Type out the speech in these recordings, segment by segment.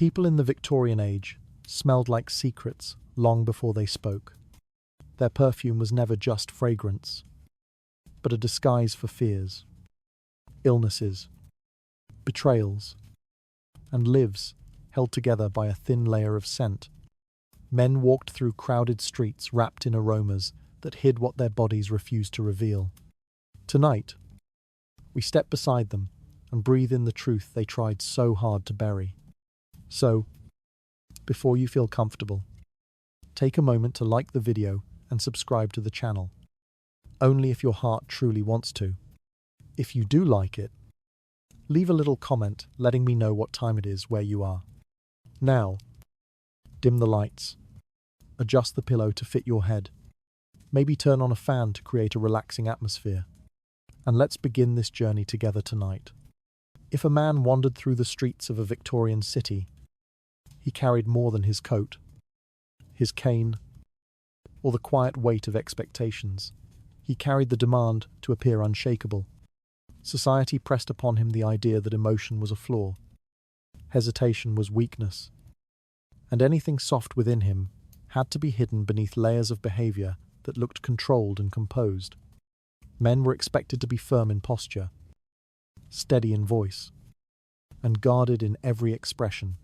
People in the Victorian age smelled like secrets long before they spoke. Their perfume was never just fragrance, but a disguise for fears, illnesses, betrayals, and lives held together by a thin layer of scent. Men walked through crowded streets wrapped in aromas that hid what their bodies refused to reveal. Tonight, we step beside them and breathe in the truth they tried so hard to bury. So, before you feel comfortable, take a moment to like the video and subscribe to the channel. Only if your heart truly wants to. If you do like it, leave a little comment letting me know what time it is where you are. Now, dim the lights. Adjust the pillow to fit your head. Maybe turn on a fan to create a relaxing atmosphere. And let's begin this journey together tonight. If a man wandered through the streets of a Victorian city, he carried more than his coat, his cane, or the quiet weight of expectations. He carried the demand to appear unshakable. Society pressed upon him the idea that emotion was a flaw, hesitation was weakness, and anything soft within him had to be hidden beneath layers of behavior that looked controlled and composed. Men were expected to be firm in posture, steady in voice, and guarded in every expression.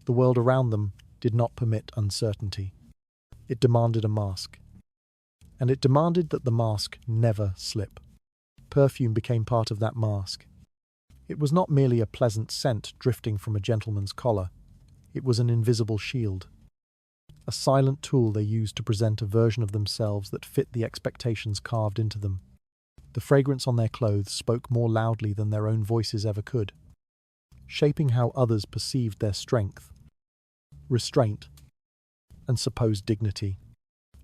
The world around them did not permit uncertainty. It demanded a mask. And it demanded that the mask never slip. Perfume became part of that mask. It was not merely a pleasant scent drifting from a gentleman's collar. It was an invisible shield. A silent tool they used to present a version of themselves that fit the expectations carved into them. The fragrance on their clothes spoke more loudly than their own voices ever could, shaping how others perceived their strength, restraint, and supposed dignity.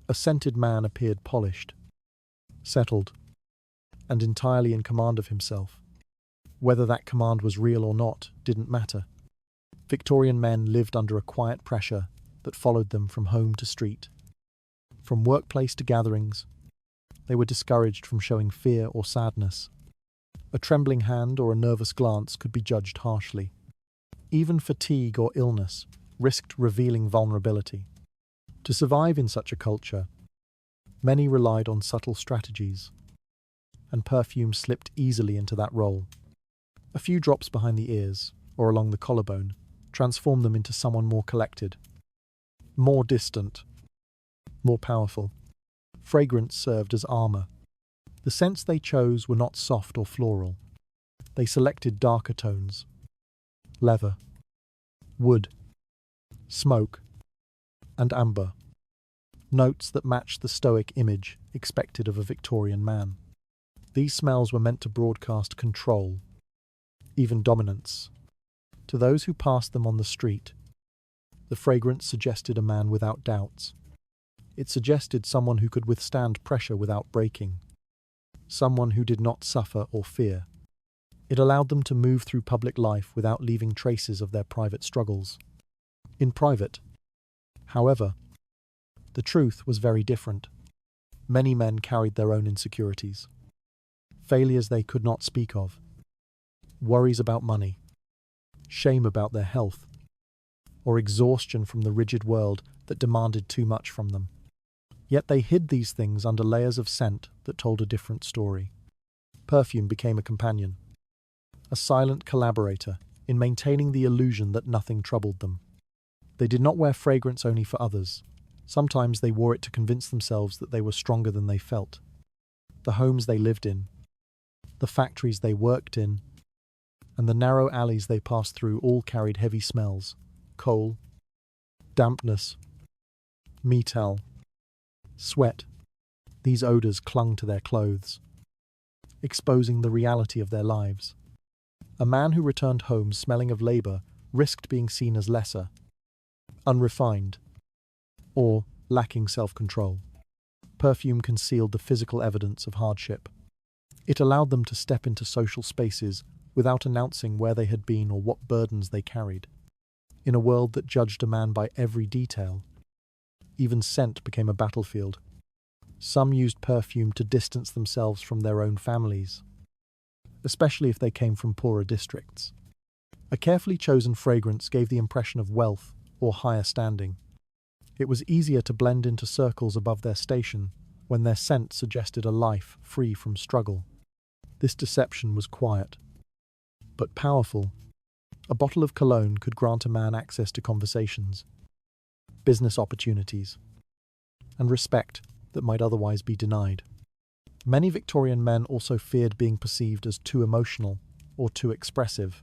A scented man appeared polished, settled, and entirely in command of himself. Whether that command was real or not didn't matter. Victorian men lived under a quiet pressure that followed them from home to street. From workplace to gatherings, they were discouraged from showing fear or sadness. A trembling hand or a nervous glance could be judged harshly. Even fatigue or illness risked revealing vulnerability. To survive in such a culture, many relied on subtle strategies, and perfume slipped easily into that role. A few drops behind the ears, or along the collarbone, transformed them into someone more collected, more distant, more powerful. Fragrance served as armor. The scents they chose were not soft or floral. They selected darker tones: leather, wood, smoke, and amber. Notes that matched the stoic image expected of a Victorian man. These smells were meant to broadcast control, even dominance. To those who passed them on the street, the fragrance suggested a man without doubts. It suggested someone who could withstand pressure without breaking, someone who did not suffer or fear. It allowed them to move through public life without leaving traces of their private struggles. In private, however, the truth was very different. Many men carried their own insecurities, failures they could not speak of, worries about money, shame about their health, or exhaustion from the rigid world that demanded too much from them. Yet they hid these things under layers of scent that told a different story. Perfume became a companion, a silent collaborator in maintaining the illusion that nothing troubled them. They did not wear fragrance only for others. Sometimes they wore it to convince themselves that they were stronger than they felt. The homes they lived in, the factories they worked in, and the narrow alleys they passed through all carried heavy smells: coal, dampness, metal, sweat. These odors clung to their clothes, exposing the reality of their lives. A man who returned home smelling of labor risked being seen as lesser, unrefined, or lacking self-control. Perfume concealed the physical evidence of hardship. It allowed them to step into social spaces without announcing where they had been or what burdens they carried. In a world that judged a man by every detail, even scent became a battlefield. Some used perfume to distance themselves from their own families, especially if they came from poorer districts. A carefully chosen fragrance gave the impression of wealth or higher standing. It was easier to blend into circles above their station when their scent suggested a life free from struggle. This deception was quiet, but powerful. A bottle of cologne could grant a man access to conversations, business opportunities, and respect that might otherwise be denied. Many Victorian men also feared being perceived as too emotional or too expressive.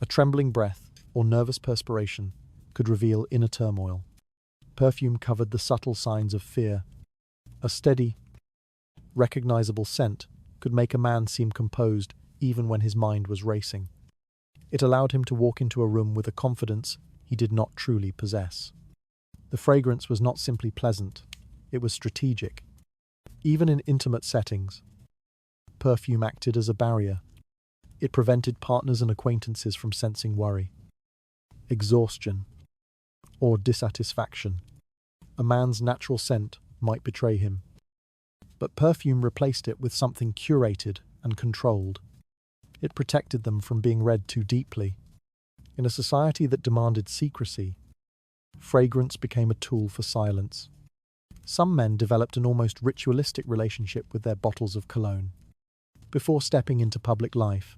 A trembling breath or nervous perspiration could reveal inner turmoil. Perfume covered the subtle signs of fear. A steady, recognizable scent could make a man seem composed even when his mind was racing. It allowed him to walk into a room with a confidence he did not truly possess. The fragrance was not simply pleasant, it was strategic. Even in intimate settings, perfume acted as a barrier. It prevented partners and acquaintances from sensing worry, exhaustion, or dissatisfaction. A man's natural scent might betray him, but perfume replaced it with something curated and controlled. It protected them from being read too deeply. In a society that demanded secrecy, fragrance became a tool for silence. Some men developed an almost ritualistic relationship with their bottles of cologne. Before stepping into public life,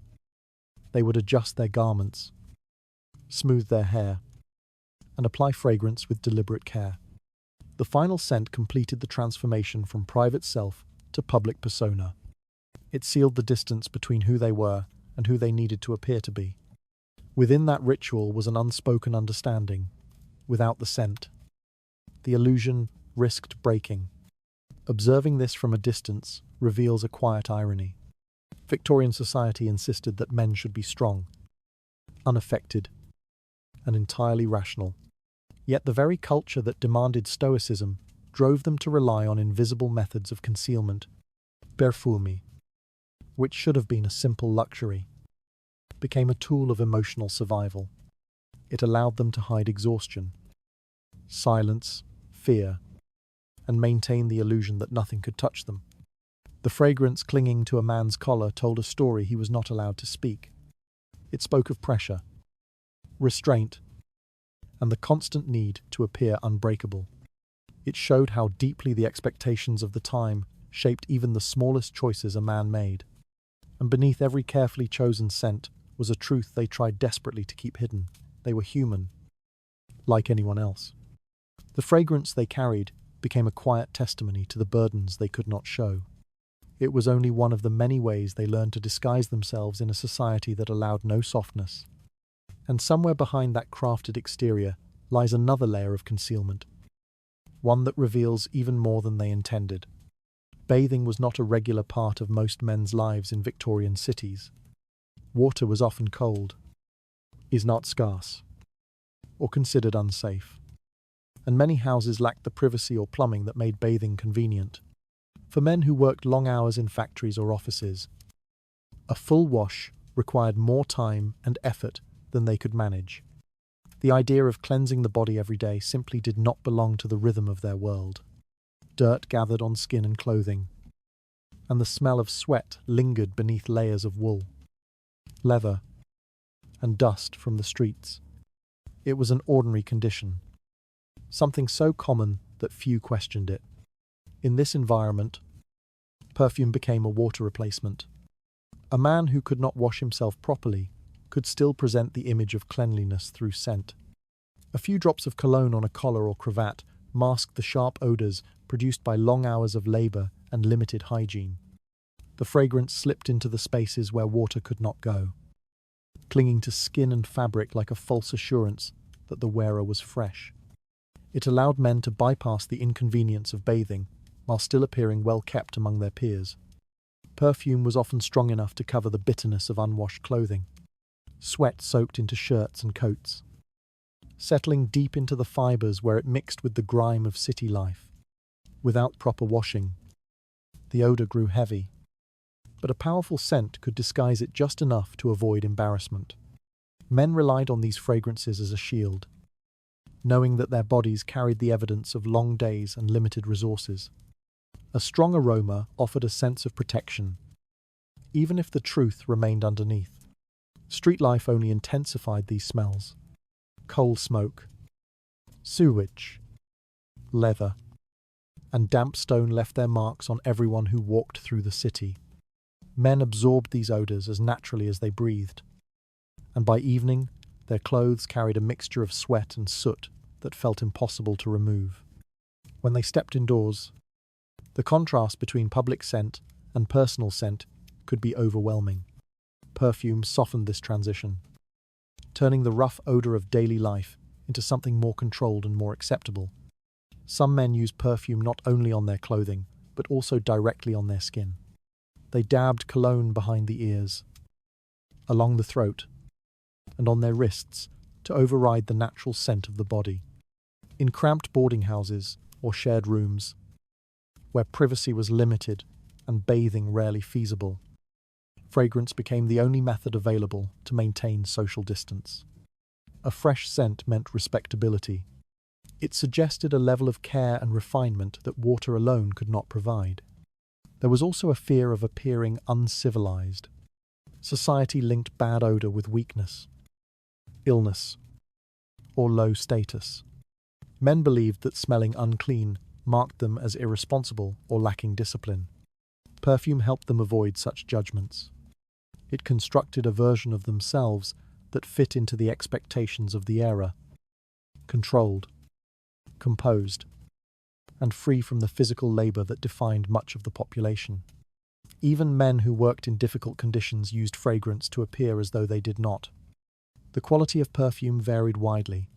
they would adjust their garments, smooth their hair, and apply fragrance with deliberate care. The final scent completed the transformation from private self to public persona. It sealed the distance between who they were and who they needed to appear to be. Within that ritual was an unspoken understanding. Without the scent, the illusion risked breaking. Observing this from a distance reveals a quiet irony. Victorian society insisted that men should be strong, unaffected, and entirely rational. Yet the very culture that demanded stoicism drove them to rely on invisible methods of concealment. Perfume, which should have been a simple luxury, became a tool of emotional survival. It allowed them to hide exhaustion, silence, fear, and maintain the illusion that nothing could touch them. The fragrance clinging to a man's collar told a story he was not allowed to speak. It spoke of pressure, restraint, and the constant need to appear unbreakable. It showed how deeply the expectations of the time shaped even the smallest choices a man made. And beneath every carefully chosen scent was a truth they tried desperately to keep hidden. They were human, like anyone else. The fragrance they carried became a quiet testimony to the burdens they could not show. It was only one of the many ways they learned to disguise themselves in a society that allowed no softness. And somewhere behind that crafted exterior lies another layer of concealment, one that reveals even more than they intended. Bathing was not a regular part of most men's lives in Victorian cities. Water was often cold, is not scarce, or considered unsafe. And many houses lacked the privacy or plumbing that made bathing convenient. For men who worked long hours in factories or offices, a full wash required more time and effort than they could manage. The idea of cleansing the body every day simply did not belong to the rhythm of their world. Dirt gathered on skin and clothing, and the smell of sweat lingered beneath layers of wool, leather, and dust from the streets. It was an ordinary condition, something so common that few questioned it. In this environment, perfume became a water replacement. A man who could not wash himself properly could still present the image of cleanliness through scent. A few drops of cologne on a collar or cravat masked the sharp odors produced by long hours of labor and limited hygiene. The fragrance slipped into the spaces where water could not go, clinging to skin and fabric like a false assurance that the wearer was fresh. It allowed men to bypass the inconvenience of bathing while still appearing well-kept among their peers. Perfume was often strong enough to cover the bitterness of unwashed clothing. Sweat soaked into shirts and coats, settling deep into the fibers where it mixed with the grime of city life. Without proper washing, the odor grew heavy, but a powerful scent could disguise it just enough to avoid embarrassment. Men relied on these fragrances as a shield, knowing that their bodies carried the evidence of long days and limited resources. A strong aroma offered a sense of protection, even if the truth remained underneath. Street life only intensified these smells. Coal smoke, sewage, leather, and damp stone left their marks on everyone who walked through the city. Men absorbed these odours as naturally as they breathed, and by evening their clothes carried a mixture of sweat and soot that felt impossible to remove. When they stepped indoors, the contrast between public scent and personal scent could be overwhelming. Perfume softened this transition, turning the rough odour of daily life into something more controlled and more acceptable. Some men use perfume not only on their clothing, but also directly on their skin. They dabbed cologne behind the ears, along the throat, and on their wrists to override the natural scent of the body. In cramped boarding houses or shared rooms, where privacy was limited and bathing rarely feasible, fragrance became the only method available to maintain social distance. A fresh scent meant respectability. It suggested a level of care and refinement that water alone could not provide. There was also a fear of appearing uncivilized. Society linked bad odor with weakness, illness, or low status. Men believed that smelling unclean marked them as irresponsible or lacking discipline. Perfume helped them avoid such judgments. It constructed a version of themselves that fit into the expectations of the era: controlled, composed, and free from the physical labor that defined much of the population. Even men who worked in difficult conditions used fragrance to appear as though they did not. The quality of perfume varied widely.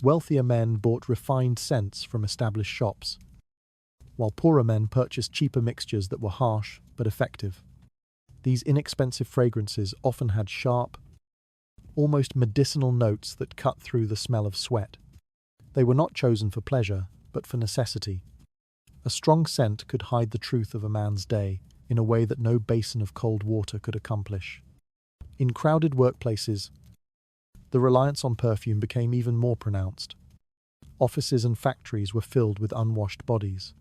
Wealthier men bought refined scents from established shops, while poorer men purchased cheaper mixtures that were harsh but effective. These inexpensive fragrances often had sharp, almost medicinal notes that cut through the smell of sweat. They were not chosen for pleasure, but for necessity. A strong scent could hide the truth of a man's day in a way that no basin of cold water could accomplish. In crowded workplaces, the reliance on perfume became even more pronounced. Offices and factories were filled with unwashed bodies,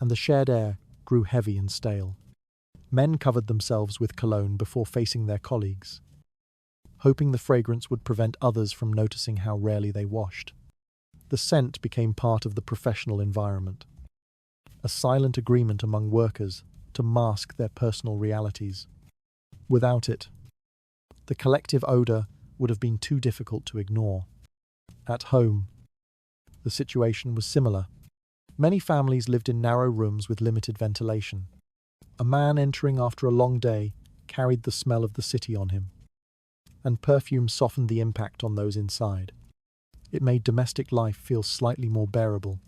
and the shared air grew heavy and stale. Men covered themselves with cologne before facing their colleagues, hoping the fragrance would prevent others from noticing how rarely they washed. The scent became part of the professional environment, a silent agreement among workers to mask their personal realities. Without it, the collective odor would have been too difficult to ignore. At home, the situation was similar. Many families lived in narrow rooms with limited ventilation. A man entering after a long day carried the smell of the city on him, and perfume softened the impact on those inside. It made domestic life feel slightly more bearable.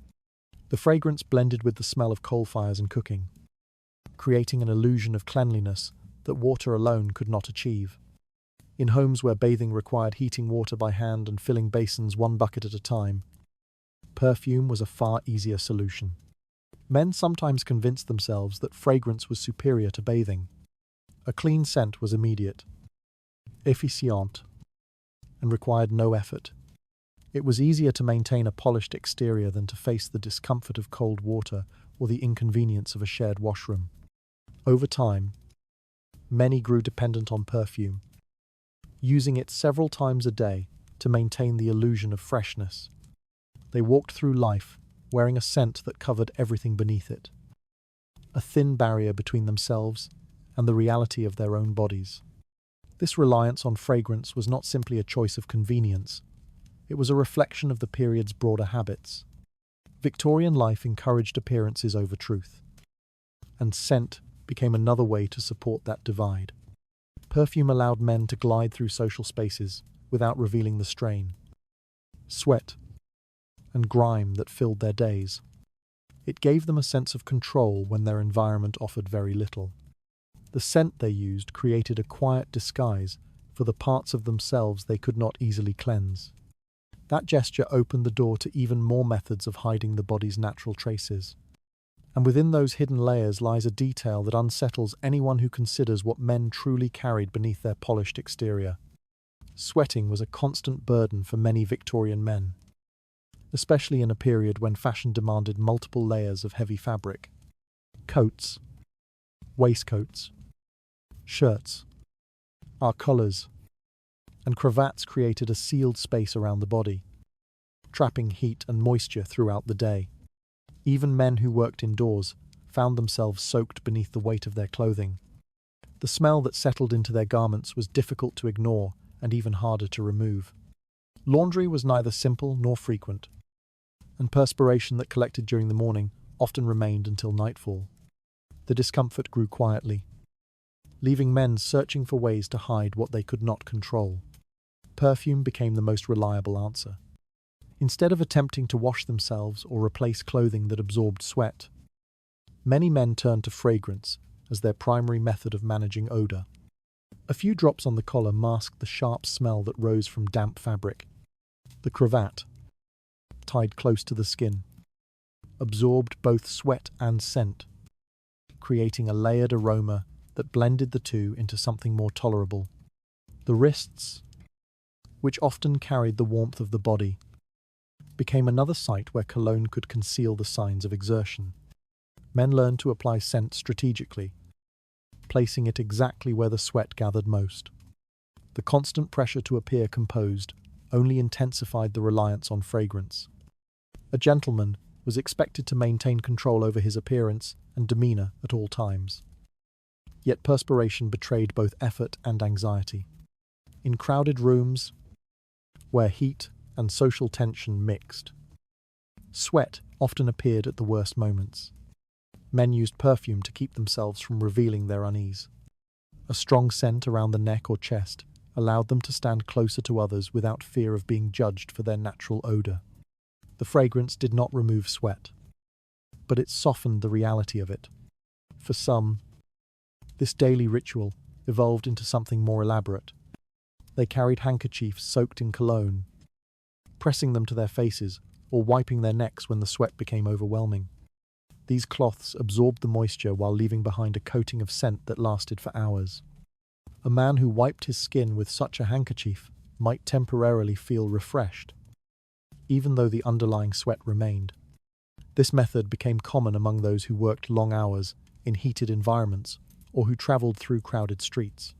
The fragrance blended with the smell of coal fires and cooking, creating an illusion of cleanliness that water alone could not achieve. In homes where bathing required heating water by hand and filling basins one bucket at a time, perfume was a far easier solution. Men sometimes convinced themselves that fragrance was superior to bathing. A clean scent was immediate, efficient, and required no effort. It was easier to maintain a polished exterior than to face the discomfort of cold water or the inconvenience of a shared washroom. Over time, many grew dependent on perfume, using it several times a day to maintain the illusion of freshness. They walked through life wearing a scent that covered everything beneath it, a thin barrier between themselves and the reality of their own bodies. This reliance on fragrance was not simply a choice of convenience, it was a reflection of the period's broader habits. Victorian life encouraged appearances over truth, and scent became another way to support that divide. Perfume allowed men to glide through social spaces without revealing the strain, sweat, and grime that filled their days. It gave them a sense of control when their environment offered very little. The scent they used created a quiet disguise for the parts of themselves they could not easily cleanse. That gesture opened the door to even more methods of hiding the body's natural traces. And within those hidden layers lies a detail that unsettles anyone who considers what men truly carried beneath their polished exterior. Sweating was a constant burden for many Victorian men, especially in a period when fashion demanded multiple layers of heavy fabric. Coats, waistcoats, shirts, Our collars and cravats created a sealed space around the body, trapping heat and moisture throughout the day. Even men who worked indoors found themselves soaked beneath the weight of their clothing. The smell that settled into their garments was difficult to ignore and even harder to remove. Laundry was neither simple nor frequent, and perspiration that collected during the morning often remained until nightfall. The discomfort grew quietly, leaving men searching for ways to hide what they could not control. Perfume became the most reliable answer. Instead of attempting to wash themselves or replace clothing that absorbed sweat, many men turned to fragrance as their primary method of managing odor. A few drops on the collar masked the sharp smell that rose from damp fabric. The cravat, tied close to the skin, absorbed both sweat and scent, creating a layered aroma that blended the two into something more tolerable. The wrists, which often carried the warmth of the body, became another site where cologne could conceal the signs of exertion. Men learned to apply scent strategically, placing it exactly where the sweat gathered most. The constant pressure to appear composed only intensified the reliance on fragrance. A gentleman was expected to maintain control over his appearance and demeanor at all times. Yet perspiration betrayed both effort and anxiety. In crowded rooms, where heat and social tension mixed, sweat often appeared at the worst moments. Men used perfume to keep themselves from revealing their unease. A strong scent around the neck or chest allowed them to stand closer to others without fear of being judged for their natural odor. The fragrance did not remove sweat, but it softened the reality of it. For some, this daily ritual evolved into something more elaborate. They carried handkerchiefs soaked in cologne, pressing them to their faces or wiping their necks when the sweat became overwhelming. These cloths absorbed the moisture while leaving behind a coating of scent that lasted for hours. A man who wiped his skin with such a handkerchief might temporarily feel refreshed, even though the underlying sweat remained. This method became common among those who worked long hours in heated environments or who traveled through crowded streets.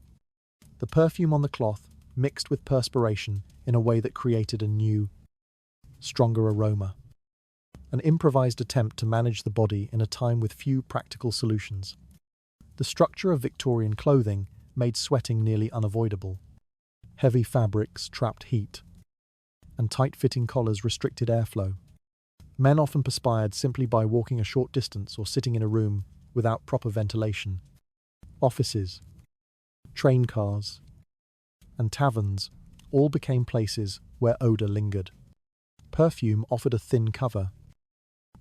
The perfume on the cloth mixed with perspiration in a way that created a new, stronger aroma. An improvised attempt to manage the body in a time with few practical solutions. The structure of Victorian clothing made sweating nearly unavoidable. Heavy fabrics trapped heat, and tight-fitting collars restricted airflow. Men often perspired simply by walking a short distance or sitting in a room without proper ventilation. Offices, train cars, and taverns all became places where odor lingered. Perfume offered a thin cover,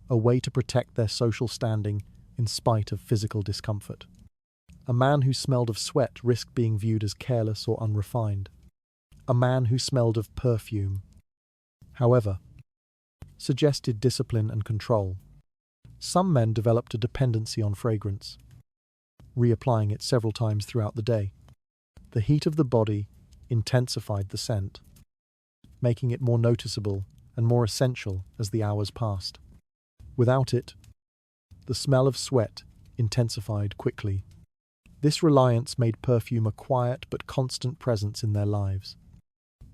a way to protect their social standing in spite of physical discomfort. A man who smelled of sweat risked being viewed as careless or unrefined. A man who smelled of perfume, however, suggested discipline and control. Some men developed a dependency on fragrance, reapplying it several times throughout the day. The heat of the body intensified the scent, making it more noticeable and more essential as the hours passed. Without it, the smell of sweat intensified quickly. This reliance made perfume a quiet but constant presence in their lives.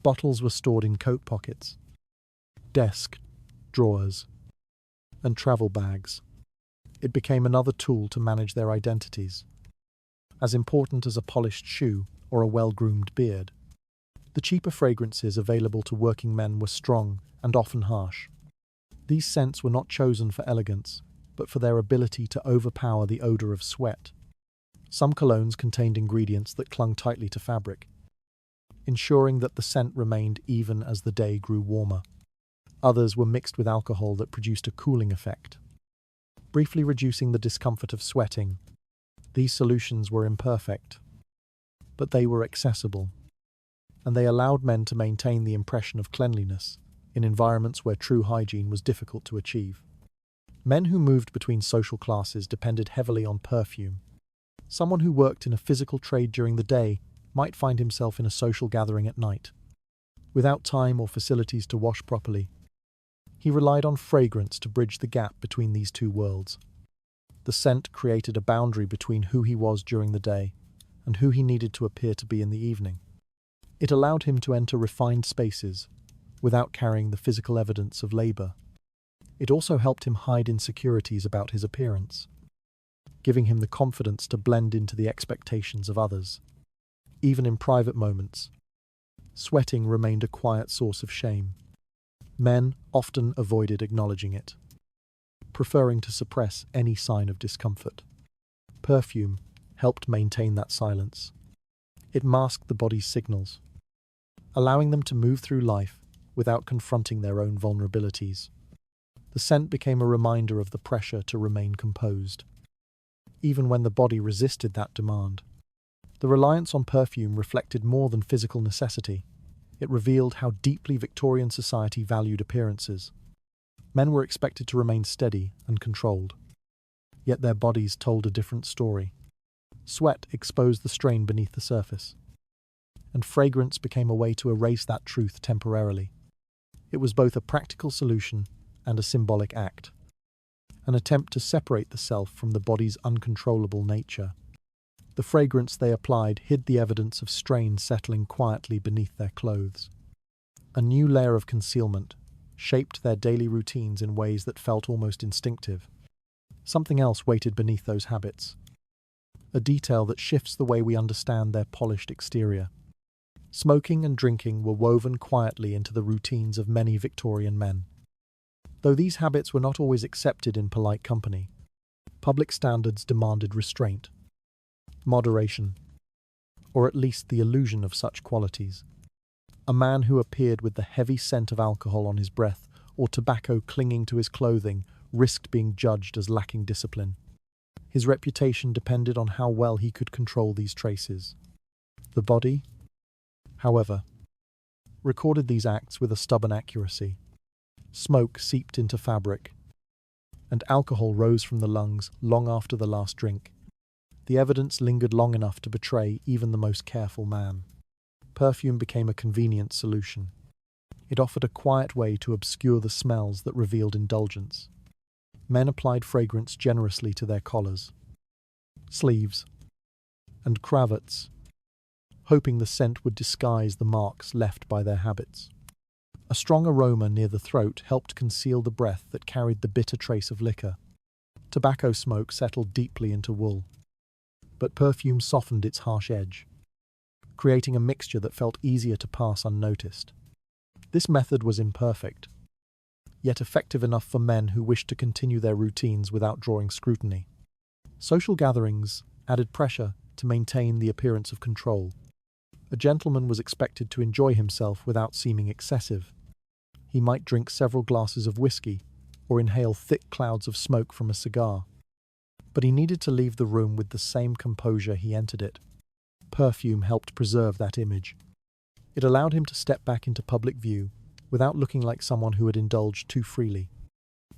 Bottles were stored in coat pockets, desk drawers, and travel bags. It became another tool to manage their identities, as important as a polished shoe or a well-groomed beard. The cheaper fragrances available to working men were strong and often harsh. These scents were not chosen for elegance, but for their ability to overpower the odor of sweat. Some colognes contained ingredients that clung tightly to fabric, ensuring that the scent remained even as the day grew warmer. Others were mixed with alcohol that produced a cooling effect, briefly reducing the discomfort of sweating. These solutions were imperfect, but they were accessible, and they allowed men to maintain the impression of cleanliness in environments where true hygiene was difficult to achieve. Men who moved between social classes depended heavily on perfume. Someone who worked in a physical trade during the day might find himself in a social gathering at night. Without time or facilities to wash properly, he relied on fragrance to bridge the gap between these two worlds. The scent created a boundary between who he was during the day and who he needed to appear to be in the evening. It allowed him to enter refined spaces without carrying the physical evidence of labor. It also helped him hide insecurities about his appearance, giving him the confidence to blend into the expectations of others. Even in private moments, sweating remained a quiet source of shame. Men often avoided acknowledging it, preferring to suppress any sign of discomfort. Perfume helped maintain that silence. It masked the body's signals, allowing them to move through life without confronting their own vulnerabilities. The scent became a reminder of the pressure to remain composed, even when the body resisted that demand. The reliance on perfume reflected more than physical necessity. It revealed how deeply Victorian society valued appearances. Men were expected to remain steady and controlled, yet their bodies told a different story. Sweat exposed the strain beneath the surface, and fragrance became a way to erase that truth temporarily. It was both a practical solution and a symbolic act, an attempt to separate the self from the body's uncontrollable nature. The fragrance they applied hid the evidence of strain settling quietly beneath their clothes. A new layer of concealment shaped their daily routines in ways that felt almost instinctive. Something else waited beneath those habits, a detail that shifts the way we understand their polished exterior. Smoking and drinking were woven quietly into the routines of many Victorian men. Though these habits were not always accepted in polite company, public standards demanded restraint, moderation, or at least the illusion of such qualities. A man who appeared with the heavy scent of alcohol on his breath or tobacco clinging to his clothing risked being judged as lacking discipline. His reputation depended on how well he could control these traces. The body, however, recorded these acts with a stubborn accuracy. Smoke seeped into fabric, and alcohol rose from the lungs long after the last drink. The evidence lingered long enough to betray even the most careful man. Perfume became a convenient solution. It offered a quiet way to obscure the smells that revealed indulgence. Men applied fragrance generously to their collars, sleeves, and cravats, hoping the scent would disguise the marks left by their habits. A strong aroma near the throat helped conceal the breath that carried the bitter trace of liquor. Tobacco smoke settled deeply into wool, but perfume softened its harsh edge, creating a mixture that felt easier to pass unnoticed. This method was imperfect, yet effective enough for men who wished to continue their routines without drawing scrutiny. Social gatherings added pressure to maintain the appearance of control. A gentleman was expected to enjoy himself without seeming excessive. He might drink several glasses of whiskey or inhale thick clouds of smoke from a cigar, but he needed to leave the room with the same composure he entered it. Perfume helped preserve that image. It allowed him to step back into public view without looking like someone who had indulged too freely.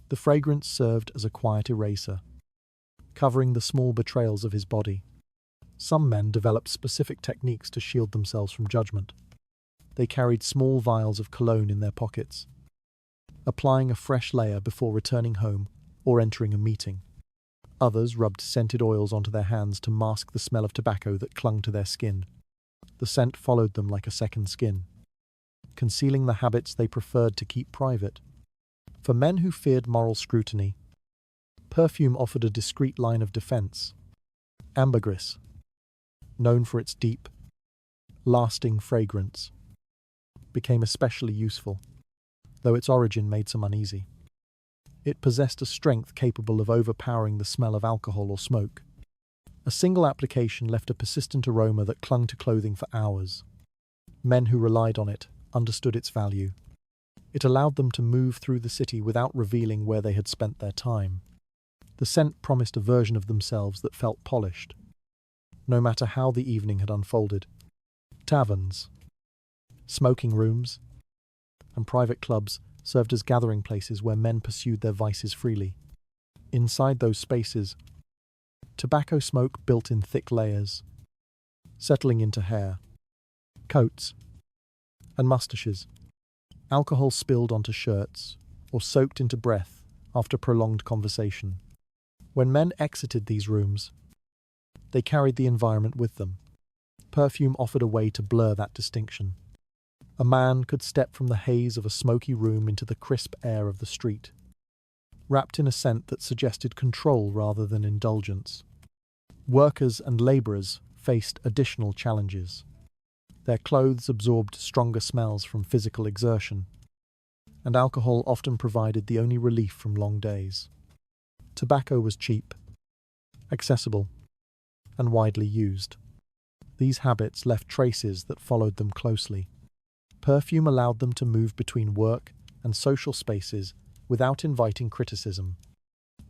The fragrance served as a quiet eraser, covering the small betrayals of his body. Some men developed specific techniques to shield themselves from judgment. They carried small vials of cologne in their pockets, applying a fresh layer before returning home or entering a meeting. Others rubbed scented oils onto their hands to mask the smell of tobacco that clung to their skin. The scent followed them like a second skin, concealing the habits they preferred to keep private. For men who feared moral scrutiny, perfume offered a discreet line of defense. Ambergris, known for its deep, lasting fragrance, became especially useful, though its origin made some uneasy. It possessed a strength capable of overpowering the smell of alcohol or smoke. A single application left a persistent aroma that clung to clothing for hours. Men who relied on it understood its value. It allowed them to move through the city without revealing where they had spent their time. The scent promised a version of themselves that felt polished, no matter how the evening had unfolded. Taverns, smoking rooms, and private clubs served as gathering places where men pursued their vices freely. Inside those spaces, tobacco smoke built in thick layers, settling into hair, coats, and mustaches. Alcohol spilled onto shirts or soaked into breath after prolonged conversation. When men exited these rooms, they carried the environment with them. Perfume offered a way to blur that distinction. A man could step from the haze of a smoky room into the crisp air of the street, wrapped in a scent that suggested control rather than indulgence. Workers and labourers faced additional challenges. Their clothes absorbed stronger smells from physical exertion, and alcohol often provided the only relief from long days. Tobacco was cheap, accessible, and widely used. These habits left traces that followed them closely. Perfume allowed them to move between work and social spaces without inviting criticism.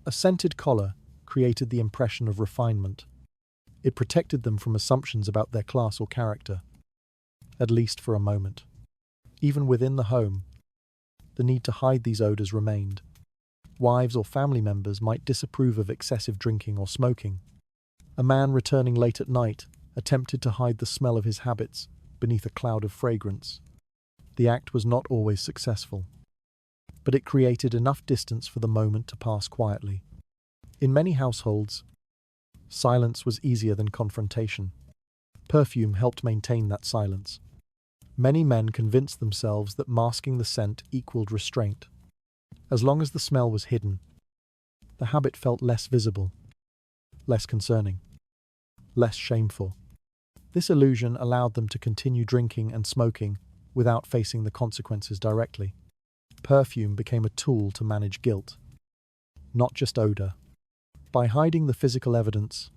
A scented collar created the impression of refinement. It protected them from assumptions about their class or character, at least for a moment. Even within the home, the need to hide these odours remained. Wives or family members might disapprove of excessive drinking or smoking. A man returning late at night attempted to hide the smell of his habits beneath a cloud of fragrance. The act was not always successful, but it created enough distance for the moment to pass quietly. In many households, silence was easier than confrontation. Perfume helped maintain that silence. Many men convinced themselves that masking the scent equaled restraint. As long as the smell was hidden, the habit felt less visible, less concerning, less shameful. This illusion allowed them to continue drinking and smoking without facing the consequences directly. Perfume became a tool to manage guilt, not just odor. By hiding the physical evidence,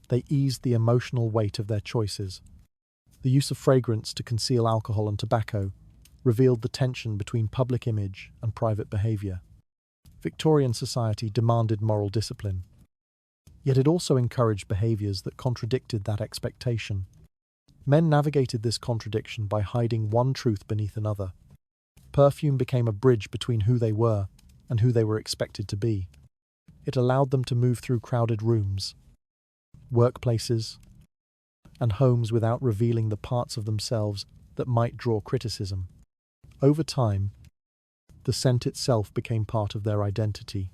they eased the emotional weight of their choices. The use of fragrance to conceal alcohol and tobacco revealed the tension between public image and private behavior. Victorian society demanded moral discipline, yet it also encouraged behaviors that contradicted that expectation. Men navigated this contradiction by hiding one truth beneath another. Perfume became a bridge between who they were and who they were expected to be. It allowed them to move through crowded rooms, workplaces, and homes without revealing the parts of themselves that might draw criticism. Over time, the scent itself became part of their identity.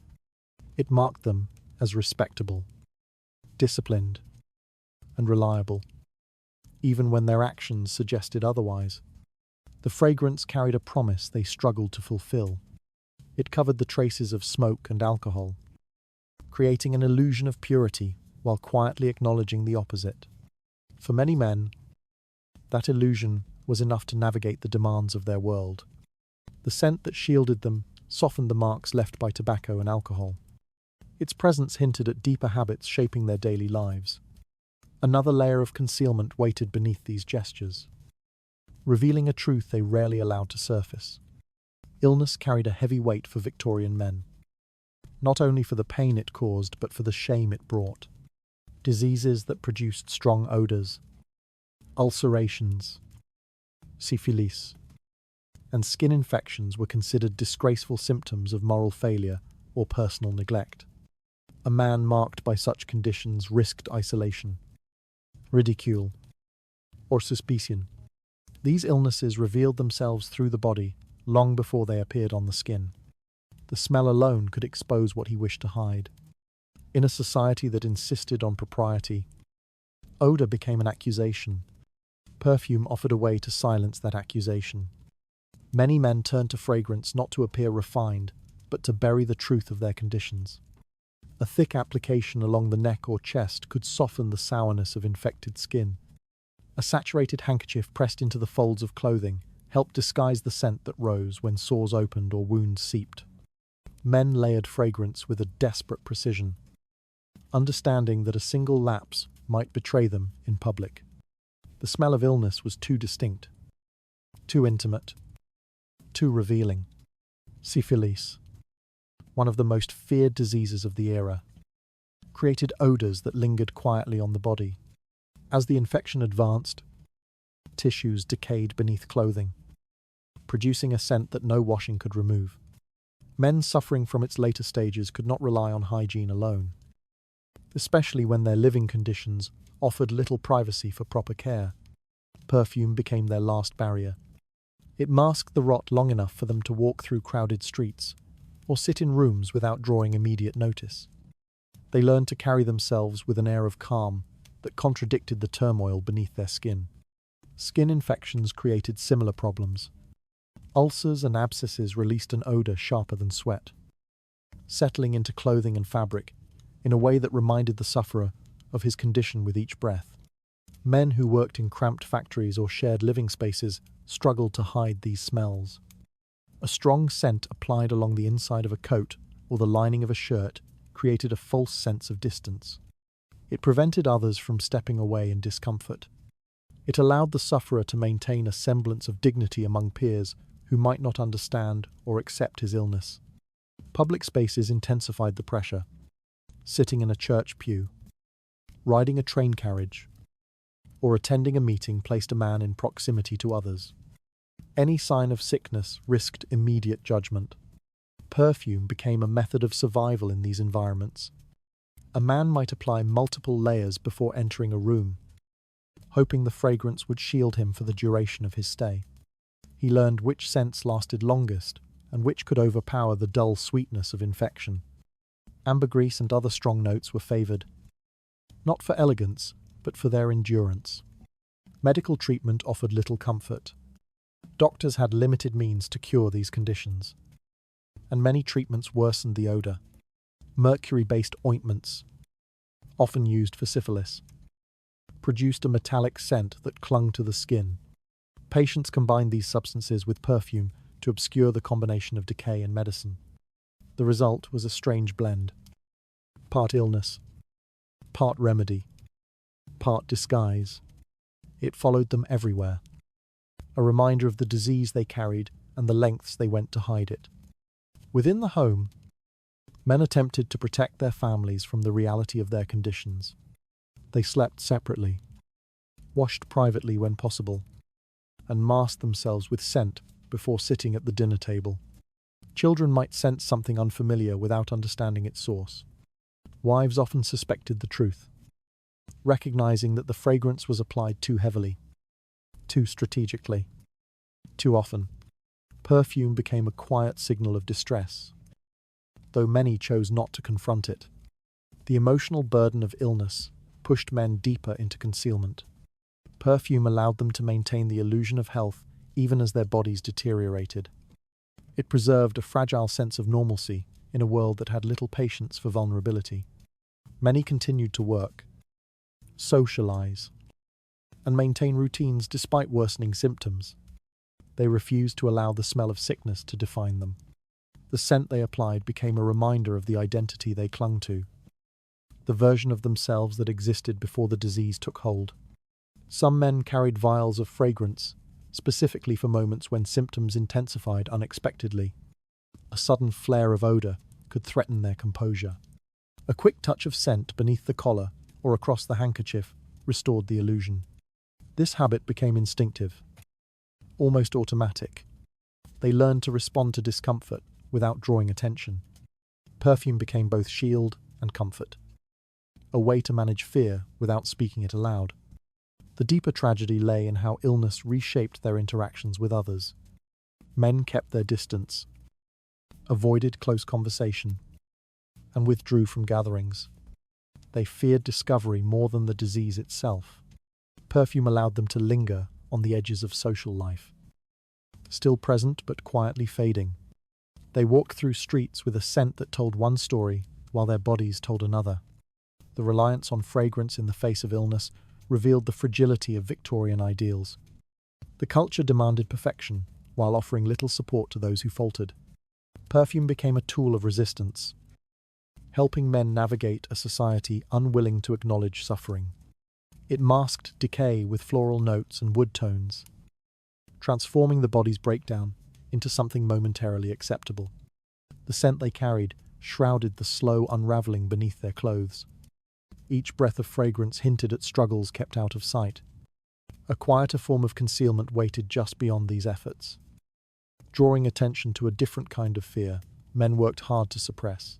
It marked them as respectable, disciplined, and reliable, even when their actions suggested otherwise. The fragrance carried a promise they struggled to fulfill. It covered the traces of smoke and alcohol, creating an illusion of purity while quietly acknowledging the opposite. For many men, that illusion was enough to navigate the demands of their world. The scent that shielded them softened the marks left by tobacco and alcohol. Its presence hinted at deeper habits shaping their daily lives. Another layer of concealment waited beneath these gestures, revealing a truth they rarely allowed to surface. Illness carried a heavy weight for Victorian men, not only for the pain it caused but for the shame it brought. Diseases that produced strong odours, ulcerations, syphilis, and skin infections were considered disgraceful symptoms of moral failure or personal neglect. A man marked by such conditions risked isolation, ridicule, or suspicion. These illnesses revealed themselves through the body long before they appeared on the skin. The smell alone could expose what he wished to hide. In a society that insisted on propriety, odor became an accusation. Perfume offered a way to silence that accusation. Many men turned to fragrance not to appear refined, but to bury the truth of their conditions. A thick application along the neck or chest could soften the sourness of infected skin. A saturated handkerchief pressed into the folds of clothing helped disguise the scent that rose when sores opened or wounds seeped. Men layered fragrance with a desperate precision, understanding that a single lapse might betray them in public. The smell of illness was too distinct, too intimate, too revealing. Syphilis, one of the most feared diseases of the era, created odours that lingered quietly on the body. As the infection advanced, tissues decayed beneath clothing, producing a scent that no washing could remove. Men suffering from its later stages could not rely on hygiene alone, especially when their living conditions offered little privacy for proper care. Perfume became their last barrier. It masked the rot long enough for them to walk through crowded streets or sit in rooms without drawing immediate notice. They learned to carry themselves with an air of calm that contradicted the turmoil beneath their skin. Skin infections created similar problems. Ulcers and abscesses released an odor sharper than sweat, settling into clothing and fabric in a way that reminded the sufferer of his condition with each breath. Men who worked in cramped factories or shared living spaces struggled to hide these smells. A strong scent applied along the inside of a coat or the lining of a shirt created a false sense of distance. It prevented others from stepping away in discomfort. It allowed the sufferer to maintain a semblance of dignity among peers who might not understand or accept his illness. Public spaces intensified the pressure. Sitting in a church pew, riding a train carriage, or attending a meeting placed a man in proximity to others. Any sign of sickness risked immediate judgment. Perfume became a method of survival in these environments. A man might apply multiple layers before entering a room, hoping the fragrance would shield him for the duration of his stay. He learned which scents lasted longest and which could overpower the dull sweetness of infection. Ambergris and other strong notes were favoured, not for elegance, but for their endurance. Medical treatment offered little comfort. Doctors had limited means to cure these conditions, and many treatments worsened the odour. Mercury-based ointments, often used for syphilis, produced a metallic scent that clung to the skin. Patients combined these substances with perfume to obscure the combination of decay and medicine. The result was a strange blend. Part illness, part remedy, part disguise. It followed them everywhere, a reminder of the disease they carried and the lengths they went to hide it. Within the home, men attempted to protect their families from the reality of their conditions. They slept separately, washed privately when possible, and masked themselves with scent before sitting at the dinner table. Children might sense something unfamiliar without understanding its source. Wives often suspected the truth, recognizing that the fragrance was applied too heavily, too strategically. Too often, perfume became a quiet signal of distress, though many chose not to confront it. The emotional burden of illness pushed men deeper into concealment. Perfume allowed them to maintain the illusion of health even as their bodies deteriorated. It preserved a fragile sense of normalcy in a world that had little patience for vulnerability. Many continued to work, socialize, and maintain routines despite worsening symptoms. They refused to allow the smell of sickness to define them. The scent they applied became a reminder of the identity they clung to, the version of themselves that existed before the disease took hold. Some men carried vials of fragrance, specifically for moments when symptoms intensified unexpectedly. A sudden flare of odor could threaten their composure. A quick touch of scent beneath the collar or across the handkerchief restored the illusion. This habit became instinctive, almost automatic. They learned to respond to discomfort without drawing attention. Perfume became both shield and comfort, a way to manage fear without speaking it aloud. The deeper tragedy lay in how illness reshaped their interactions with others. Men kept their distance, avoided close conversation, and withdrew from gatherings. They feared discovery more than the disease itself. Perfume allowed them to linger on the edges of social life, still present but quietly fading. They walked through streets with a scent that told one story while their bodies told another. The reliance on fragrance in the face of illness revealed the fragility of Victorian ideals. The culture demanded perfection while offering little support to those who faltered. Perfume became a tool of resistance, helping men navigate a society unwilling to acknowledge suffering. It masked decay with floral notes and wood tones, transforming the body's breakdown into something momentarily acceptable. The scent they carried shrouded the slow unraveling beneath their clothes. Each breath of fragrance hinted at struggles kept out of sight. A quieter form of concealment waited just beyond these efforts. Drawing attention to a different kind of fear, men worked hard to suppress.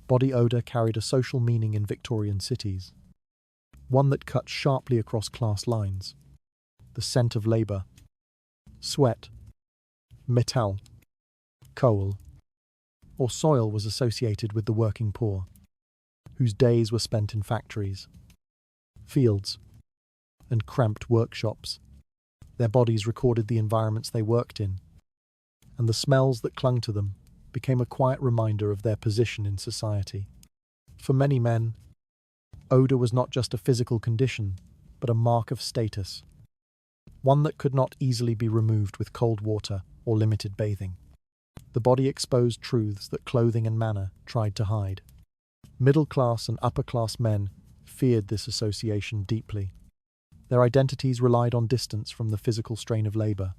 Body odor carried a social meaning in Victorian cities, one that cut sharply across class lines. The scent of labor, sweat, metal, coal, or soil was associated with the working poor, whose days were spent in factories. fields, and cramped workshops. Their bodies recorded the environments they worked in, and the smells that clung to them became a quiet reminder of their position in society. For many men, odor was not just a physical condition, but a mark of status, one that could not easily be removed with cold water or limited bathing. The body exposed truths that clothing and manner tried to hide. Middle-class and upper-class men feared this association deeply. Their identities relied on distance from the physical strain of labor.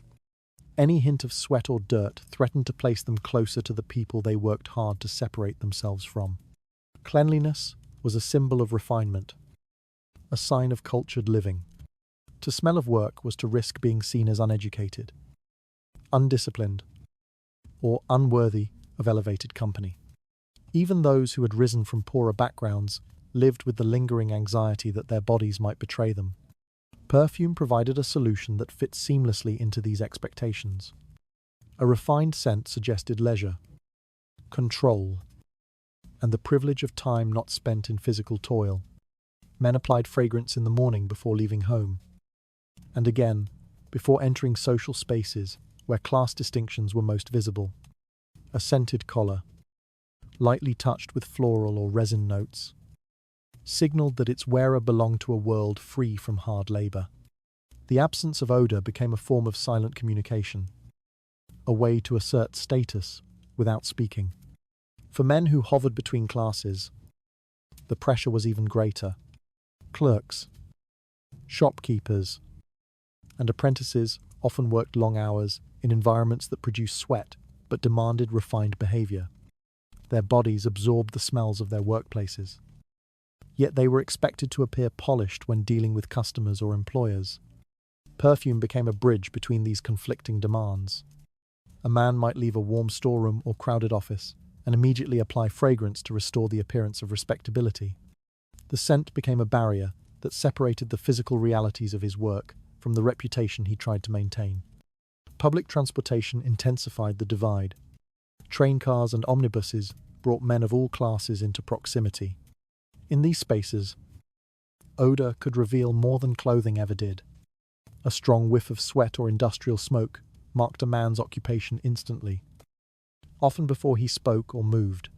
Any hint of sweat or dirt threatened to place them closer to the people they worked hard to separate themselves from. Cleanliness was a symbol of refinement, a sign of cultured living. To smell of work was to risk being seen as uneducated, undisciplined, or unworthy of elevated company. Even those who had risen from poorer backgrounds lived with the lingering anxiety that their bodies might betray them. Perfume provided a solution that fit seamlessly into these expectations. A refined scent suggested leisure, control, and the privilege of time not spent in physical toil. Men applied fragrance in the morning before leaving home, and again, before entering social spaces where class distinctions were most visible. A scented collar, lightly touched with floral or resin notes, signaled that its wearer belonged to a world free from hard labor. The absence of odor became a form of silent communication, a way to assert status without speaking. For men who hovered between classes, the pressure was even greater. Clerks, shopkeepers, and apprentices often worked long hours in environments that produced sweat but demanded refined behavior. Their bodies absorbed the smells of their workplaces. Yet they were expected to appear polished when dealing with customers or employers. Perfume became a bridge between these conflicting demands. A man might leave a warm storeroom or crowded office and immediately apply fragrance to restore the appearance of respectability. The scent became a barrier that separated the physical realities of his work from the reputation he tried to maintain. Public transportation intensified the divide. Train cars and omnibuses brought men of all classes into proximity. In these spaces, odor could reveal more than clothing ever did. A strong whiff of sweat or industrial smoke marked a man's occupation instantly, often before he spoke or moved.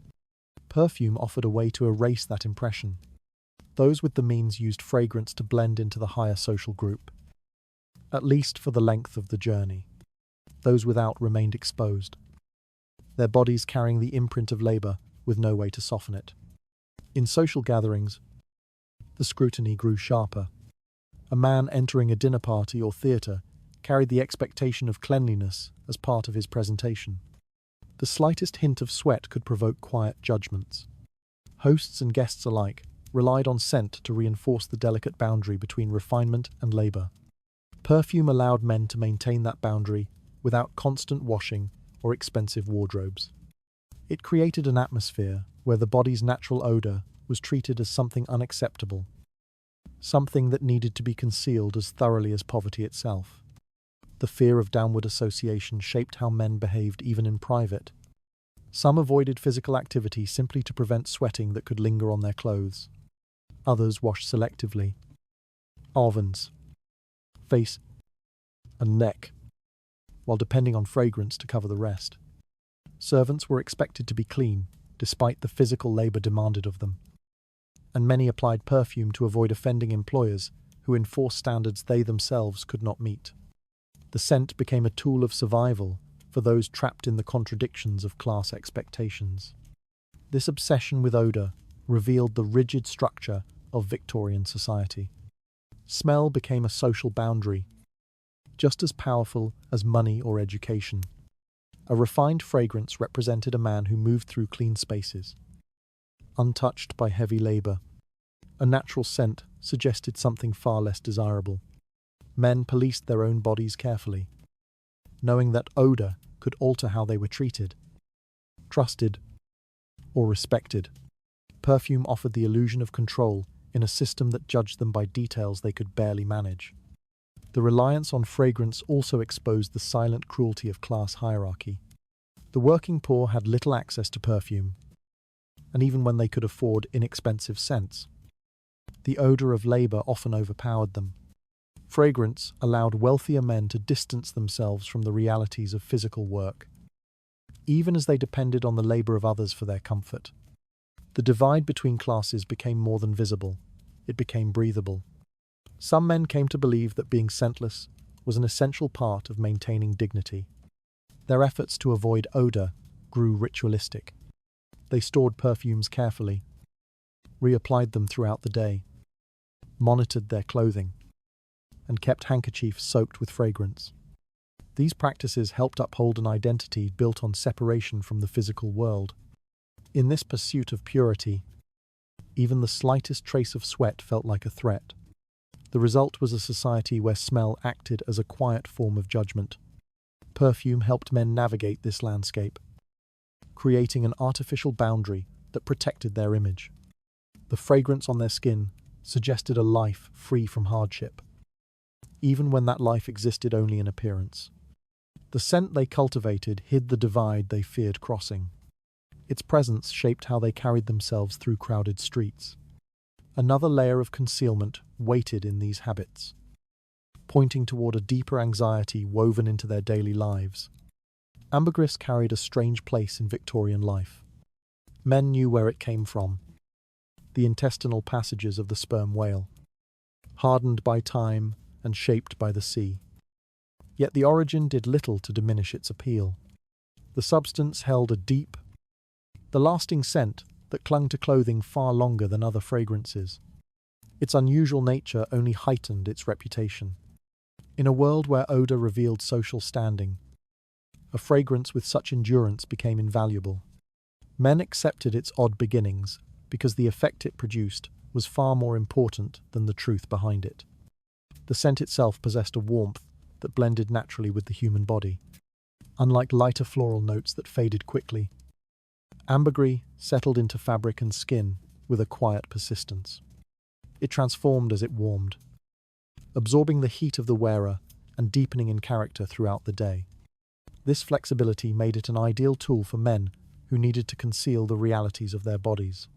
Perfume offered a way to erase that impression. Those with the means used fragrance to blend into the higher social group, at least for the length of the journey. Those without remained exposed, their bodies carrying the imprint of labor with no way to soften it. In social gatherings, the scrutiny grew sharper. A man entering a dinner party or theatre carried the expectation of cleanliness as part of his presentation. The slightest hint of sweat could provoke quiet judgments. Hosts and guests alike relied on scent to reinforce the delicate boundary between refinement and labor. Perfume allowed men to maintain that boundary without constant washing or expensive wardrobes. It created an atmosphere where the body's natural odor was treated as something unacceptable, something that needed to be concealed as thoroughly as poverty itself. The fear of downward association shaped how men behaved even in private. Some avoided physical activity simply to prevent sweating that could linger on their clothes. Others washed selectively. Arms, face, and neck, while depending on fragrance to cover the rest. Servants were expected to be clean, despite the physical labor demanded of them. And many applied perfume to avoid offending employers who enforced standards they themselves could not meet. The scent became a tool of survival for those trapped in the contradictions of class expectations. This obsession with odor revealed the rigid structure of Victorian society. Smell became a social boundary, just as powerful as money or education. A refined fragrance represented a man who moved through clean spaces, untouched by heavy labor. A natural scent suggested something far less desirable. Men policed their own bodies carefully, knowing that odor could alter how they were treated, trusted, or respected. Perfume offered the illusion of control in a system that judged them by details they could barely manage. The reliance on fragrance also exposed the silent cruelty of class hierarchy. The working poor had little access to perfume, and even when they could afford inexpensive scents, The odor of labor often overpowered them. Fragrance allowed wealthier men to distance themselves from the realities of physical work, even as they depended on the labor of others for their comfort. The divide between classes became more than visible. It became breathable. Some men came to believe that being scentless was an essential part of maintaining dignity. Their efforts to avoid odor grew ritualistic. They stored perfumes carefully, reapplied them throughout the day, monitored their clothing, and kept handkerchiefs soaked with fragrance. These practices helped uphold an identity built on separation from the physical world. In this pursuit of purity, even the slightest trace of sweat felt like a threat. The result was a society where smell acted as a quiet form of judgment. Perfume helped men navigate this landscape, creating an artificial boundary that protected their image. The fragrance on their skin suggested a life free from hardship, even when that life existed only in appearance. The scent they cultivated hid the divide they feared crossing. Its presence shaped how they carried themselves through crowded streets. Another layer of concealment waited in these habits, pointing toward a deeper anxiety woven into their daily lives. Ambergris carried a strange place in Victorian life. Men knew where it came from: the intestinal passages of the sperm whale, hardened by time and shaped by the sea. Yet the origin did little to diminish its appeal. The substance held the lasting scent that clung to clothing far longer than other fragrances. Its unusual nature only heightened its reputation. In a world where odor revealed social standing, a fragrance with such endurance became invaluable. Men accepted its odd beginnings because the effect it produced was far more important than the truth behind it. The scent itself possessed a warmth that blended naturally with the human body. Unlike lighter floral notes that faded quickly, ambergris settled into fabric and skin with a quiet persistence. It transformed as it warmed, absorbing the heat of the wearer and deepening in character throughout the day. This flexibility made it an ideal tool for men who needed to conceal the realities of their bodies.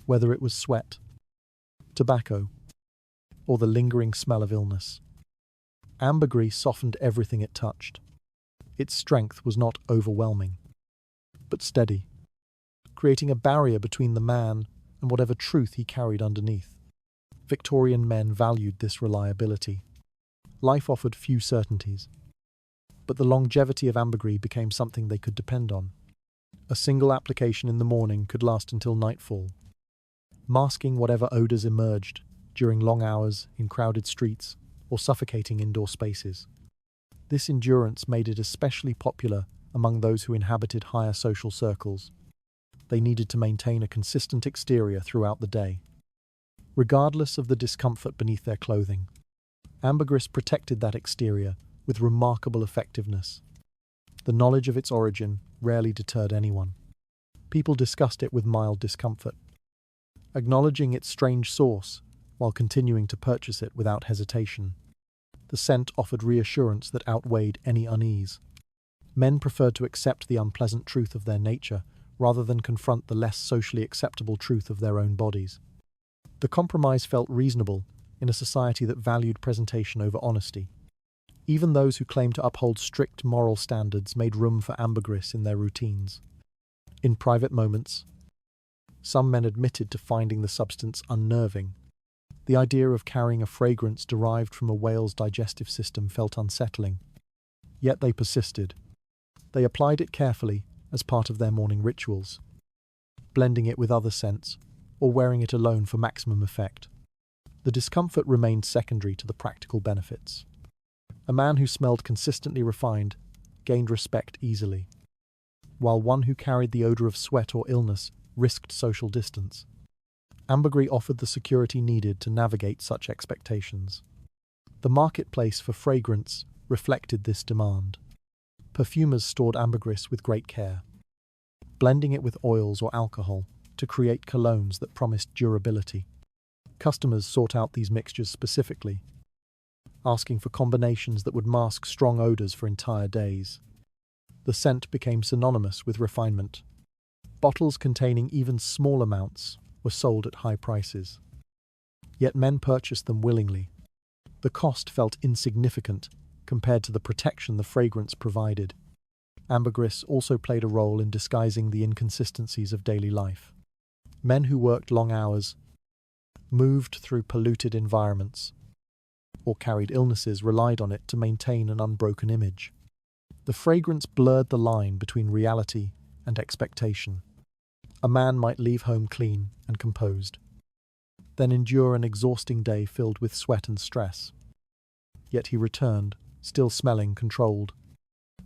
Whether it was sweat, tobacco, or the lingering smell of illness, ambergris softened everything it touched. Its strength was not overwhelming, but steady, creating a barrier between the man and whatever truth he carried underneath. Victorian men valued this reliability. Life offered few certainties, but the longevity of ambergris became something they could depend on. A single application in the morning could last until nightfall, masking whatever odors emerged during long hours in crowded streets or suffocating indoor spaces. This endurance made it especially popular among those who inhabited higher social circles. They needed to maintain a consistent exterior throughout the day, regardless of the discomfort beneath their clothing. Ambergris protected that exterior with remarkable effectiveness. The knowledge of its origin rarely deterred anyone. People discussed it with mild discomfort, acknowledging its strange source while continuing to purchase it without hesitation. The scent offered reassurance that outweighed any unease. Men preferred to accept the unpleasant truth of their nature rather than confront the less socially acceptable truth of their own bodies. The compromise felt reasonable in a society that valued presentation over honesty. Even those who claimed to uphold strict moral standards made room for ambergris in their routines. In private moments, some men admitted to finding the substance unnerving. The idea of carrying a fragrance derived from a whale's digestive system felt unsettling. Yet they persisted. They applied it carefully as part of their morning rituals, blending it with other scents or wearing it alone for maximum effect. The discomfort remained secondary to the practical benefits. A man who smelled consistently refined gained respect easily, while one who carried the odor of sweat or illness risked social distance. Ambergris offered the security needed to navigate such expectations. The marketplace for fragrance reflected this demand. Perfumers stored ambergris with great care, blending it with oils or alcohol to create colognes that promised durability. Customers sought out these mixtures specifically, asking for combinations that would mask strong odors for entire days. The scent became synonymous with refinement. Bottles containing even small amounts were sold at high prices. Yet men purchased them willingly. The cost felt insignificant compared to the protection the fragrance provided. Ambergris also played a role in disguising the inconsistencies of daily life. Men who worked long hours, moved through polluted environments, or carried illnesses relied on it to maintain an unbroken image. The fragrance blurred the line between reality and expectation. A man might leave home clean and composed, then endure an exhausting day filled with sweat and stress. Yet he returned, still smelling controlled.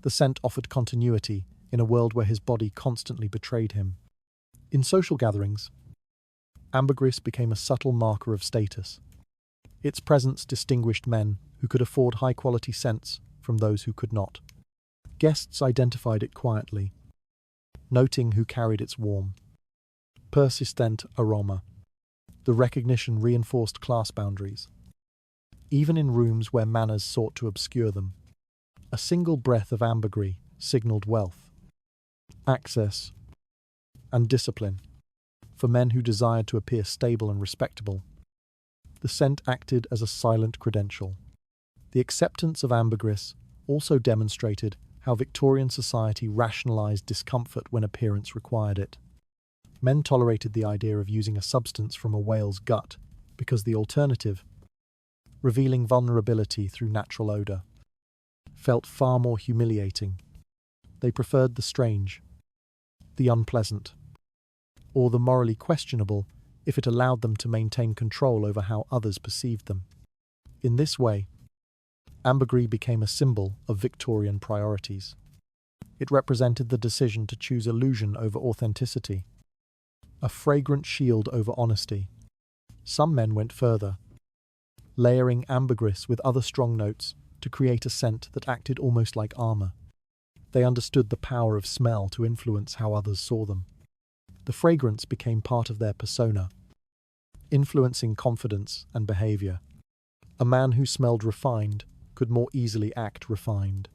The scent offered continuity in a world where his body constantly betrayed him. In social gatherings, ambergris became a subtle marker of status. Its presence distinguished men who could afford high-quality scents from those who could not. Guests identified it quietly, noting who carried its warm, persistent aroma. The recognition reinforced class boundaries. Even in rooms where manners sought to obscure them, a single breath of ambergris signaled wealth, access, and discipline. For men who desired to appear stable and respectable, the scent acted as a silent credential. The acceptance of ambergris also demonstrated how Victorian society rationalized discomfort when appearance required it. Men tolerated the idea of using a substance from a whale's gut because the alternative, revealing vulnerability through natural odor, felt far more humiliating. They preferred the strange, the unpleasant, or the morally questionable if it allowed them to maintain control over how others perceived them. In this way, ambergris became a symbol of Victorian priorities. It represented the decision to choose illusion over authenticity, a fragrant shield over honesty. Some men went further, layering ambergris with other strong notes to create a scent that acted almost like armor. They understood the power of smell to influence how others saw them. The fragrance became part of their persona, influencing confidence and behavior. A man who smelled refined could more easily act refined.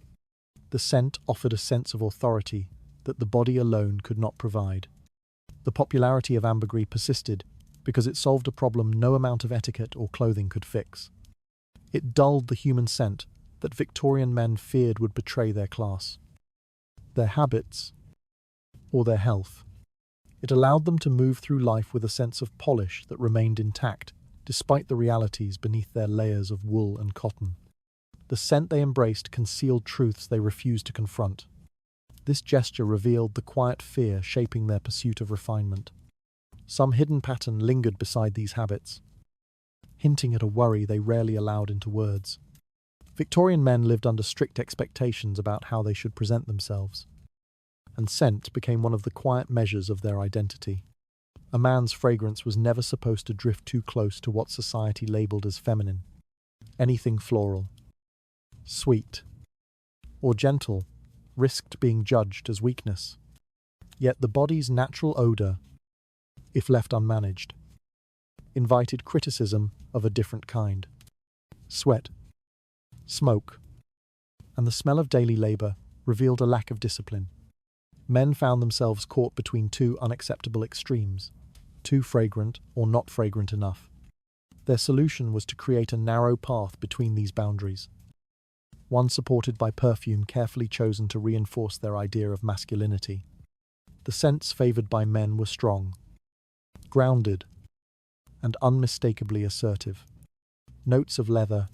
The scent offered a sense of authority that the body alone could not provide. The popularity of ambergris persisted because it solved a problem no amount of etiquette or clothing could fix. It dulled the human scent that Victorian men feared would betray their class, their habits, or their health. It allowed them to move through life with a sense of polish that remained intact, despite the realities beneath their layers of wool and cotton. The scent they embraced concealed truths they refused to confront. This gesture revealed the quiet fear shaping their pursuit of refinement. Some hidden pattern lingered beside these habits, hinting at a worry they rarely allowed into words. Victorian men lived under strict expectations about how they should present themselves, and scent became one of the quiet measures of their identity. A man's fragrance was never supposed to drift too close to what society labeled as feminine. Anything floral, sweet, or gentle risked being judged as weakness. Yet the body's natural odor, if left unmanaged, invited criticism of a different kind. Sweat, smoke, and the smell of daily labor revealed a lack of discipline. Men found themselves caught between two unacceptable extremes, too fragrant or not fragrant enough. Their solution was to create a narrow path between these boundaries, one supported by perfume carefully chosen to reinforce their idea of masculinity. The scents favored by men were strong, grounded, and unmistakably assertive. Notes of leather,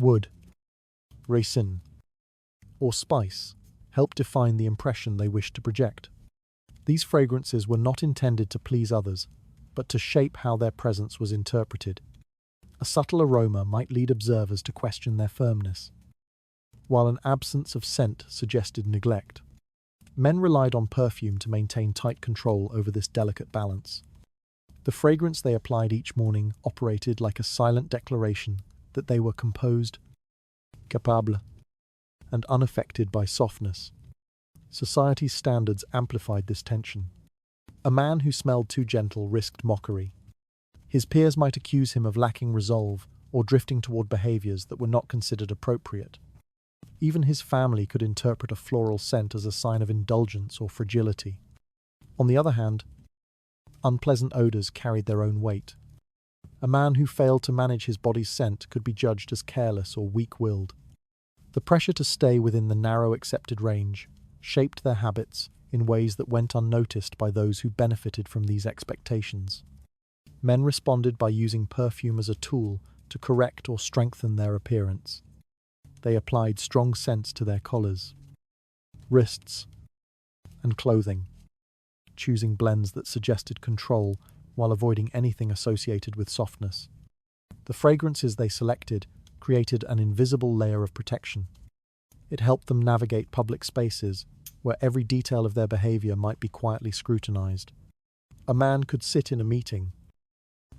wood, ricin, or spice helped define the impression they wished to project. These fragrances were not intended to please others, but to shape how their presence was interpreted. A subtle aroma might lead observers to question their firmness, while an absence of scent suggested neglect. Men relied on perfume to maintain tight control over this delicate balance. The fragrance they applied each morning operated like a silent declaration that they were composed, capable, and unaffected by softness. Society's standards amplified this tension. A man who smelled too gentle risked mockery. His peers might accuse him of lacking resolve or drifting toward behaviors that were not considered appropriate. Even his family could interpret a floral scent as a sign of indulgence or fragility. On the other hand, unpleasant odors carried their own weight. A man who failed to manage his body's scent could be judged as careless or weak-willed. The pressure to stay within the narrow accepted range shaped their habits in ways that went unnoticed by those who benefited from these expectations. Men responded by using perfume as a tool to correct or strengthen their appearance. They applied strong scents to their collars, wrists, and clothing, choosing blends that suggested control while avoiding anything associated with softness. The fragrances they selected created an invisible layer of protection. It helped them navigate public spaces where every detail of their behavior might be quietly scrutinized. A man could sit in a meeting,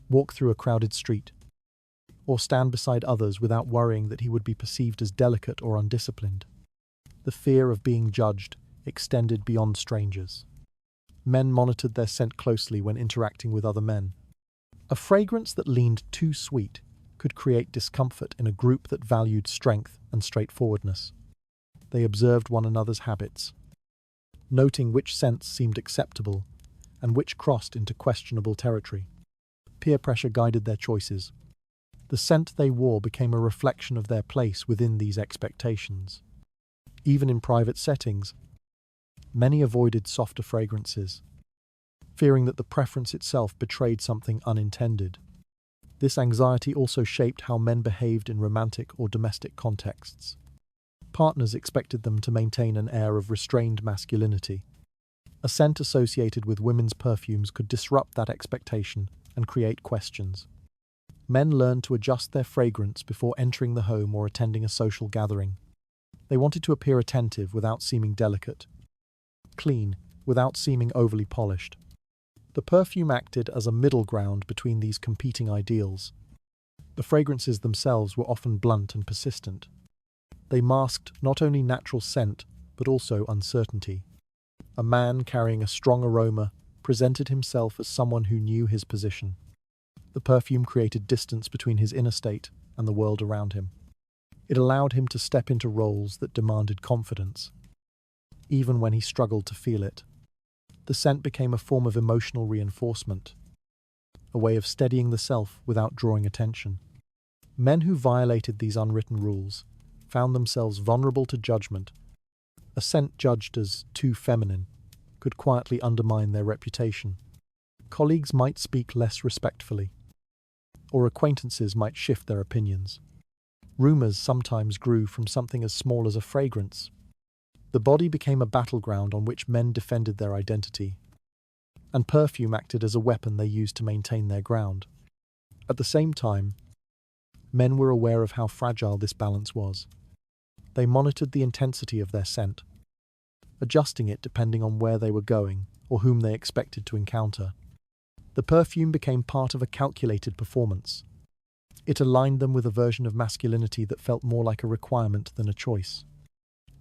walk through a crowded street, or stand beside others without worrying that he would be perceived as delicate or undisciplined. The fear of being judged extended beyond strangers. Men monitored their scent closely when interacting with other men. A fragrance that leaned too sweet could create discomfort in a group that valued strength and straightforwardness. They observed one another's habits, noting which scents seemed acceptable and which crossed into questionable territory. Peer pressure guided their choices. The scent they wore became a reflection of their place within these expectations. Even in private settings, many avoided softer fragrances, fearing that the preference itself betrayed something unintended. This anxiety also shaped how men behaved in romantic or domestic contexts. Partners expected them to maintain an air of restrained masculinity. A scent associated with women's perfumes could disrupt that expectation and create questions. Men learned to adjust their fragrance before entering the home or attending a social gathering. They wanted to appear attentive without seeming delicate, clean without seeming overly polished. The perfume acted as a middle ground between these competing ideals. The fragrances themselves were often blunt and persistent. They masked not only natural scent, but also uncertainty. A man carrying a strong aroma presented himself as someone who knew his position. The perfume created distance between his inner state and the world around him. It allowed him to step into roles that demanded confidence, even when he struggled to feel it. The scent became a form of emotional reinforcement, a way of steadying the self without drawing attention. Men who violated these unwritten rules found themselves vulnerable to judgment. A scent judged as too feminine could quietly undermine their reputation. Colleagues might speak less respectfully, or acquaintances might shift their opinions. Rumors sometimes grew from something as small as a fragrance. The body became a battleground on which men defended their identity, and perfume acted as a weapon they used to maintain their ground. At the same time, men were aware of how fragile this balance was. They monitored the intensity of their scent, adjusting it depending on where they were going or whom they expected to encounter. The perfume became part of a calculated performance. It aligned them with a version of masculinity that felt more like a requirement than a choice.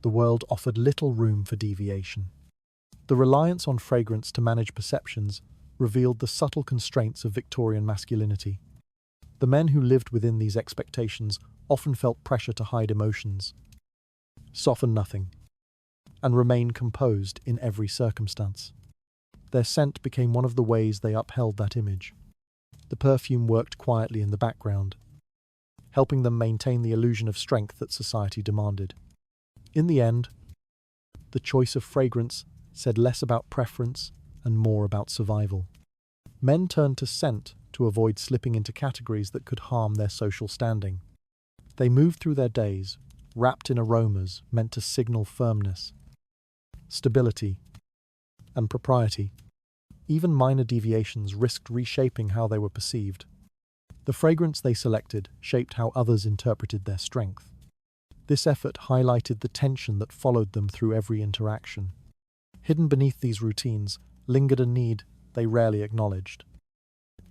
The world offered little room for deviation. The reliance on fragrance to manage perceptions revealed the subtle constraints of Victorian masculinity. The men who lived within these expectations often felt pressure to hide emotions, soften nothing, and remain composed in every circumstance. Their scent became one of the ways they upheld that image. The perfume worked quietly in the background, helping them maintain the illusion of strength that society demanded. In the end, the choice of fragrance said less about preference and more about survival. Men turned to scent to avoid slipping into categories that could harm their social standing. They moved through their days, wrapped in aromas meant to signal firmness, stability, and propriety. Even minor deviations risked reshaping how they were perceived. The fragrance they selected shaped how others interpreted their strength. This effort highlighted the tension that followed them through every interaction. Hidden beneath these routines lingered a need they rarely acknowledged,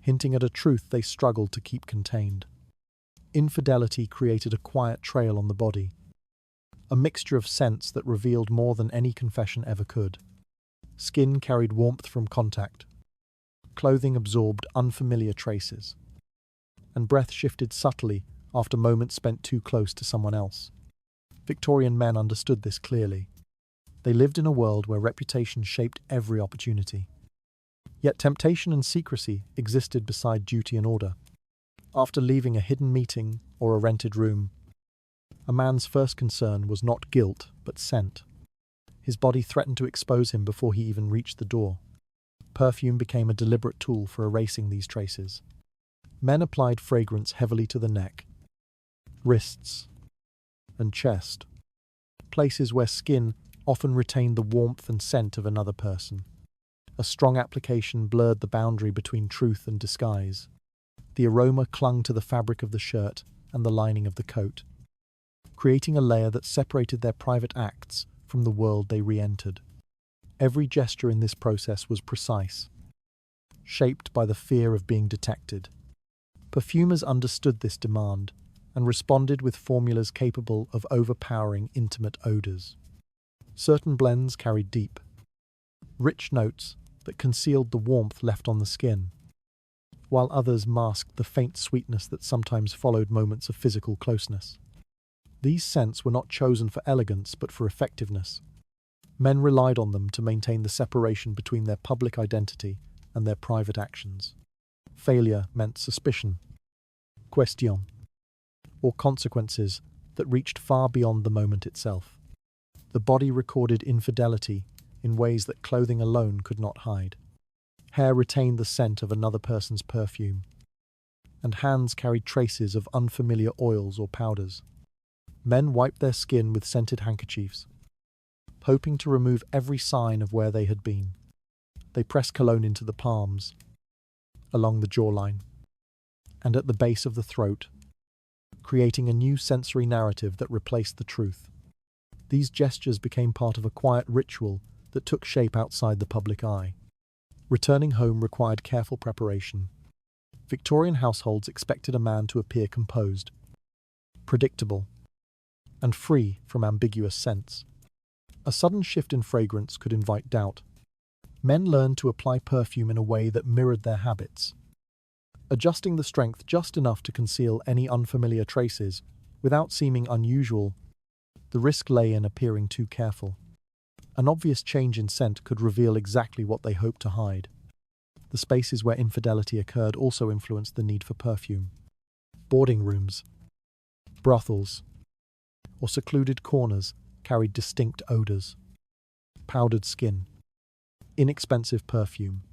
hinting at a truth they struggled to keep contained. Infidelity created a quiet trail on the body, a mixture of scents that revealed more than any confession ever could. Skin carried warmth from contact, clothing absorbed unfamiliar traces, and breath shifted subtly after moments spent too close to someone else. Victorian men understood this clearly. They lived in a world where reputation shaped every opportunity. Yet temptation and secrecy existed beside duty and order. After leaving a hidden meeting or a rented room, a man's first concern was not guilt, but scent. His body threatened to expose him before he even reached the door. Perfume became a deliberate tool for erasing these traces. Men applied fragrance heavily to the neck, wrists, and chest, places where skin often retained the warmth and scent of another person. A strong application blurred the boundary between truth and disguise. The aroma clung to the fabric of the shirt and the lining of the coat, creating a layer that separated their private acts from the world they re-entered. Every gesture in this process was precise, shaped by the fear of being detected. Perfumers understood this demand and responded with formulas capable of overpowering intimate odors. Certain blends carried deep, rich notes that concealed the warmth left on the skin, while others masked the faint sweetness that sometimes followed moments of physical closeness. These scents were not chosen for elegance but for effectiveness. Men relied on them to maintain the separation between their public identity and their private actions. Failure meant suspicion, question, or consequences that reached far beyond the moment itself. The body recorded infidelity in ways that clothing alone could not hide. Hair retained the scent of another person's perfume, and hands carried traces of unfamiliar oils or powders. Men wiped their skin with scented handkerchiefs, hoping to remove every sign of where they had been. They pressed cologne into the palms, along the jawline, and at the base of the throat, creating a new sensory narrative that replaced the truth. These gestures became part of a quiet ritual that took shape outside the public eye. Returning home required careful preparation. Victorian households expected a man to appear composed, predictable, and free from ambiguous scents. A sudden shift in fragrance could invite doubt. Men learned to apply perfume in a way that mirrored their habits, adjusting the strength just enough to conceal any unfamiliar traces without seeming unusual. The risk lay in appearing too careful. An obvious change in scent could reveal exactly what they hoped to hide. The spaces where infidelity occurred also influenced the need for perfume. Boarding rooms, brothels, or secluded corners carried distinct odors. Powdered skin, inexpensive perfume,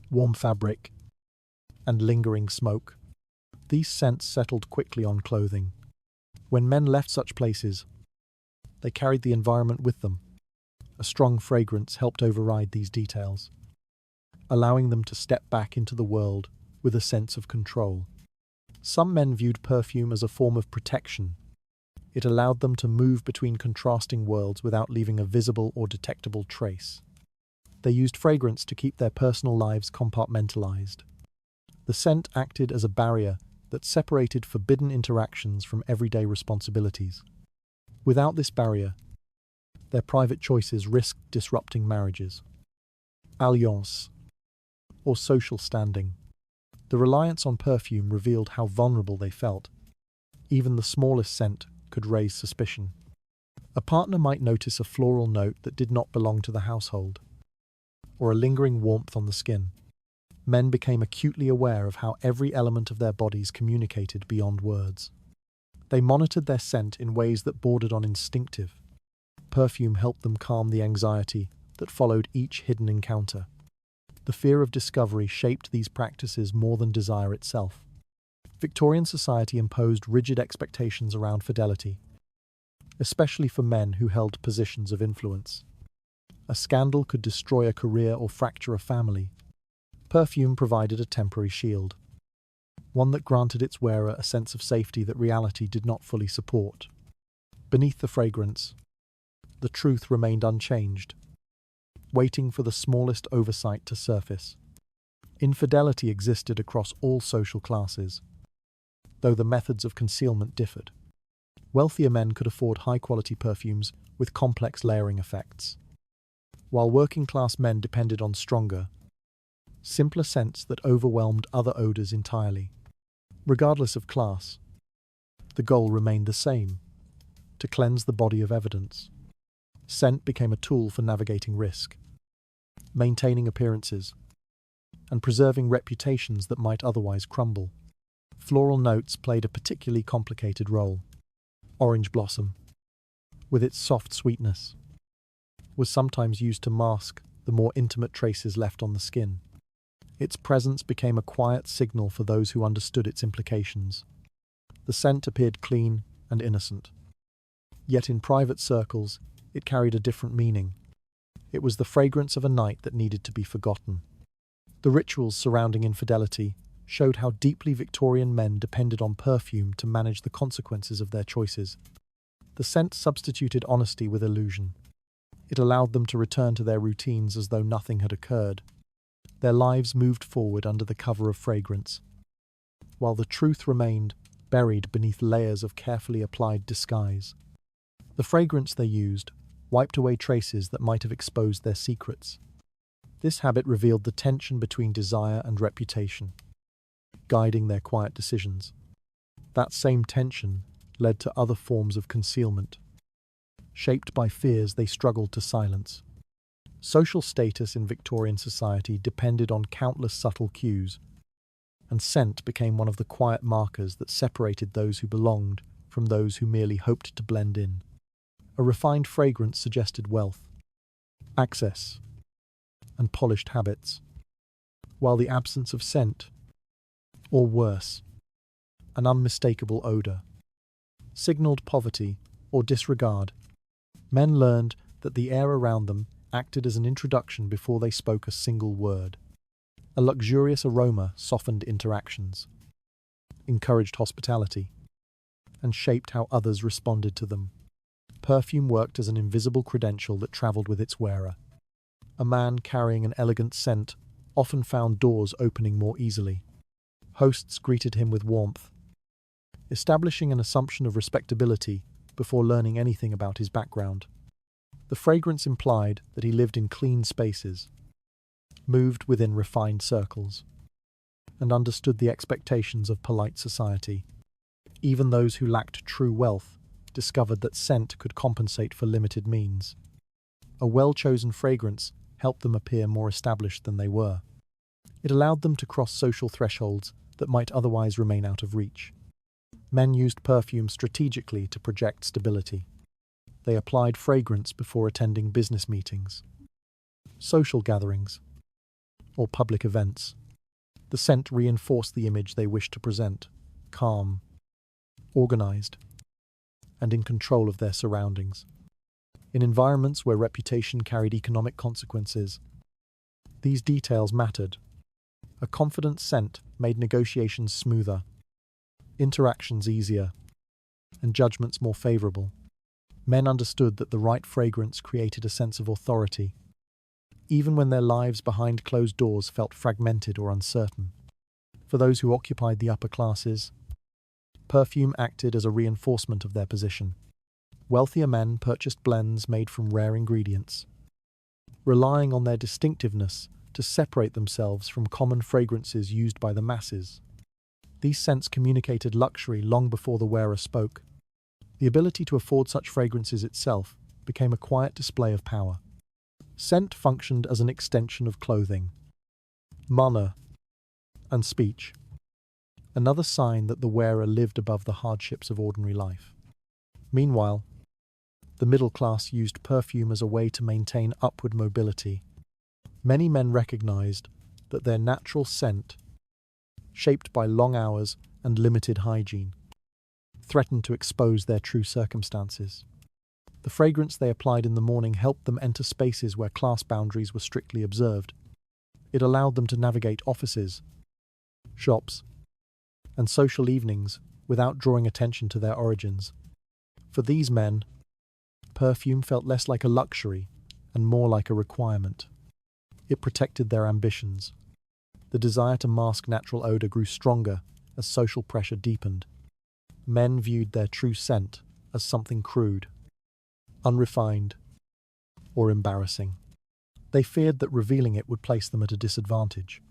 warm fabric, and lingering smoke. These scents settled quickly on clothing. When men left such places, they carried the environment with them. A strong fragrance helped override these details, allowing them to step back into the world with a sense of control. Some men viewed perfume as a form of protection. It allowed them to move between contrasting worlds without leaving a visible or detectable trace. They used fragrance to keep their personal lives compartmentalized. The scent acted as a barrier that separated forbidden interactions from everyday responsibilities. Without this barrier, their private choices risked disrupting marriages, alliances, or social standing. The reliance on perfume revealed how vulnerable they felt. Even the smallest scent could raise suspicion. A partner might notice a floral note that did not belong to the household, or a lingering warmth on the skin. Men became acutely aware of how every element of their bodies communicated beyond words. They monitored their scent in ways that bordered on instinctive. Perfume helped them calm the anxiety that followed each hidden encounter. The fear of discovery shaped these practices more than desire itself. Victorian society imposed rigid expectations around fidelity, especially for men who held positions of influence. A scandal could destroy a career or fracture a family. Perfume provided a temporary shield, one that granted its wearer a sense of safety that reality did not fully support. Beneath the fragrance, the truth remained unchanged, waiting for the smallest oversight to surface. Infidelity existed across all social classes, though the methods of concealment differed. Wealthier men could afford high-quality perfumes with complex layering effects, while working-class men depended on stronger, simpler scents that overwhelmed other odors entirely. Regardless of class, the goal remained the same: to cleanse the body of evidence. Scent became a tool for navigating risk, maintaining appearances, and preserving reputations that might otherwise crumble. Floral notes played a particularly complicated role. Orange blossom, with its soft sweetness, was sometimes used to mask the more intimate traces left on the skin. Its presence became a quiet signal for those who understood its implications. The scent appeared clean and innocent. Yet in private circles, it carried a different meaning. It was the fragrance of a night that needed to be forgotten. The rituals surrounding infidelity showed how deeply Victorian men depended on perfume to manage the consequences of their choices. The scent substituted honesty with illusion. It allowed them to return to their routines as though nothing had occurred. Their lives moved forward under the cover of fragrance, while the truth remained buried beneath layers of carefully applied disguise. The fragrance they used wiped away traces that might have exposed their secrets. This habit revealed the tension between desire and reputation, guiding their quiet decisions. That same tension led to other forms of concealment, shaped by fears they struggled to silence. Social status in Victorian society depended on countless subtle cues, and scent became one of the quiet markers that separated those who belonged from those who merely hoped to blend in. A refined fragrance suggested wealth, access, and polished habits, while the absence of scent, or worse, an unmistakable odor, signaled poverty or disregard. Men learned that the air around them acted as an introduction before they spoke a single word. A luxurious aroma softened interactions, encouraged hospitality, and shaped how others responded to them. Perfume worked as an invisible credential that traveled with its wearer. A man carrying an elegant scent often found doors opening more easily. Hosts greeted him with warmth, establishing an assumption of respectability before learning anything about his background. The fragrance implied that he lived in clean spaces, moved within refined circles, and understood the expectations of polite society. Even those who lacked true wealth discovered that scent could compensate for limited means. A well-chosen fragrance helped them appear more established than they were. It allowed them to cross social thresholds that might otherwise remain out of reach. Men used perfume strategically to project stability. They applied fragrance before attending business meetings, social gatherings, or public events. The scent reinforced the image they wished to present: calm, organized, and in control of their surroundings. In environments where reputation carried economic consequences, these details mattered. A confident scent made negotiations smoother, interactions easier, and judgments more favorable. Men understood that the right fragrance created a sense of authority, even when their lives behind closed doors felt fragmented or uncertain. For those who occupied the upper classes, perfume acted as a reinforcement of their position. Wealthier men purchased blends made from rare ingredients, relying on their distinctiveness to separate themselves from common fragrances used by the masses. These scents communicated luxury long before the wearer spoke. The ability to afford such fragrances itself became a quiet display of power. Scent functioned as an extension of clothing, manner, and speech, another sign that the wearer lived above the hardships of ordinary life. Meanwhile, the middle class used perfume as a way to maintain upward mobility. Many men recognized that their natural scent, shaped by long hours and limited hygiene, threatened to expose their true circumstances. The fragrance they applied in the morning helped them enter spaces where class boundaries were strictly observed. It allowed them to navigate offices, shops, and social evenings without drawing attention to their origins. For these men, perfume felt less like a luxury and more like a requirement. It protected their ambitions. The desire to mask natural odor grew stronger as social pressure deepened. Men viewed their true scent as something crude, unrefined, or embarrassing. They feared that revealing it would place them at a disadvantage.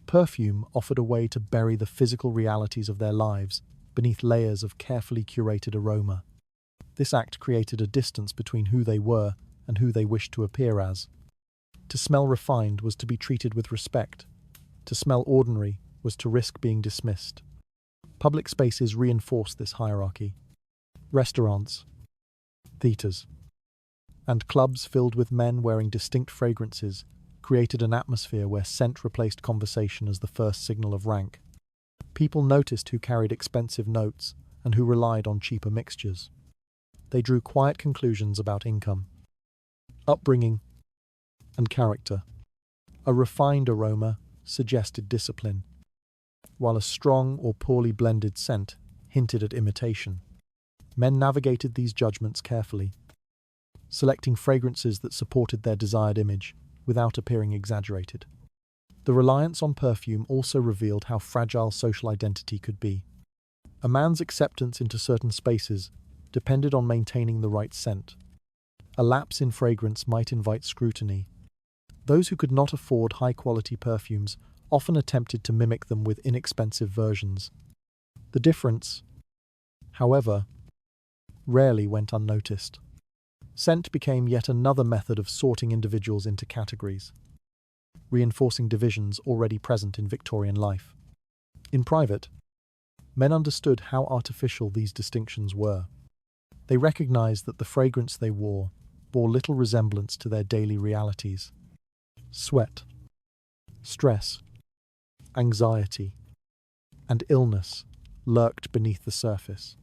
Perfume offered a way to bury the physical realities of their lives beneath layers of carefully curated aroma. This act created a distance between who they were and who they wished to appear as. To smell refined was to be treated with respect. To smell ordinary was to risk being dismissed. Public spaces reinforced this hierarchy. Restaurants, theatres, and clubs filled with men wearing distinct fragrances created an atmosphere where scent replaced conversation as the first signal of rank. People noticed who carried expensive notes and who relied on cheaper mixtures. They drew quiet conclusions about income, upbringing, and character. A refined aroma suggested discipline, while a strong or poorly blended scent hinted at imitation. Men navigated these judgments carefully, selecting fragrances that supported their desired image without appearing exaggerated. The reliance on perfume also revealed how fragile social identity could be. A man's acceptance into certain spaces depended on maintaining the right scent. A lapse in fragrance might invite scrutiny. Those who could not afford high-quality perfumes often attempted to mimic them with inexpensive versions. The difference, however, rarely went unnoticed. Scent became yet another method of sorting individuals into categories, reinforcing divisions already present in Victorian life. In private, men understood how artificial these distinctions were. They recognized that the fragrance they wore bore little resemblance to their daily realities. Sweat, stress, anxiety, and illness lurked beneath the surface,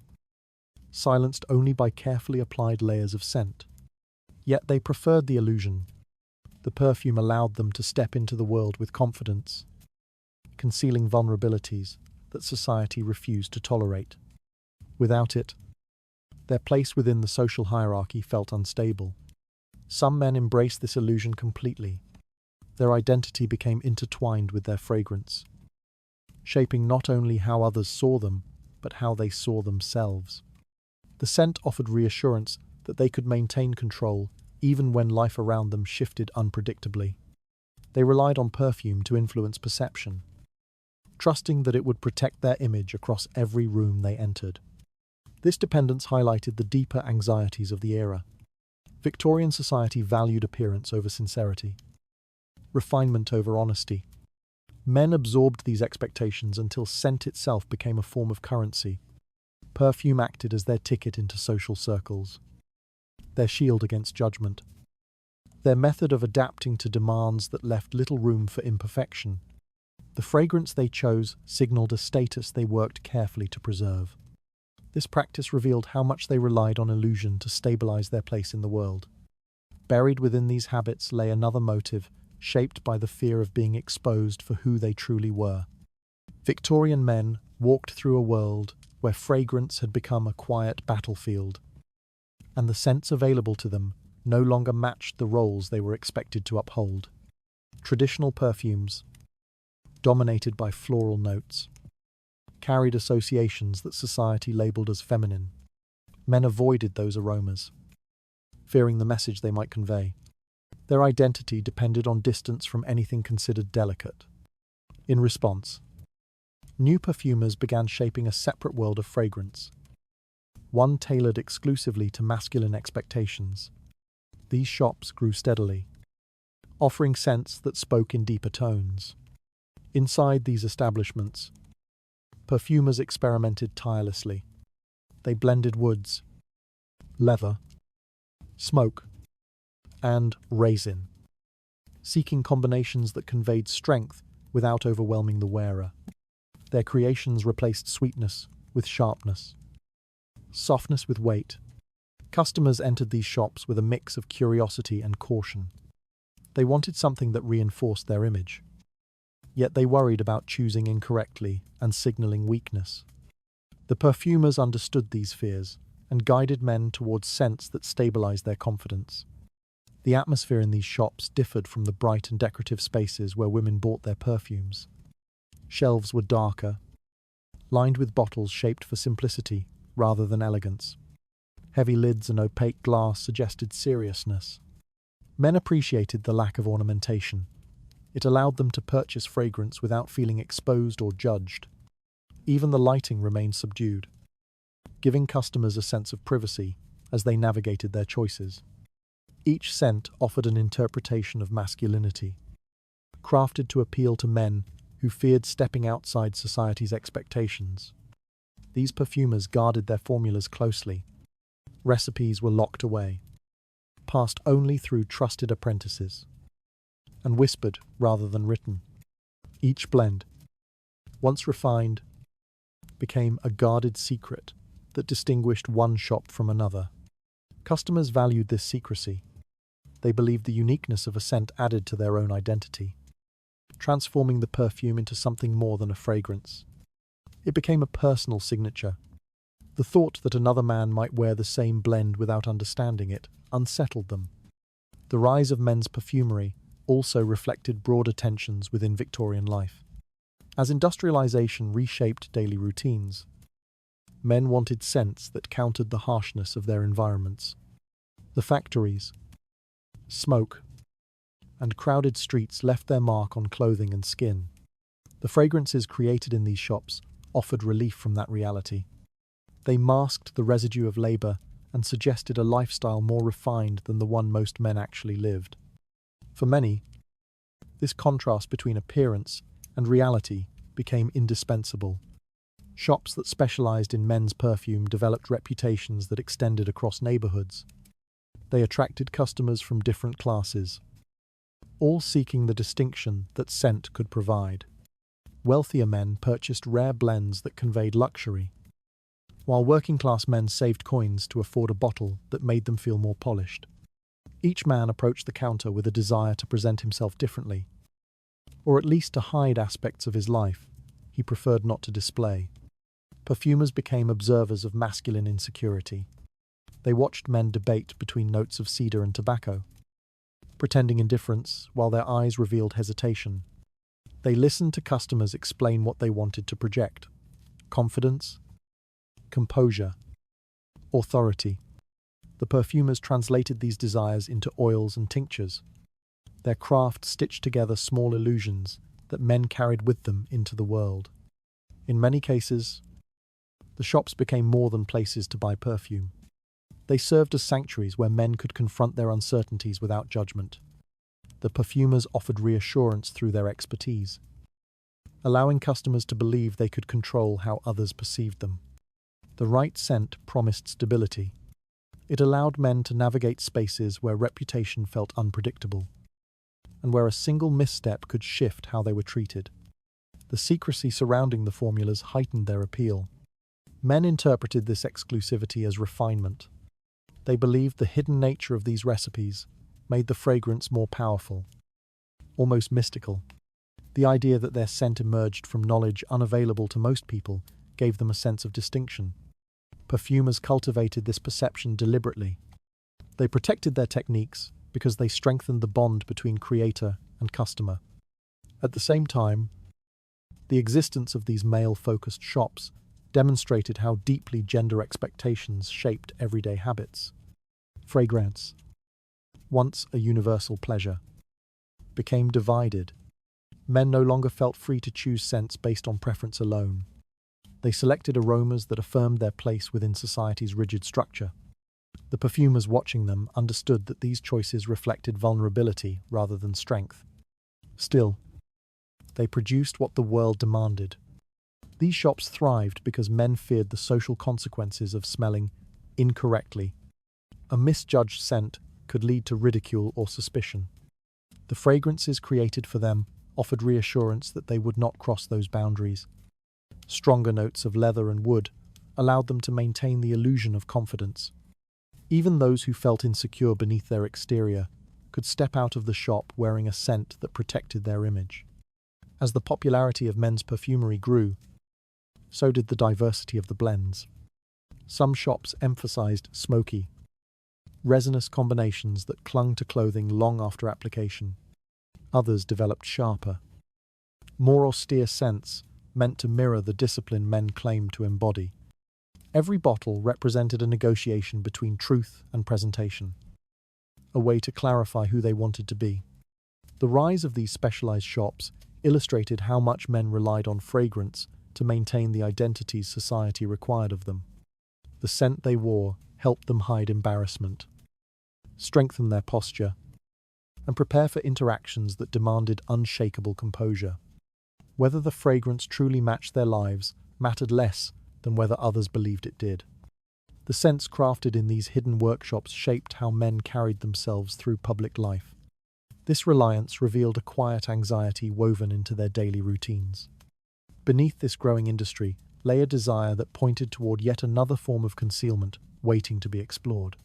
silenced only by carefully applied layers of scent. Yet they preferred the illusion. The perfume allowed them to step into the world with confidence, concealing vulnerabilities that society refused to tolerate. Without it, their place within the social hierarchy felt unstable. Some men embraced this illusion completely. Their identity became intertwined with their fragrance, shaping not only how others saw them, but how they saw themselves. The scent offered reassurance that they could maintain control even when life around them shifted unpredictably. They relied on perfume to influence perception, trusting that it would protect their image across every room they entered. This dependence highlighted the deeper anxieties of the era. Victorian society valued appearance over sincerity, refinement over honesty. Men absorbed these expectations until scent itself became a form of currency. Perfume acted as their ticket into social circles, their shield against judgment, their method of adapting to demands that left little room for imperfection. The fragrance they chose signaled a status they worked carefully to preserve. This practice revealed how much they relied on illusion to stabilize their place in the world. Buried within these habits lay another motive, shaped by the fear of being exposed for who they truly were. Victorian men walked through a world where fragrance had become a quiet battlefield, and the scents available to them no longer matched the roles they were expected to uphold. Traditional perfumes, dominated by floral notes, carried associations that society labelled as feminine. Men avoided those aromas, fearing the message they might convey. Their identity depended on distance from anything considered delicate. In response, new perfumers began shaping a separate world of fragrance, one tailored exclusively to masculine expectations. These shops grew steadily, offering scents that spoke in deeper tones. Inside these establishments, perfumers experimented tirelessly. They blended woods, leather, smoke, and resin, seeking combinations that conveyed strength without overwhelming the wearer. Their creations replaced sweetness with sharpness, softness with weight. Customers entered these shops with a mix of curiosity and caution. They wanted something that reinforced their image, yet they worried about choosing incorrectly and signaling weakness. The perfumers understood these fears and guided men towards scents that stabilized their confidence. The atmosphere in these shops differed from the bright and decorative spaces where women bought their perfumes. Shelves were darker, lined with bottles shaped for simplicity rather than elegance. Heavy lids and opaque glass suggested seriousness. Men appreciated the lack of ornamentation. It allowed them to purchase fragrance without feeling exposed or judged. Even the lighting remained subdued, giving customers a sense of privacy as they navigated their choices. Each scent offered an interpretation of masculinity, crafted to appeal to men who feared stepping outside society's expectations. These perfumers guarded their formulas closely. Recipes were locked away, passed only through trusted apprentices, and whispered rather than written. Each blend, once refined, became a guarded secret that distinguished one shop from another. Customers valued this secrecy. They believed the uniqueness of a scent added to their own identity, transforming the perfume into something more than a fragrance. It became a personal signature. The thought that another man might wear the same blend without understanding it unsettled them. The rise of men's perfumery also reflected broader tensions within Victorian life. As industrialization reshaped daily routines, men wanted scents that countered the harshness of their environments. The factories, smoke, and crowded streets left their mark on clothing and skin. The fragrances created in these shops offered relief from that reality. They masked the residue of labor and suggested a lifestyle more refined than the one most men actually lived. For many, this contrast between appearance and reality became indispensable. Shops that specialized in men's perfume developed reputations that extended across neighborhoods. They attracted customers from different classes, all seeking the distinction that scent could provide. Wealthier men purchased rare blends that conveyed luxury, while working-class men saved coins to afford a bottle that made them feel more polished. Each man approached the counter with a desire to present himself differently, or at least to hide aspects of his life he preferred not to display. Perfumers became observers of masculine insecurity. They watched men debate between notes of cedar and tobacco, pretending indifference while their eyes revealed hesitation. They listened to customers explain what they wanted to project: confidence, composure, authority. The perfumers translated these desires into oils and tinctures. Their craft stitched together small illusions that men carried with them into the world. In many cases, the shops became more than places to buy perfume. They served as sanctuaries where men could confront their uncertainties without judgment. The perfumers offered reassurance through their expertise, allowing customers to believe they could control how others perceived them. The right scent promised stability. It allowed men to navigate spaces where reputation felt unpredictable, and where a single misstep could shift how they were treated. The secrecy surrounding the formulas heightened their appeal. Men interpreted this exclusivity as refinement. They believed the hidden nature of these recipes made the fragrance more powerful, almost mystical. The idea that their scent emerged from knowledge unavailable to most people gave them a sense of distinction. Perfumers cultivated this perception deliberately. They protected their techniques because they strengthened the bond between creator and customer. At the same time, the existence of these male-focused shops demonstrated how deeply gender expectations shaped everyday habits. Fragrance, once a universal pleasure, became divided. Men no longer felt free to choose scents based on preference alone. They selected aromas that affirmed their place within society's rigid structure. The perfumers watching them understood that these choices reflected vulnerability rather than strength. Still, they produced what the world demanded. These shops thrived because men feared the social consequences of smelling incorrectly. A misjudged scent could lead to ridicule or suspicion. The fragrances created for them offered reassurance that they would not cross those boundaries. Stronger notes of leather and wood allowed them to maintain the illusion of confidence. Even those who felt insecure beneath their exterior could step out of the shop wearing a scent that protected their image. As the popularity of men's perfumery grew, so did the diversity of the blends. Some shops emphasized smoky, resinous combinations that clung to clothing long after application. Others developed sharper, more austere scents meant to mirror the discipline men claimed to embody. Every bottle represented a negotiation between truth and presentation, a way to clarify who they wanted to be. The rise of these specialized shops illustrated how much men relied on fragrance to maintain the identities society required of them. The scent they wore helped them hide embarrassment, strengthen their posture, and prepare for interactions that demanded unshakable composure. Whether the fragrance truly matched their lives mattered less than whether others believed it did. The scents crafted in these hidden workshops shaped how men carried themselves through public life. This reliance revealed a quiet anxiety woven into their daily routines. Beneath this growing industry lay a desire that pointed toward yet another form of concealment waiting to be explored.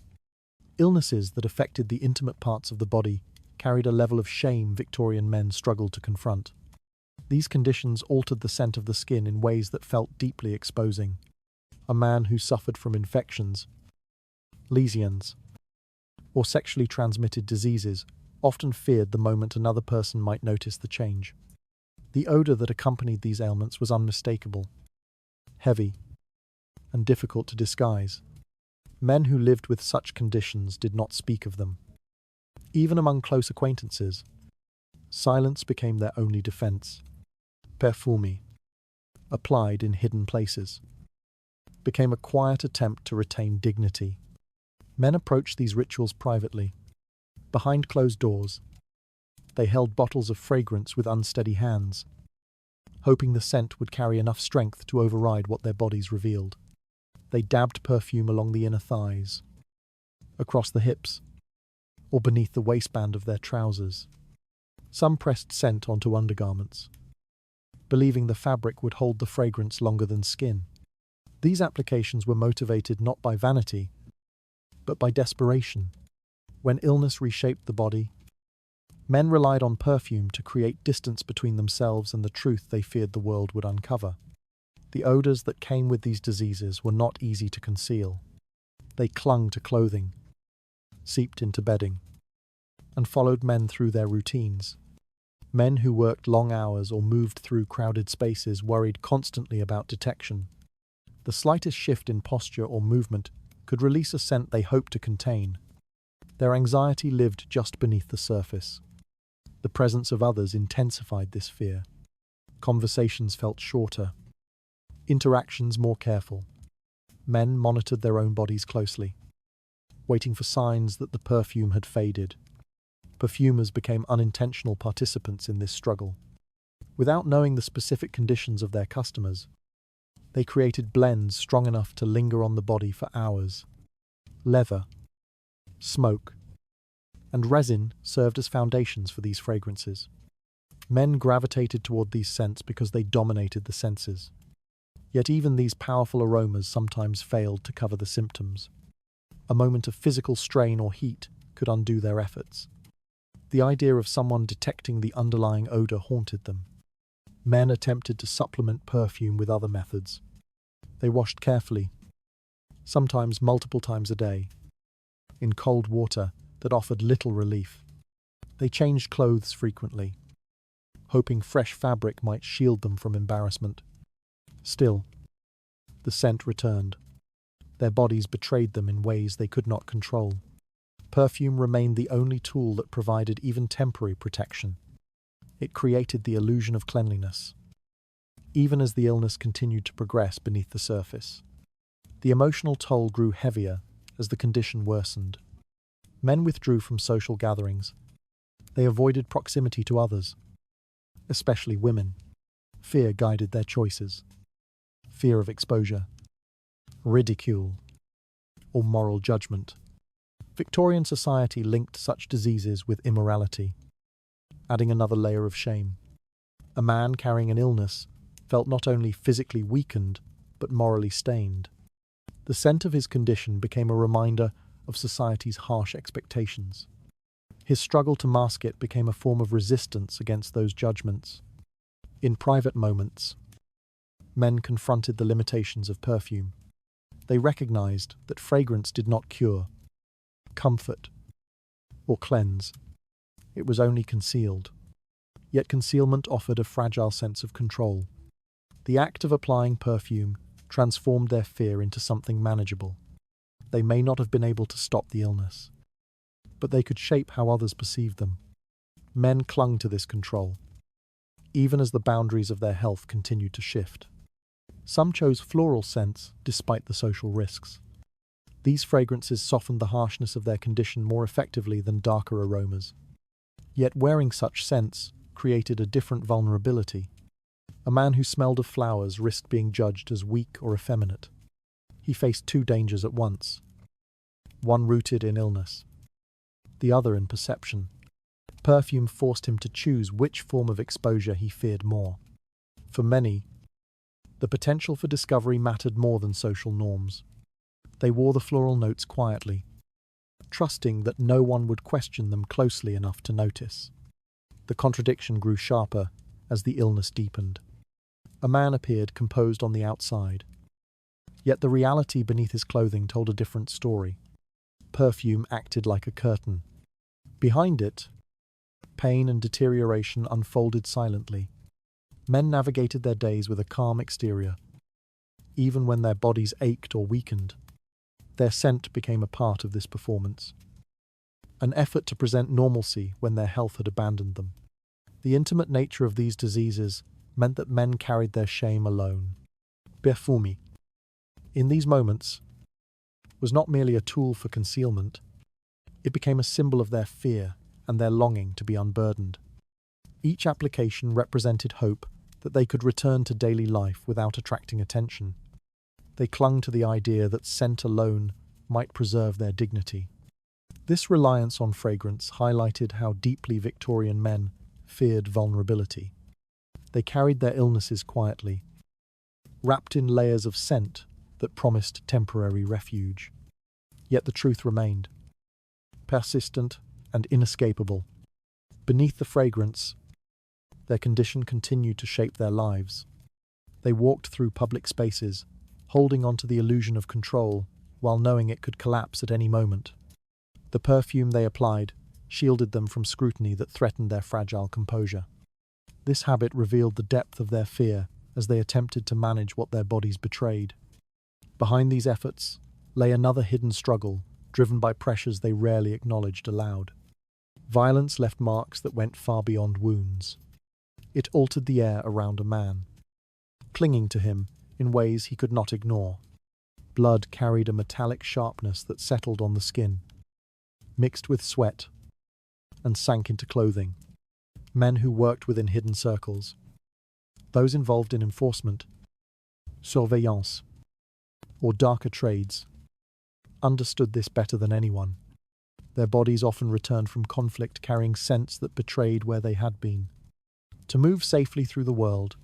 Illnesses that affected the intimate parts of the body carried a level of shame Victorian men struggled to confront. These conditions altered the scent of the skin in ways that felt deeply exposing. A man who suffered from infections, lesions, or sexually transmitted diseases often feared the moment another person might notice the change. The odor that accompanied these ailments was unmistakable, heavy, and difficult to disguise. Men who lived with such conditions did not speak of them. Even among close acquaintances, silence became their only defense. Perfume, applied in hidden places, became a quiet attempt to retain dignity. Men approached these rituals privately. Behind closed doors, they held bottles of fragrance with unsteady hands, hoping the scent would carry enough strength to override what their bodies revealed. They dabbed perfume along the inner thighs, across the hips, or beneath the waistband of their trousers. Some pressed scent onto undergarments, believing the fabric would hold the fragrance longer than skin. These applications were motivated not by vanity, but by desperation. When illness reshaped the body, men relied on perfume to create distance between themselves and the truth they feared the world would uncover. The odors that came with these diseases were not easy to conceal. They clung to clothing, seeped into bedding, and followed men through their routines. Men who worked long hours or moved through crowded spaces worried constantly about detection. The slightest shift in posture or movement could release a scent they hoped to contain. Their anxiety lived just beneath the surface. The presence of others intensified this fear. Conversations felt shorter, interactions more careful. Men monitored their own bodies closely, waiting for signs that the perfume had faded. Perfumers became unintentional participants in this struggle. Without knowing the specific conditions of their customers, they created blends strong enough to linger on the body for hours. Leather, smoke, and resin served as foundations for these fragrances. Men gravitated toward these scents because they dominated the senses. Yet even these powerful aromas sometimes failed to cover the symptoms. A moment of physical strain or heat could undo their efforts. The idea of someone detecting the underlying odor haunted them. Men attempted to supplement perfume with other methods. They washed carefully, sometimes multiple times a day, in cold water that offered little relief. They changed clothes frequently, hoping fresh fabric might shield them from embarrassment. Still, the scent returned. Their bodies betrayed them in ways they could not control. Perfume remained the only tool that provided even temporary protection. It created the illusion of cleanliness, even as the illness continued to progress beneath the surface. The emotional toll grew heavier as the condition worsened. Men withdrew from social gatherings. They avoided proximity to others, especially women. Fear guided their choices. Fear of exposure, ridicule, or moral judgment. Victorian society linked such diseases with immorality, adding another layer of shame. A man carrying an illness felt not only physically weakened, but morally stained. The scent of his condition became a reminder of society's harsh expectations. His struggle to mask it became a form of resistance against those judgments. In private moments, men confronted the limitations of perfume. They recognized that fragrance did not cure, comfort, or cleanse. It was only concealed. Yet concealment offered a fragile sense of control. The act of applying perfume transformed their fear into something manageable. They may not have been able to stop the illness, but they could shape how others perceived them. Men clung to this control, even as the boundaries of their health continued to shift. Some chose floral scents despite the social risks. These fragrances softened the harshness of their condition more effectively than darker aromas. Yet wearing such scents created a different vulnerability. A man who smelled of flowers risked being judged as weak or effeminate. He faced two dangers at once, one rooted in illness, the other in perception. Perfume forced him to choose which form of exposure he feared more. For many, the potential for discovery mattered more than social norms. They wore the floral notes quietly, trusting that no one would question them closely enough to notice. The contradiction grew sharper as the illness deepened. A man appeared composed on the outside, yet the reality beneath his clothing told a different story. Perfume acted like a curtain. Behind it, pain and deterioration unfolded silently. Men navigated their days with a calm exterior. Even when their bodies ached or weakened, their scent became a part of this performance. An effort to present normalcy when their health had abandoned them. The intimate nature of these diseases meant that men carried their shame alone. Perfume, in these moments, was not merely a tool for concealment. It became a symbol of their fear and their longing to be unburdened. Each application represented hope that they could return to daily life without attracting attention. They clung to the idea that scent alone might preserve their dignity. This reliance on fragrance highlighted how deeply Victorian men feared vulnerability. They carried their illnesses quietly, wrapped in layers of scent that promised temporary refuge. Yet the truth remained, persistent and inescapable. Beneath the fragrance, their condition continued to shape their lives. They walked through public spaces, holding onto the illusion of control while knowing it could collapse at any moment. The perfume they applied shielded them from scrutiny that threatened their fragile composure. This habit revealed the depth of their fear as they attempted to manage what their bodies betrayed. Behind these efforts lay another hidden struggle, driven by pressures they rarely acknowledged aloud. Violence left marks that went far beyond wounds. It altered the air around a man, clinging to him in ways he could not ignore. Blood carried a metallic sharpness that settled on the skin, mixed with sweat, and sank into clothing. Men who worked within hidden circles, those involved in enforcement, surveillance, or darker trades, understood this better than anyone. Their bodies often returned from conflict carrying scents that betrayed where they had been. To move safely through the world,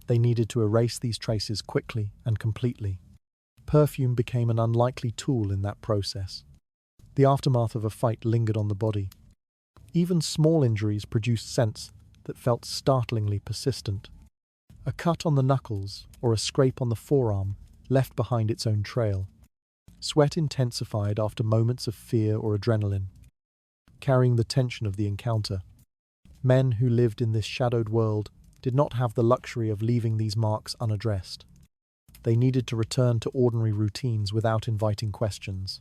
they needed to erase these traces quickly and completely. Perfume became an unlikely tool in that process. The aftermath of a fight lingered on the body. Even small injuries produced scents that felt startlingly persistent. A cut on the knuckles or a scrape on the forearm left behind its own trail. Sweat intensified after moments of fear or adrenaline, carrying the tension of the encounter. Men who lived in this shadowed world did not have the luxury of leaving these marks unaddressed. They needed to return to ordinary routines without inviting questions.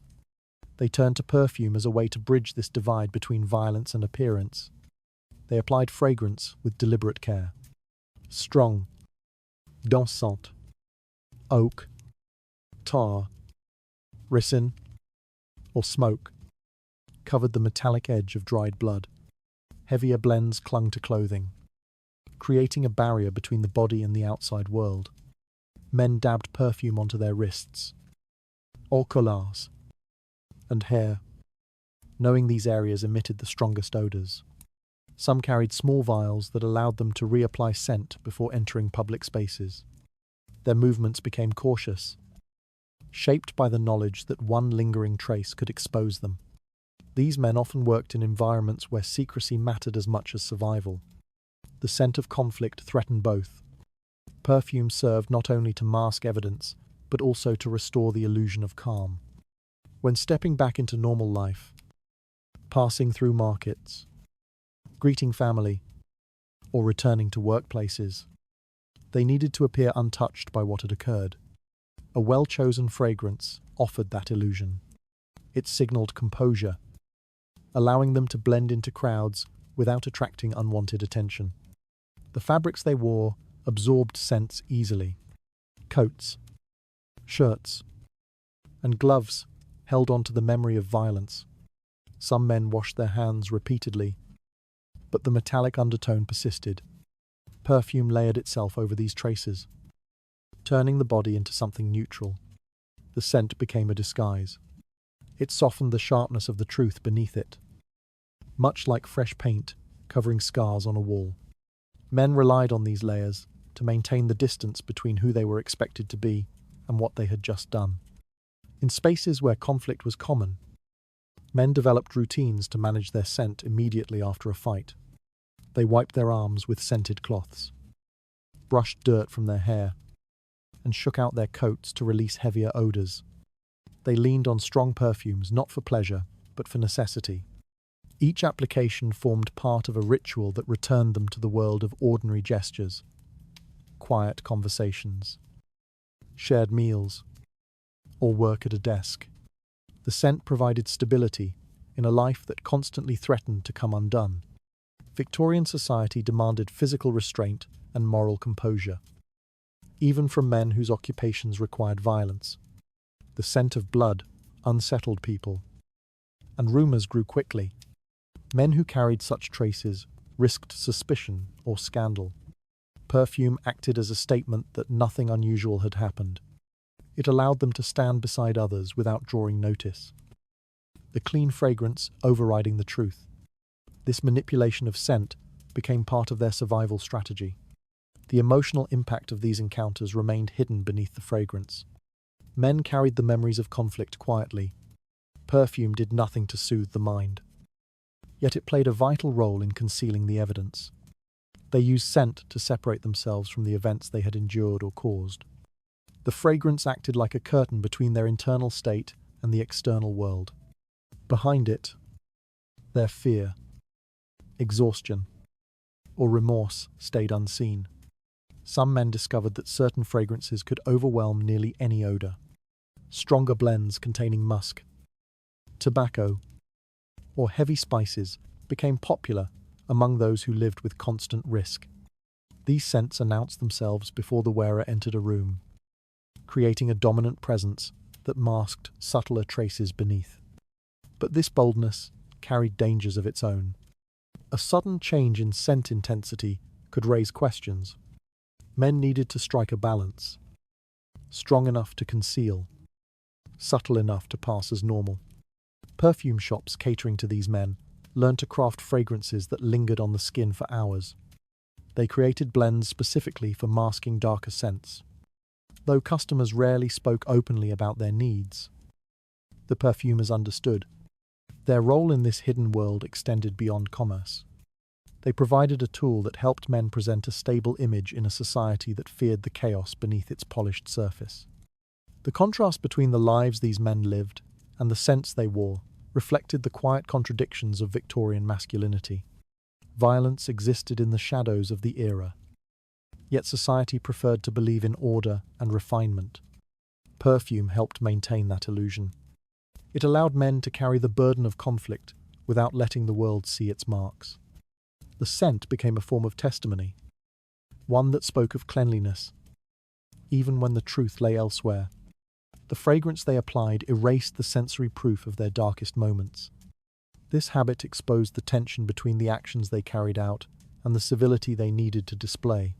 They turned to perfume as a way to bridge this divide between violence and appearance. They applied fragrance with deliberate care. Strong, dansant, oak, tar, ricin, or smoke covered the metallic edge of dried blood. Heavier blends clung to clothing, creating a barrier between the body and the outside world. Men dabbed perfume onto their wrists, or collars, and hair, knowing these areas emitted the strongest odors. Some carried small vials that allowed them to reapply scent before entering public spaces. Their movements became cautious, shaped by the knowledge that one lingering trace could expose them. These men often worked in environments where secrecy mattered as much as survival. The scent of conflict threatened both. Perfume served not only to mask evidence, but also to restore the illusion of calm. When stepping back into normal life, passing through markets, greeting family, or returning to workplaces, they needed to appear untouched by what had occurred. A well-chosen fragrance offered that illusion. It signaled composure, allowing them to blend into crowds without attracting unwanted attention. The fabrics they wore absorbed scents easily. Coats, shirts, and gloves held on to the memory of violence. Some men washed their hands repeatedly, but the metallic undertone persisted. Perfume layered itself over these traces, turning the body into something neutral. The scent became a disguise. It softened the sharpness of the truth beneath it, much like fresh paint covering scars on a wall. Men relied on these layers to maintain the distance between who they were expected to be and what they had just done. In spaces where conflict was common, men developed routines to manage their scent immediately after a fight. They wiped their arms with scented cloths, brushed dirt from their hair, and shook out their coats to release heavier odors. They leaned on strong perfumes not for pleasure, but for necessity. Each application formed part of a ritual that returned them to the world of ordinary gestures, quiet conversations, shared meals, or work at a desk. The scent provided stability in a life that constantly threatened to come undone. Victorian society demanded physical restraint and moral composure, even from men whose occupations required violence. The scent of blood unsettled people, and rumors grew quickly. Men who carried such traces risked suspicion or scandal. Perfume acted as a statement that nothing unusual had happened. It allowed them to stand beside others without drawing notice, the clean fragrance overriding the truth. This manipulation of scent became part of their survival strategy. The emotional impact of these encounters remained hidden beneath the fragrance. Men carried the memories of conflict quietly. Perfume did nothing to soothe the mind. Yet it played a vital role in concealing the evidence. They used scent to separate themselves from the events they had endured or caused. The fragrance acted like a curtain between their internal state and the external world. Behind it, their fear, exhaustion, or remorse stayed unseen. Some men discovered that certain fragrances could overwhelm nearly any odor. Stronger blends containing musk, tobacco, or heavy spices became popular among those who lived with constant risk. These scents announced themselves before the wearer entered a room, creating a dominant presence that masked subtler traces beneath. But this boldness carried dangers of its own. A sudden change in scent intensity could raise questions. Men needed to strike a balance, strong enough to conceal, subtle enough to pass as normal. Perfume shops catering to these men learned to craft fragrances that lingered on the skin for hours. They created blends specifically for masking darker scents. Though customers rarely spoke openly about their needs, the perfumers understood. Their role in this hidden world extended beyond commerce. They provided a tool that helped men present a stable image in a society that feared the chaos beneath its polished surface. The contrast between the lives these men lived and the scents they wore reflected the quiet contradictions of Victorian masculinity. Violence existed in the shadows of the era, yet society preferred to believe in order and refinement. Perfume helped maintain that illusion. It allowed men to carry the burden of conflict without letting the world see its marks. The scent became a form of testimony, one that spoke of cleanliness, even when the truth lay elsewhere. The fragrance they applied erased the sensory proof of their darkest moments. This habit exposed the tension between the actions they carried out and the civility they needed to display.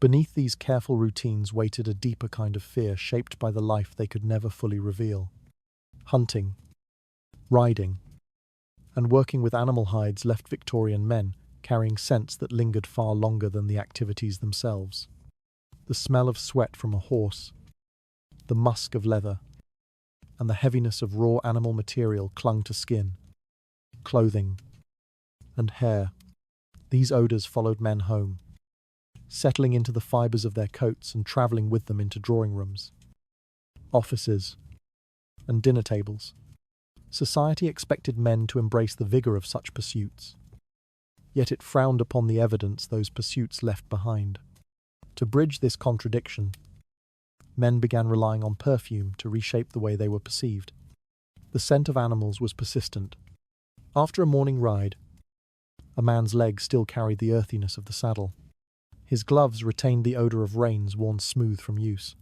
Beneath these careful routines waited a deeper kind of fear shaped by the life they could never fully reveal. Hunting, riding, and working with animal hides left Victorian men carrying scents that lingered far longer than the activities themselves. The smell of sweat from a horse, the musk of leather, and the heaviness of raw animal material clung to skin, clothing, and hair. These odors followed men home, settling into the fibers of their coats and traveling with them into drawing rooms, offices, and dinner tables. Society expected men to embrace the vigor of such pursuits, yet it frowned upon the evidence those pursuits left behind. To bridge this contradiction, men began relying on perfume to reshape the way they were perceived. The scent of animals was persistent. After a morning ride, a man's legs still carried the earthiness of the saddle. His gloves retained the odor of reins worn smooth from use.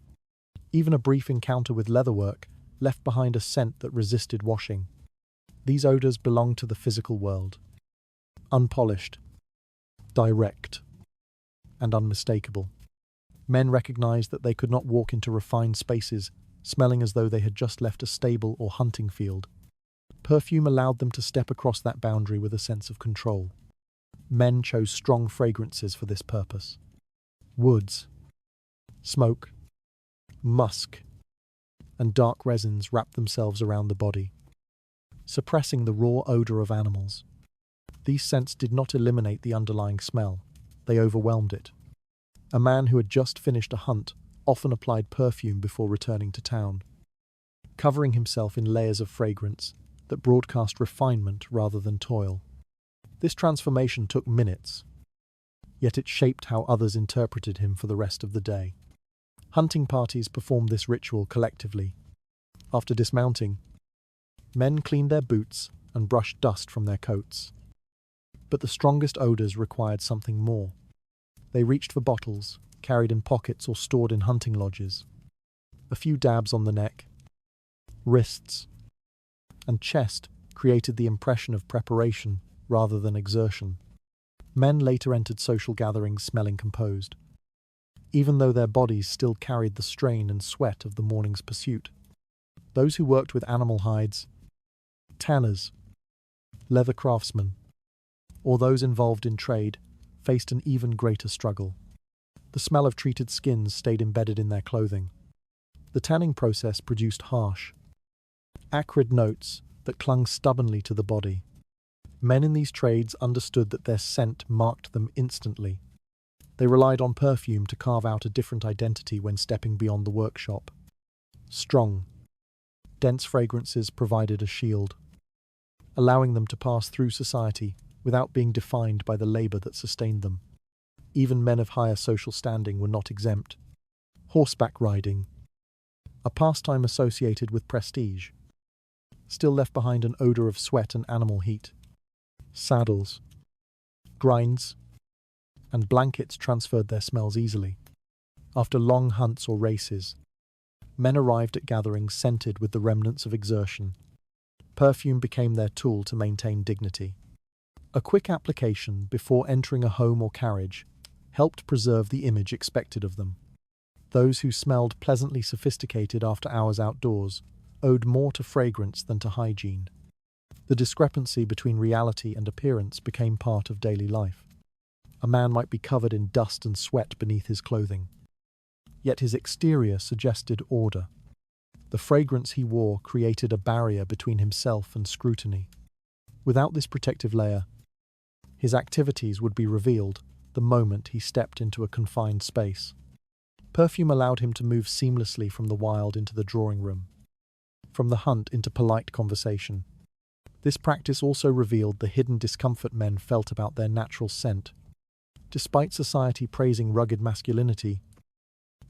Even a brief encounter with leatherwork left behind a scent that resisted washing. These odors belonged to the physical world. Unpolished, direct, and unmistakable. Men recognized that they could not walk into refined spaces, smelling as though they had just left a stable or hunting field. Perfume allowed them to step across that boundary with a sense of control. Men chose strong fragrances for this purpose. Woods, smoke, musk, and dark resins wrapped themselves around the body, suppressing the raw odor of animals. These scents did not eliminate the underlying smell, they overwhelmed it. A man who had just finished a hunt often applied perfume before returning to town, covering himself in layers of fragrance that broadcast refinement rather than toil. This transformation took minutes, yet it shaped how others interpreted him for the rest of the day. Hunting parties performed this ritual collectively. After dismounting, men cleaned their boots and brushed dust from their coats. But the strongest odors required something more. They reached for bottles, carried in pockets or stored in hunting lodges. A few dabs on the neck, wrists, and chest created the impression of preparation rather than exertion. Men later entered social gatherings smelling composed, even though their bodies still carried the strain and sweat of the morning's pursuit. Those who worked with animal hides, tanners, leather craftsmen, or those involved in trade, faced an even greater struggle. The smell of treated skins stayed embedded in their clothing. The tanning process produced harsh, acrid notes that clung stubbornly to the body. Men in these trades understood that their scent marked them instantly. They relied on perfume to carve out a different identity when stepping beyond the workshop. Strong, dense fragrances provided a shield, allowing them to pass through society without being defined by the labor that sustained them. Even men of higher social standing were not exempt. Horseback riding, a pastime associated with prestige, still left behind an odor of sweat and animal heat. Saddles, grinds, and blankets transferred their smells easily. After long hunts or races, men arrived at gatherings scented with the remnants of exertion. Perfume became their tool to maintain dignity. A quick application before entering a home or carriage helped preserve the image expected of them. Those who smelled pleasantly sophisticated after hours outdoors owed more to fragrance than to hygiene. The discrepancy between reality and appearance became part of daily life. A man might be covered in dust and sweat beneath his clothing, yet his exterior suggested order. The fragrance he wore created a barrier between himself and scrutiny. Without this protective layer, his activities would be revealed the moment he stepped into a confined space. Perfume allowed him to move seamlessly from the wild into the drawing room, from the hunt into polite conversation. This practice also revealed the hidden discomfort men felt about their natural scent. Despite society praising rugged masculinity,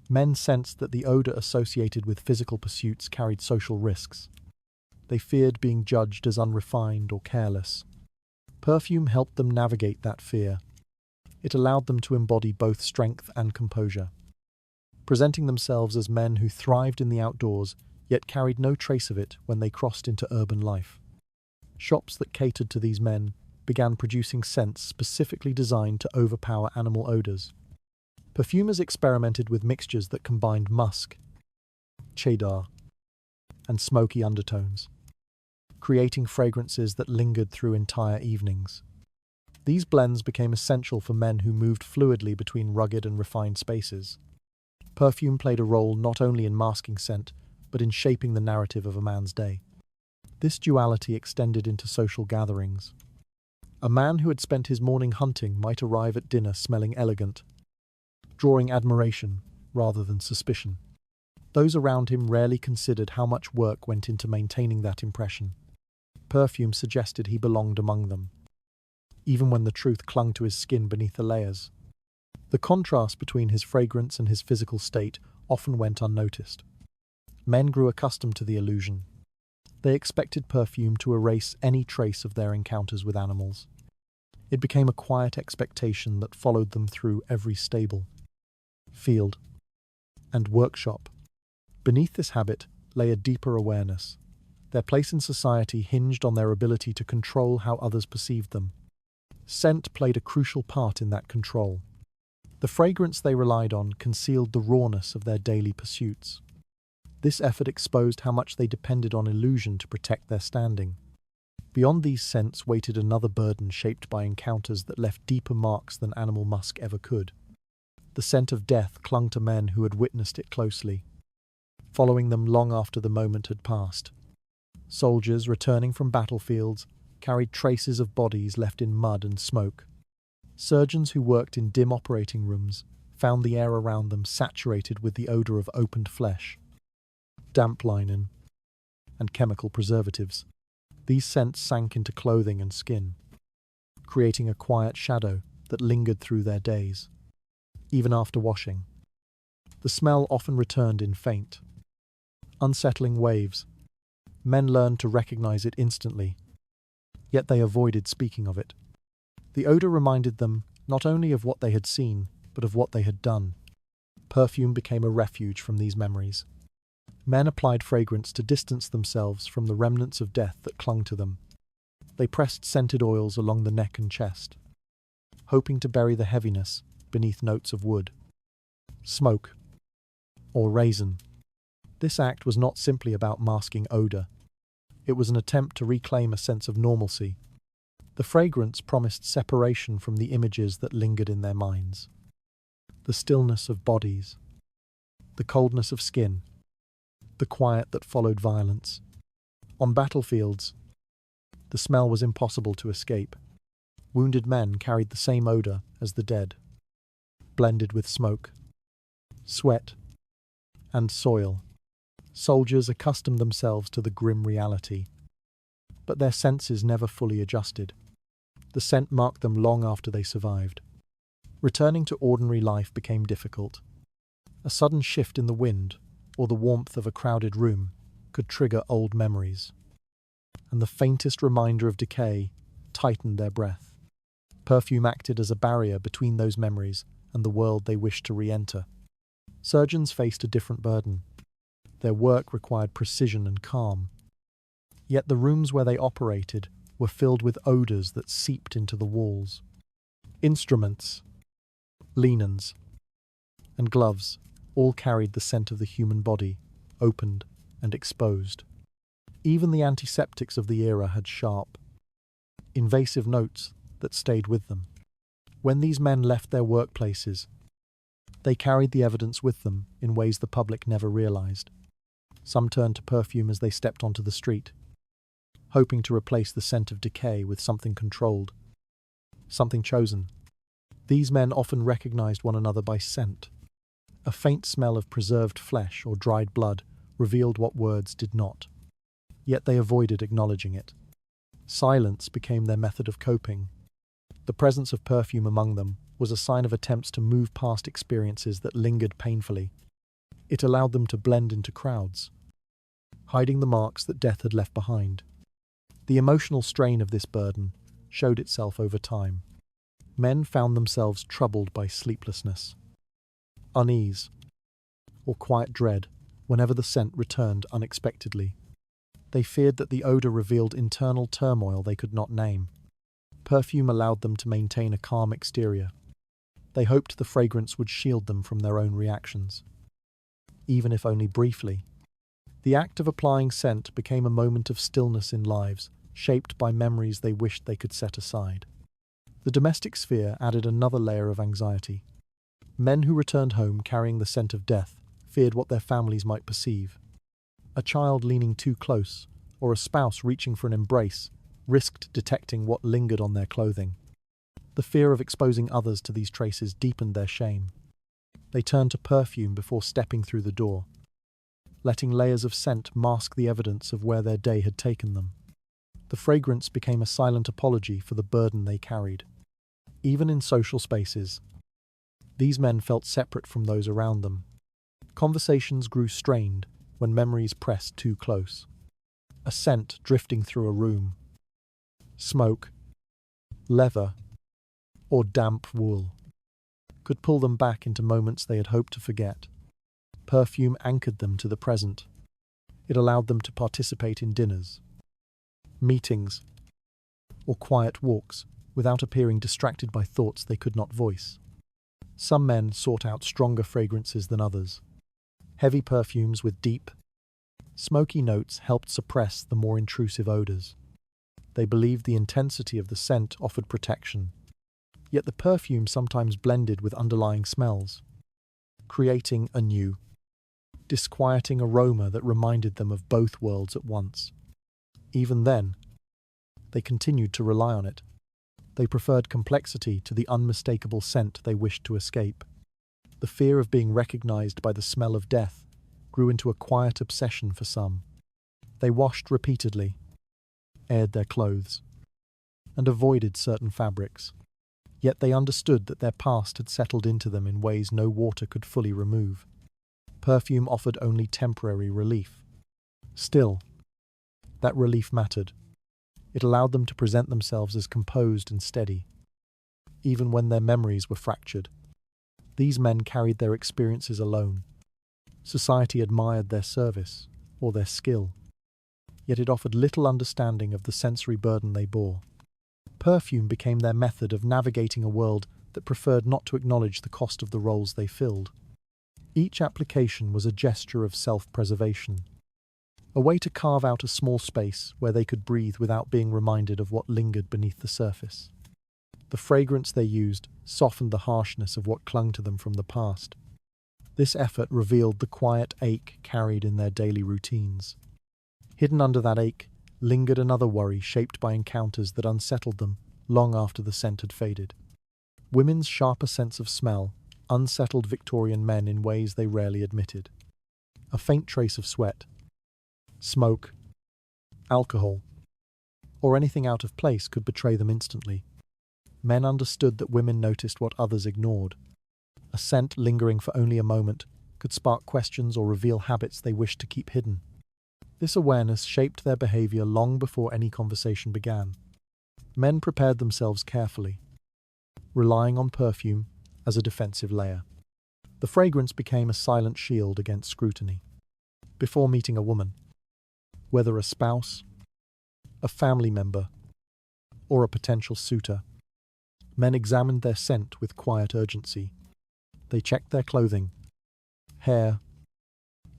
men sensed that the odor associated with physical pursuits carried social risks. They feared being judged as unrefined or careless. Perfume helped them navigate that fear. It allowed them to embody both strength and composure, presenting themselves as men who thrived in the outdoors, yet carried no trace of it when they crossed into urban life. Shops that catered to these men began producing scents specifically designed to overpower animal odors. Perfumers experimented with mixtures that combined musk, cheddar, and smoky undertones, creating fragrances that lingered through entire evenings. These blends became essential for men who moved fluidly between rugged and refined spaces. Perfume played a role not only in masking scent, but in shaping the narrative of a man's day. This duality extended into social gatherings. A man who had spent his morning hunting might arrive at dinner smelling elegant, drawing admiration rather than suspicion. Those around him rarely considered how much work went into maintaining that impression. Perfume suggested he belonged among them, even when the truth clung to his skin beneath the layers. The contrast between his fragrance and his physical state often went unnoticed. Men grew accustomed to the illusion. They expected perfume to erase any trace of their encounters with animals. It became a quiet expectation that followed them through every stable, field, and workshop. Beneath this habit lay a deeper awareness. Their place in society hinged on their ability to control how others perceived them. Scent played a crucial part in that control. The fragrance they relied on concealed the rawness of their daily pursuits. This effort exposed how much they depended on illusion to protect their standing. Beyond these scents waited another burden shaped by encounters that left deeper marks than animal musk ever could. The scent of death clung to men who had witnessed it closely, following them long after the moment had passed. Soldiers returning from battlefields carried traces of bodies left in mud and smoke. Surgeons who worked in dim operating rooms found the air around them saturated with the odor of opened flesh, damp linen, and chemical preservatives. These scents sank into clothing and skin, creating a quiet shadow that lingered through their days. Even after washing, the smell often returned in faint, unsettling waves. Men learned to recognize it instantly, yet they avoided speaking of it. The odor reminded them not only of what they had seen, but of what they had done. Perfume became a refuge from these memories. Men applied fragrance to distance themselves from the remnants of death that clung to them. They pressed scented oils along the neck and chest, hoping to bury the heaviness beneath notes of wood, smoke, or raisin. This act was not simply about masking odor. It was an attempt to reclaim a sense of normalcy. The fragrance promised separation from the images that lingered in their minds. The stillness of bodies, the coldness of skin, the quiet that followed violence. On battlefields, the smell was impossible to escape. Wounded men carried the same odor as the dead, blended with smoke, sweat, and soil. Soldiers accustomed themselves to the grim reality, but their senses never fully adjusted. The scent marked them long after they survived. Returning to ordinary life became difficult. A sudden shift in the wind, or the warmth of a crowded room, could trigger old memories, and the faintest reminder of decay tightened their breath. Perfume acted as a barrier between those memories and the world they wished to re-enter. Surgeons faced a different burden. Their work required precision and calm. Yet the rooms where they operated were filled with odors that seeped into the walls. Instruments, linens, and gloves all carried the scent of the human body, opened and exposed. Even the antiseptics of the era had sharp, invasive notes that stayed with them. When these men left their workplaces, they carried the evidence with them in ways the public never realized. Some turned to perfume as they stepped onto the street, hoping to replace the scent of decay with something controlled, something chosen. These men often recognized one another by scent. A faint smell of preserved flesh or dried blood revealed what words did not. Yet they avoided acknowledging it. Silence became their method of coping. The presence of perfume among them was a sign of attempts to move past experiences that lingered painfully. It allowed them to blend into crowds, hiding the marks that death had left behind. The emotional strain of this burden showed itself over time. Men found themselves troubled by sleeplessness, unease, or quiet dread whenever the scent returned unexpectedly. They feared that the odor revealed internal turmoil they could not name. Perfume allowed them to maintain a calm exterior. They hoped the fragrance would shield them from their own reactions, even if only briefly. The act of applying scent became a moment of stillness in lives, shaped by memories they wished they could set aside. The domestic sphere added another layer of anxiety. Men who returned home carrying the scent of death feared what their families might perceive. A child leaning too close, or a spouse reaching for an embrace, risked detecting what lingered on their clothing. The fear of exposing others to these traces deepened their shame. They turned to perfume before stepping through the door, letting layers of scent mask the evidence of where their day had taken them. The fragrance became a silent apology for the burden they carried. Even in social spaces, these men felt separate from those around them. Conversations grew strained when memories pressed too close. A scent drifting through a room, smoke, leather, or damp wool, could pull them back into moments they had hoped to forget. Perfume anchored them to the present. It allowed them to participate in dinners, meetings, or quiet walks without appearing distracted by thoughts they could not voice. Some men sought out stronger fragrances than others. Heavy perfumes with deep, smoky notes helped suppress the more intrusive odors. They believed the intensity of the scent offered protection, yet the perfume sometimes blended with underlying smells, creating a new, disquieting aroma that reminded them of both worlds at once. Even then, they continued to rely on it. They preferred complexity to the unmistakable scent they wished to escape. The fear of being recognized by the smell of death grew into a quiet obsession for some. They washed repeatedly, aired their clothes, and avoided certain fabrics. Yet they understood that their past had settled into them in ways no water could fully remove. Perfume offered only temporary relief. Still, that relief mattered. It allowed them to present themselves as composed and steady, even when their memories were fractured. These men carried their experiences alone. Society admired their service or their skill, yet it offered little understanding of the sensory burden they bore. Perfume became their method of navigating a world that preferred not to acknowledge the cost of the roles they filled. Each application was a gesture of self-preservation, a way to carve out a small space where they could breathe without being reminded of what lingered beneath the surface. The fragrance they used softened the harshness of what clung to them from the past. This effort revealed the quiet ache carried in their daily routines. Hidden under that ache lingered another worry shaped by encounters that unsettled them long after the scent had faded. Women's sharper sense of smell unsettled Victorian men in ways they rarely admitted. A faint trace of sweat, smoke, alcohol, or anything out of place could betray them instantly. Men understood that women noticed what others ignored. A scent lingering for only a moment could spark questions or reveal habits they wished to keep hidden. This awareness shaped their behavior long before any conversation began. Men prepared themselves carefully, relying on perfume as a defensive layer. The fragrance became a silent shield against scrutiny. Before meeting a woman, whether a spouse, a family member, or a potential suitor, men examined their scent with quiet urgency. They checked their clothing, hair,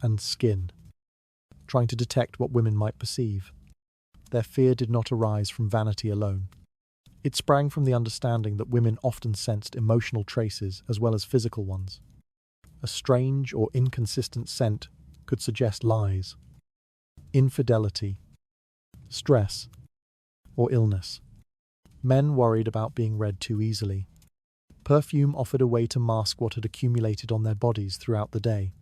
and skin, trying to detect what women might perceive. Their fear did not arise from vanity alone. It sprang from the understanding that women often sensed emotional traces as well as physical ones. A strange or inconsistent scent could suggest lies, infidelity, stress, or illness. Men worried about being read too easily. Perfume offered a way to mask what had accumulated on their bodies throughout the day.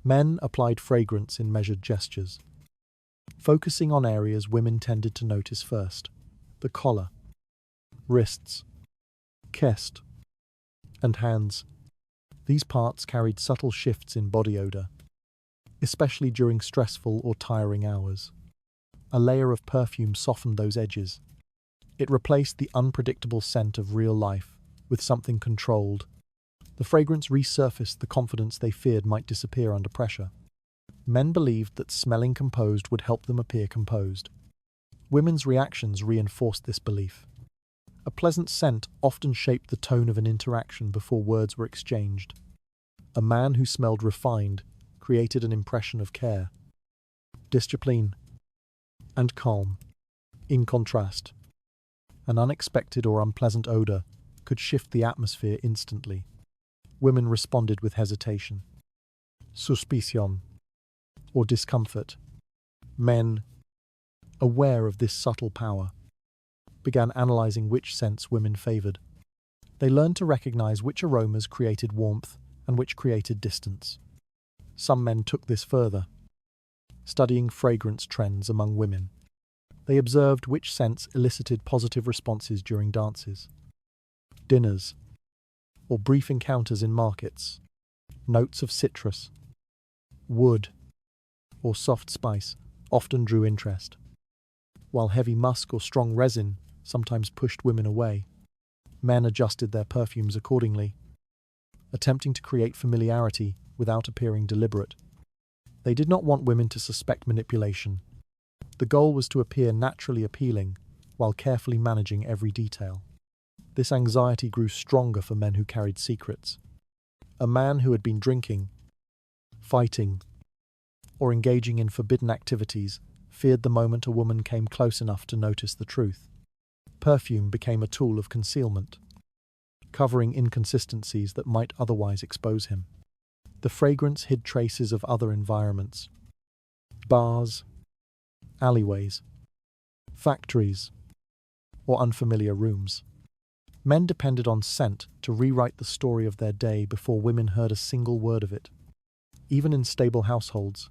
Men applied fragrance in measured gestures, focusing on areas women tended to notice first: the collar, wrists, chest, and hands. These parts carried subtle shifts in body odor, especially during stressful or tiring hours. A layer of perfume softened those edges. It replaced the unpredictable scent of real life with something controlled. The fragrance resurfaced the confidence they feared might disappear under pressure. Men believed that smelling composed would help them appear composed. Women's reactions reinforced this belief. A pleasant scent often shaped the tone of an interaction before words were exchanged. A man who smelled refined created an impression of care, discipline, and calm. In contrast, an unexpected or unpleasant odor could shift the atmosphere instantly. Women responded with hesitation, suspicion, or discomfort. Men, aware of this subtle power, began analyzing which scents women favored. They learned to recognize which aromas created warmth and which created distance. Some men took this further, studying fragrance trends among women. They observed which scents elicited positive responses during dances, dinners, or brief encounters in markets. Notes of citrus, wood, or soft spice often drew interest, while heavy musk or strong resin sometimes pushed women away. Men adjusted their perfumes accordingly, attempting to create familiarity without appearing deliberate. They did not want women to suspect manipulation. The goal was to appear naturally appealing while carefully managing every detail. This anxiety grew stronger for men who carried secrets. A man who had been drinking, fighting, or engaging in forbidden activities feared the moment a woman came close enough to notice the truth. Perfume became a tool of concealment, covering inconsistencies that might otherwise expose him. The fragrance hid traces of other environments: bars, alleyways, factories, or unfamiliar rooms. Men depended on scent to rewrite the story of their day before women heard a single word of it. Even in stable households,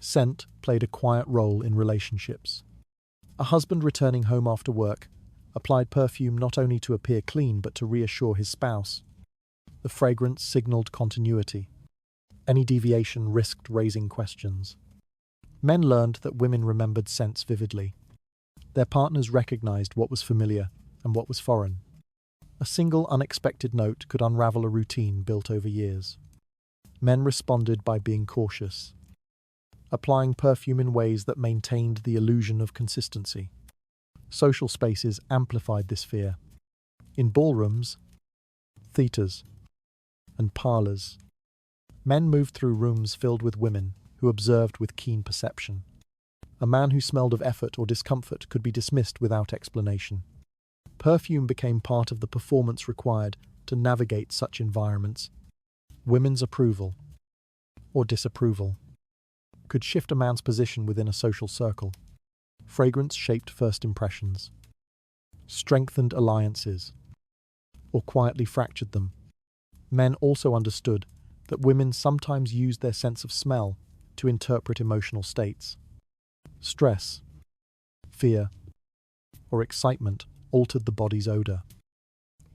scent played a quiet role in relationships. A husband returning home after work applied perfume not only to appear clean but to reassure his spouse. The fragrance signaled continuity. Any deviation risked raising questions. Men learned that women remembered scents vividly. Their partners recognized what was familiar and what was foreign. A single unexpected note could unravel a routine built over years. Men responded by being cautious, applying perfume in ways that maintained the illusion of consistency. Social spaces amplified this fear. In ballrooms, theatres, and parlours, men moved through rooms filled with women who observed with keen perception. A man who smelled of effort or discomfort could be dismissed without explanation. Perfume became part of the performance required to navigate such environments. Women's approval, or disapproval, could shift a man's position within a social circle. Fragrance shaped first impressions, strengthened alliances, or quietly fractured them. Men also understood that women sometimes used their sense of smell to interpret emotional states. Stress, fear, or excitement altered the body's odor,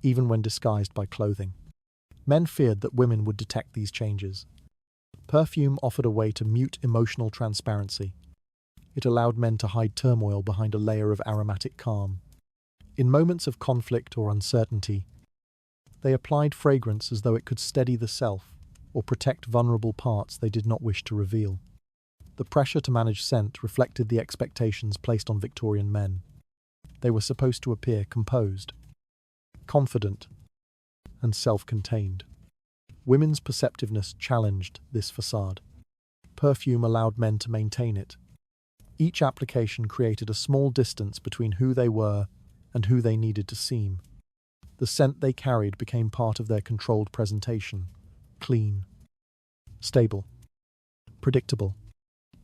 even when disguised by clothing. Men feared that women would detect these changes. Perfume offered a way to mute emotional transparency. It allowed men to hide turmoil behind a layer of aromatic calm. In moments of conflict or uncertainty, they applied fragrance as though it could steady the self or protect vulnerable parts they did not wish to reveal. The pressure to manage scent reflected the expectations placed on Victorian men. They were supposed to appear composed, confident, and self-contained. Women's perceptiveness challenged this facade. Perfume allowed men to maintain it. Each application created a small distance between who they were and who they needed to seem. The scent they carried became part of their controlled presentation: clean, stable, predictable.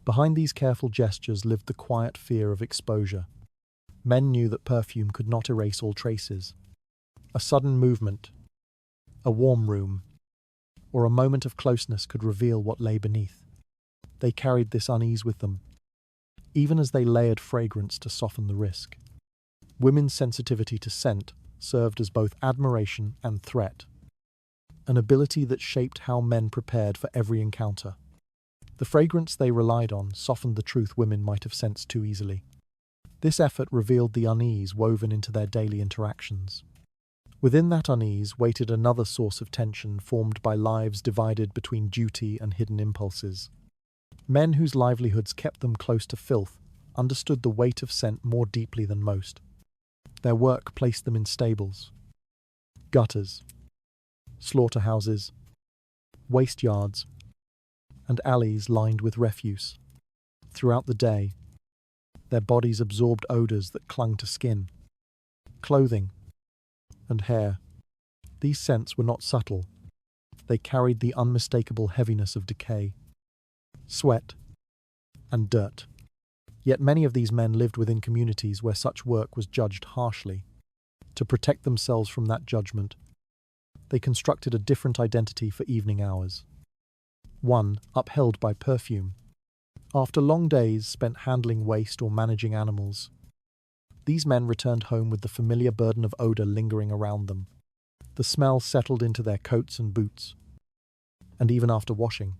Behind these careful gestures lived the quiet fear of exposure. Men knew that perfume could not erase all traces. A sudden movement, a warm room, or a moment of closeness could reveal what lay beneath. They carried this unease with them, even as they layered fragrance to soften the risk. Women's sensitivity to scent served as both admiration and threat, an ability that shaped how men prepared for every encounter. The fragrance they relied on softened the truth women might have sensed too easily. This effort revealed the unease woven into their daily interactions. Within that unease waited another source of tension formed by lives divided between duty and hidden impulses. Men whose livelihoods kept them close to filth understood the weight of scent more deeply than most. Their work placed them in stables, gutters, slaughterhouses, waste yards, and alleys lined with refuse. Throughout the day, their bodies absorbed odors that clung to skin, clothing, and hair. These scents were not subtle. They carried the unmistakable heaviness of decay, sweat, and dirt. Yet many of these men lived within communities where such work was judged harshly. To protect themselves from that judgment, they constructed a different identity for evening hours, one upheld by perfume. After long days spent handling waste or managing animals, these men returned home with the familiar burden of odor lingering around them. The smell settled into their coats and boots, and even after washing,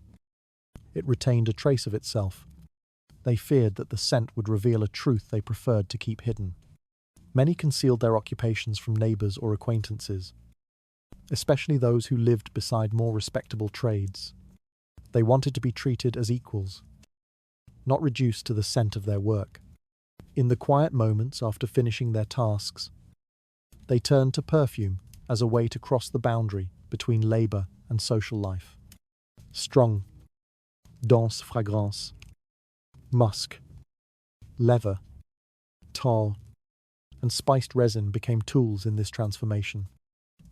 it retained a trace of itself. They feared that the scent would reveal a truth they preferred to keep hidden. Many concealed their occupations from neighbors or acquaintances, especially those who lived beside more respectable trades. They wanted to be treated as equals, not reduced to the scent of their work. In the quiet moments after finishing their tasks, They turned to perfume as a way to cross the boundary between labor and social life. Strong, dense fragrance, musk, leather, tar, and spiced resin became tools in this transformation.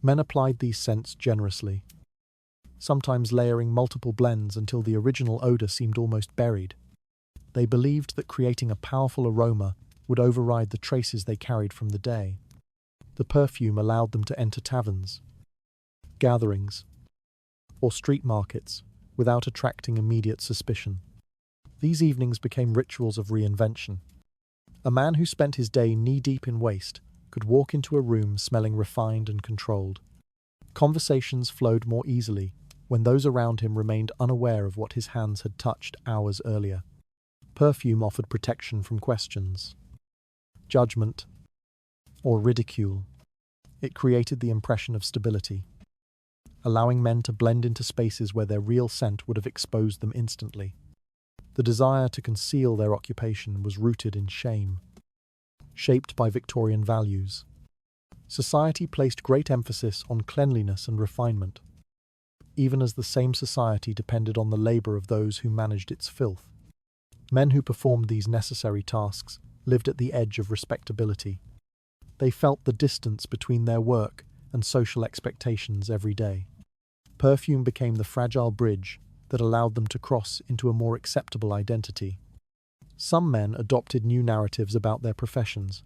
Men applied these scents generously, sometimes layering multiple blends until the original odor seemed almost buried. They believed that creating a powerful aroma would override the traces they carried from the day. The perfume allowed them to enter taverns, gatherings, or street markets without attracting immediate suspicion. These evenings became rituals of reinvention. A man who spent his day knee-deep in waste could walk into a room smelling refined and controlled. Conversations flowed more easily when those around him remained unaware of what his hands had touched hours earlier. Perfume offered protection from questions, judgment, or ridicule. It created the impression of stability, allowing men to blend into spaces where their real scent would have exposed them instantly. The desire to conceal their occupation was rooted in shame, shaped by Victorian values. Society placed great emphasis on cleanliness and refinement, even as the same society depended on the labor of those who managed its filth. Men who performed these necessary tasks lived at the edge of respectability. They felt the distance between their work and social expectations every day. Perfume became the fragile bridge that allowed them to cross into a more acceptable identity. Some men adopted new narratives about their professions.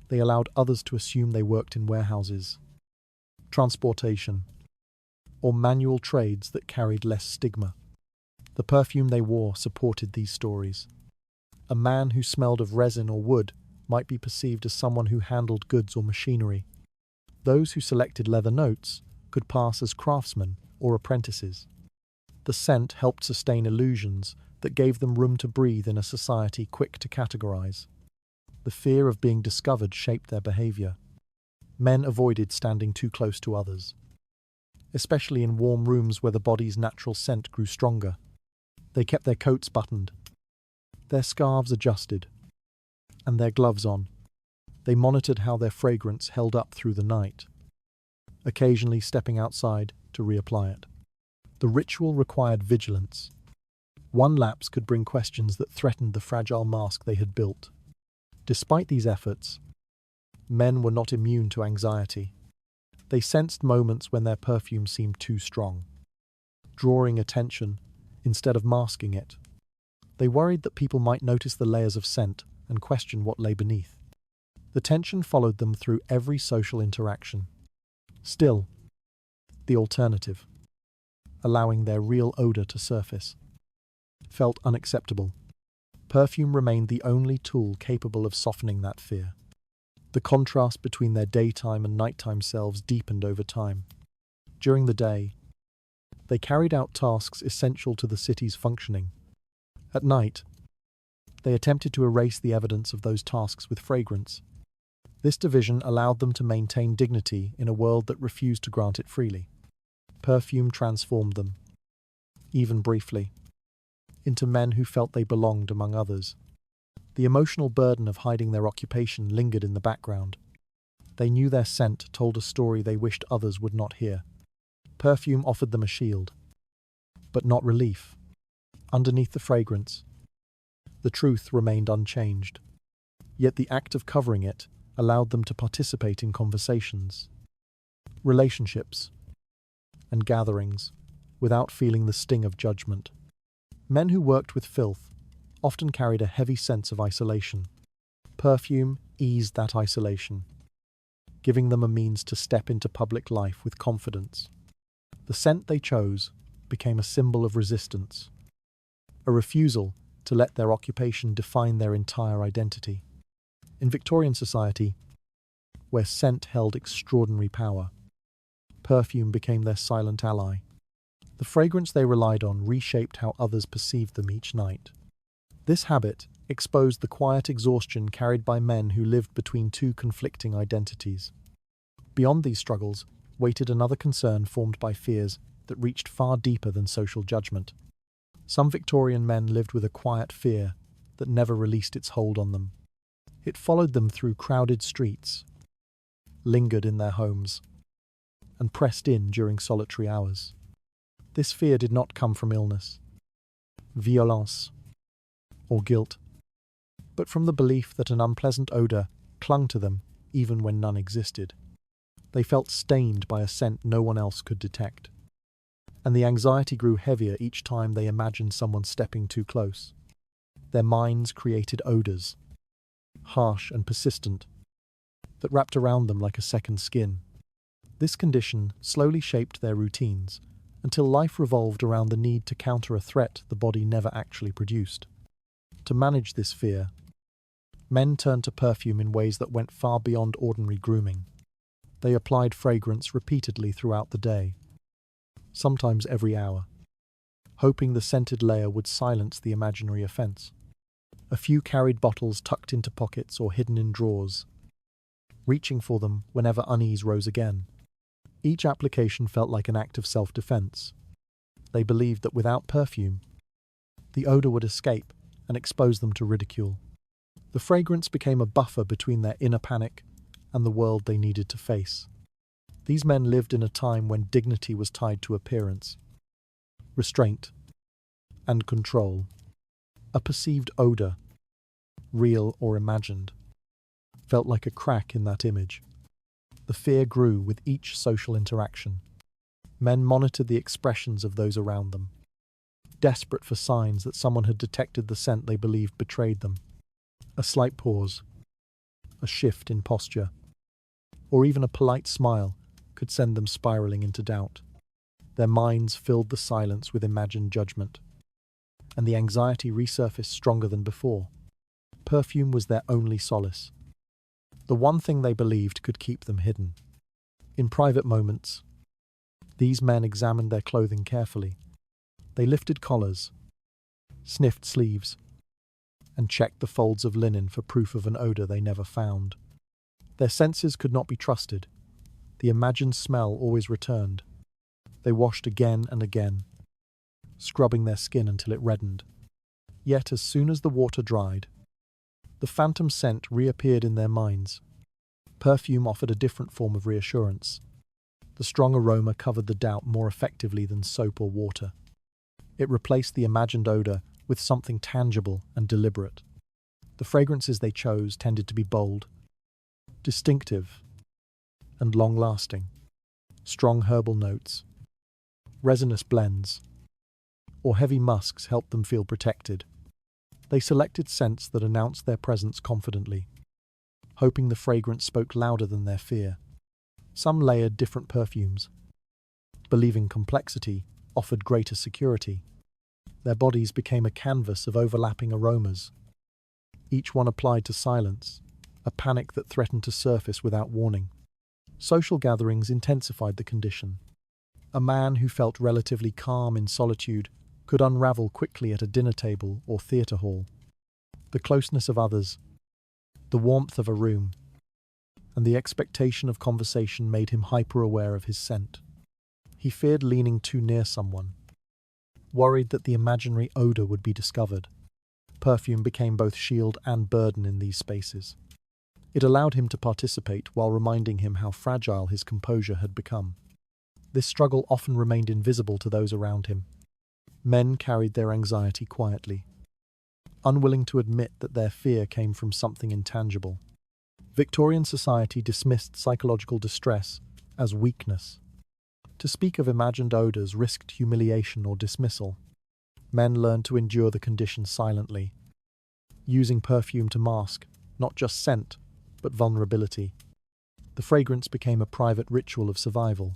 They allowed others to assume they worked in warehouses, transportation, or manual trades that carried less stigma. The perfume they wore supported these stories. A man who smelled of resin or wood might be perceived as someone who handled goods or machinery. Those who selected leather notes could pass as craftsmen or apprentices. The scent helped sustain illusions that gave them room to breathe in a society quick to categorize. The fear of being discovered shaped their behavior. Men avoided standing too close to others, especially in warm rooms where the body's natural scent grew stronger. They kept their coats buttoned, their scarves adjusted, and their gloves on. They monitored how their fragrance held up through the night, occasionally stepping outside to reapply it. The ritual required vigilance. One lapse could bring questions that threatened the fragile mask they had built. Despite these efforts, men were not immune to anxiety. They sensed moments when their perfume seemed too strong, drawing attention instead of masking it. They worried that people might notice the layers of scent and question what lay beneath. The tension followed them through every social interaction. Still, the alternative, allowing their real odor to surface, felt unacceptable. Perfume remained the only tool capable of softening that fear. The contrast between their daytime and nighttime selves deepened over time. During the day, they carried out tasks essential to the city's functioning. At night, they attempted to erase the evidence of those tasks with fragrance. This division allowed them to maintain dignity in a world that refused to grant it freely. Perfume transformed them, even briefly, into men who felt they belonged among others. The emotional burden of hiding their occupation lingered in the background. They knew their scent told a story they wished others would not hear. Perfume offered them a shield, but not relief. Underneath the fragrance, the truth remained unchanged. Yet the act of covering it allowed them to participate in conversations, relationships, and gatherings without feeling the sting of judgment. Men who worked with filth often carried a heavy sense of isolation. Perfume eased that isolation, giving them a means to step into public life with confidence. The scent they chose became a symbol of resistance, a refusal to let their occupation define their entire identity. In Victorian society, where scent held extraordinary power, perfume became their silent ally. The fragrance they relied on reshaped how others perceived them each night. This habit exposed the quiet exhaustion carried by men who lived between two conflicting identities. Beyond these struggles waited another concern formed by fears that reached far deeper than social judgment. Some Victorian men lived with a quiet fear that never released its hold on them. It followed them through crowded streets, lingered in their homes and pressed in during solitary hours. This fear did not come from illness, violence, or guilt, but from the belief that an unpleasant odor clung to them even when none existed. They felt stained by a scent no one else could detect, and the anxiety grew heavier each time they imagined someone stepping too close. Their minds created odors, harsh and persistent, that wrapped around them like a second skin. This condition slowly shaped their routines until life revolved around the need to counter a threat the body never actually produced. To manage this fear, men turned to perfume in ways that went far beyond ordinary grooming. They applied fragrance repeatedly throughout the day, sometimes every hour, hoping the scented layer would silence the imaginary offense. A few carried bottles tucked into pockets or hidden in drawers, reaching for them whenever unease rose again. Each application felt like an act of self-defense. They believed that without perfume, the odor would escape and expose them to ridicule. The fragrance became a buffer between their inner panic and the world they needed to face. These men lived in a time when dignity was tied to appearance, restraint, and control. A perceived odor, real or imagined, felt like a crack in that image. The fear grew with each social interaction. Men monitored the expressions of those around them, desperate for signs that someone had detected the scent they believed betrayed them. A slight pause, a shift in posture, or even a polite smile could send them spiraling into doubt. Their minds filled the silence with imagined judgment, and the anxiety resurfaced stronger than before. Perfume was their only solace, the one thing they believed could keep them hidden. In private moments, these men examined their clothing carefully. They lifted collars, sniffed sleeves, and checked the folds of linen for proof of an odor they never found. Their senses could not be trusted. The imagined smell always returned. They washed again and again, scrubbing their skin until it reddened. Yet as soon as the water dried, the phantom scent reappeared in their minds. Perfume offered a different form of reassurance. The strong aroma covered the doubt more effectively than soap or water. It replaced the imagined odor with something tangible and deliberate. The fragrances they chose tended to be bold, distinctive, and long-lasting. Strong herbal notes, resinous blends, or heavy musks helped them feel protected. They selected scents that announced their presence confidently, hoping the fragrance spoke louder than their fear. Some layered different perfumes, believing complexity offered greater security. Their bodies became a canvas of overlapping aromas, each one applied to silence a panic that threatened to surface without warning. Social gatherings intensified the condition. A man who felt relatively calm in solitude could unravel quickly at a dinner table or theatre hall. The closeness of others, the warmth of a room, and the expectation of conversation made him hyper-aware of his scent. He feared leaning too near someone, worried that the imaginary odor would be discovered. Perfume became both shield and burden in these spaces. It allowed him to participate while reminding him how fragile his composure had become. This struggle often remained invisible to those around him. Men carried their anxiety quietly, unwilling to admit that their fear came from something intangible. Victorian society dismissed psychological distress as weakness. To speak of imagined odors risked humiliation or dismissal. Men learned to endure the condition silently, using perfume to mask not just scent, but vulnerability. The fragrance became a private ritual of survival,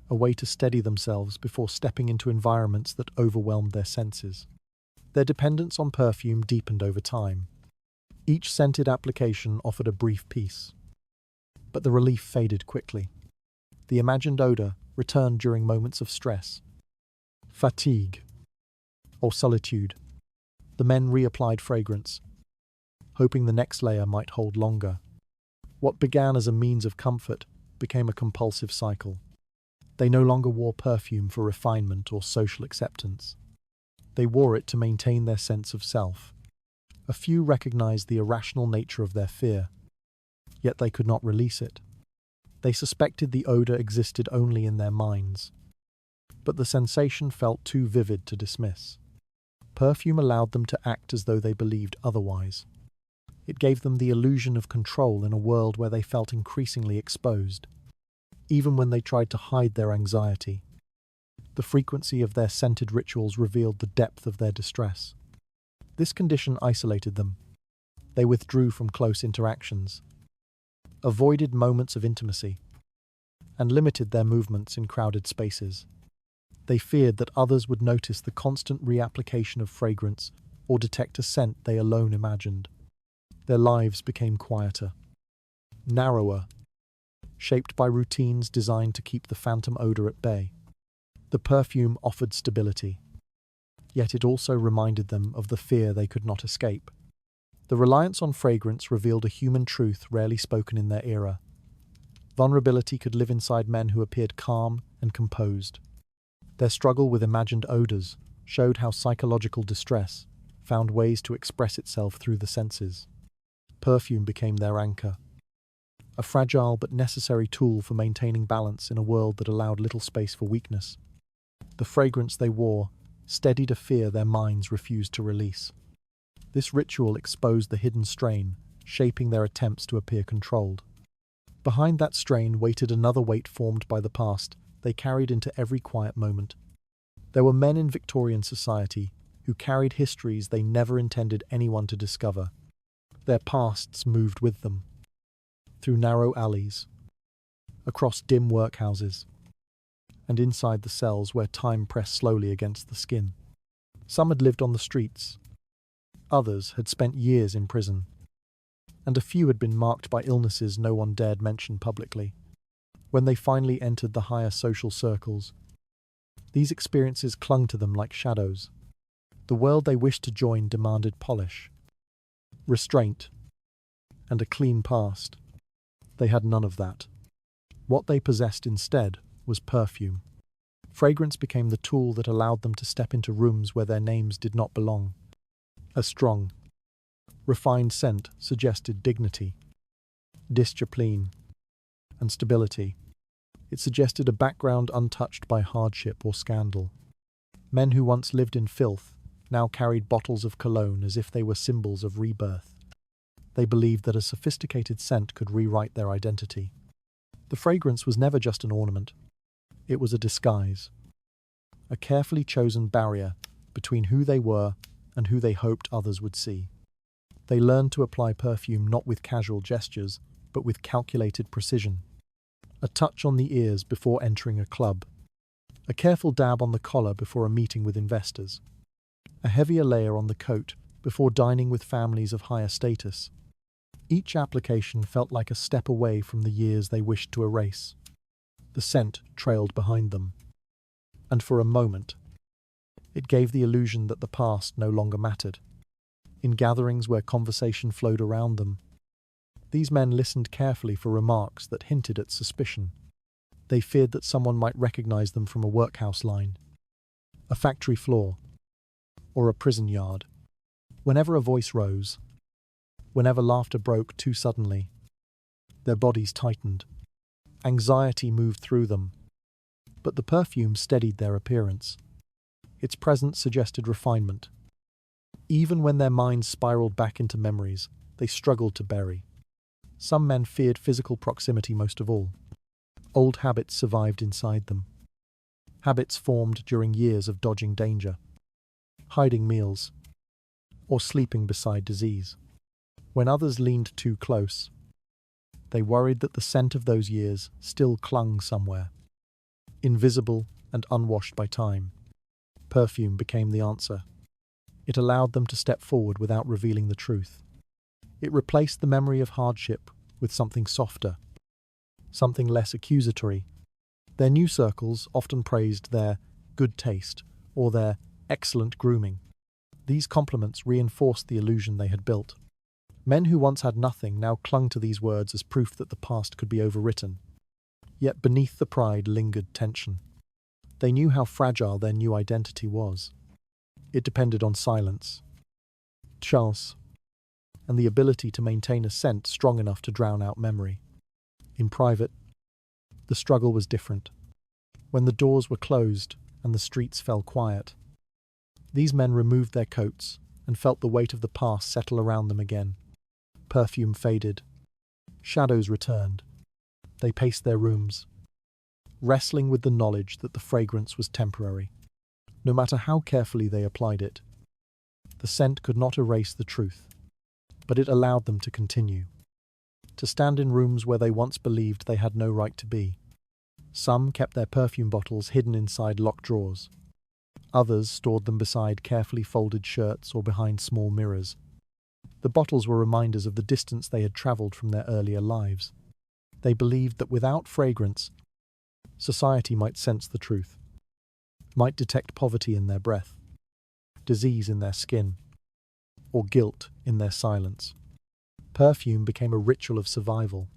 a way to steady themselves before stepping into environments that overwhelmed their senses. Their dependence on perfume deepened over time. Each scented application offered a brief peace, but the relief faded quickly. The imagined odor returned during moments of stress, fatigue, or solitude. The men reapplied fragrance, hoping the next layer might hold longer. What began as a means of comfort became a compulsive cycle. They no longer wore perfume for refinement or social acceptance. They wore it to maintain their sense of self. A few recognized the irrational nature of their fear, yet they could not release it. They suspected the odor existed only in their minds, but the sensation felt too vivid to dismiss. Perfume allowed them to act as though they believed otherwise. It gave them the illusion of control in a world where they felt increasingly exposed. Even when they tried to hide their anxiety, the frequency of their scented rituals revealed the depth of their distress. This condition isolated them. They withdrew from close interactions, avoided moments of intimacy, and limited their movements in crowded spaces. They feared that others would notice the constant reapplication of fragrance or detect a scent they alone imagined. Their lives became quieter, narrower, shaped by routines designed to keep the phantom odor at bay. The perfume offered stability, yet it also reminded them of the fear they could not escape. The reliance on fragrance revealed a human truth rarely spoken in their era. Vulnerability could live inside men who appeared calm and composed. Their struggle with imagined odors showed how psychological distress found ways to express itself through the senses. Perfume became their anchor, a fragile but necessary tool for maintaining balance in a world that allowed little space for weakness. The fragrance they wore steadied a fear their minds refused to release. This ritual exposed the hidden strain, shaping their attempts to appear controlled. Behind that strain waited another weight formed by the past they carried into every quiet moment. There were men in Victorian society who carried histories they never intended anyone to discover. Their pasts moved with them, through narrow alleys, across dim workhouses, and inside the cells where time pressed slowly against the skin. Some had lived on the streets, others had spent years in prison, and a few had been marked by illnesses no one dared mention publicly. When they finally entered the higher social circles, these experiences clung to them like shadows. The world they wished to join demanded polish, restraint, and a clean past. They had none of that. What they possessed instead was perfume. Fragrance became the tool that allowed them to step into rooms where their names did not belong. A strong, refined scent suggested dignity, discipline, and stability. It suggested a background untouched by hardship or scandal. Men who once lived in filth now carried bottles of cologne as if they were symbols of rebirth. They believed that a sophisticated scent could rewrite their identity. The fragrance was never just an ornament. It was a disguise, a carefully chosen barrier between who they were and who they hoped others would see. They learned to apply perfume not with casual gestures, but with calculated precision. A touch on the ears before entering a club, a careful dab on the collar before a meeting with investors, a heavier layer on the coat before dining with families of higher status. Each application felt like a step away from the years they wished to erase. The scent trailed behind them, and for a moment, it gave the illusion that the past no longer mattered. In gatherings where conversation flowed around them, these men listened carefully for remarks that hinted at suspicion. They feared that someone might recognize them from a workhouse line, a factory floor, or a prison yard. Whenever a voice rose, whenever laughter broke too suddenly, their bodies tightened. Anxiety moved through them, but the perfume steadied their appearance. Its presence suggested refinement. Even when their minds spiraled back into memories they struggled to bury. Some men feared physical proximity most of all. Old habits survived inside them. Habits formed during years of dodging danger, hiding meals, or sleeping beside disease. When others leaned too close, they worried that the scent of those years still clung somewhere, invisible and unwashed by time. Perfume became the answer. It allowed them to step forward without revealing the truth. It replaced the memory of hardship with something softer, something less accusatory. Their new circles often praised their good taste or their excellent grooming. These compliments reinforced the illusion they had built. Men who once had nothing now clung to these words as proof that the past could be overwritten. Yet beneath the pride lingered tension. They knew how fragile their new identity was. It depended on silence, chance, and the ability to maintain a scent strong enough to drown out memory. In private, the struggle was different. When the doors were closed and the streets fell quiet, these men removed their coats and felt the weight of the past settle around them again. Perfume faded. Shadows returned. They paced their rooms, wrestling with the knowledge that the fragrance was temporary. No matter how carefully they applied it, the scent could not erase the truth, but it allowed them to continue, to stand in rooms where they once believed they had no right to be. Some kept their perfume bottles hidden inside locked drawers. Others stored them beside carefully folded shirts or behind small mirrors. The bottles were reminders of the distance they had travelled from their earlier lives. They believed that without fragrance, society might sense the truth, might detect poverty in their breath, disease in their skin, or guilt in their silence. Perfume became a ritual of survival,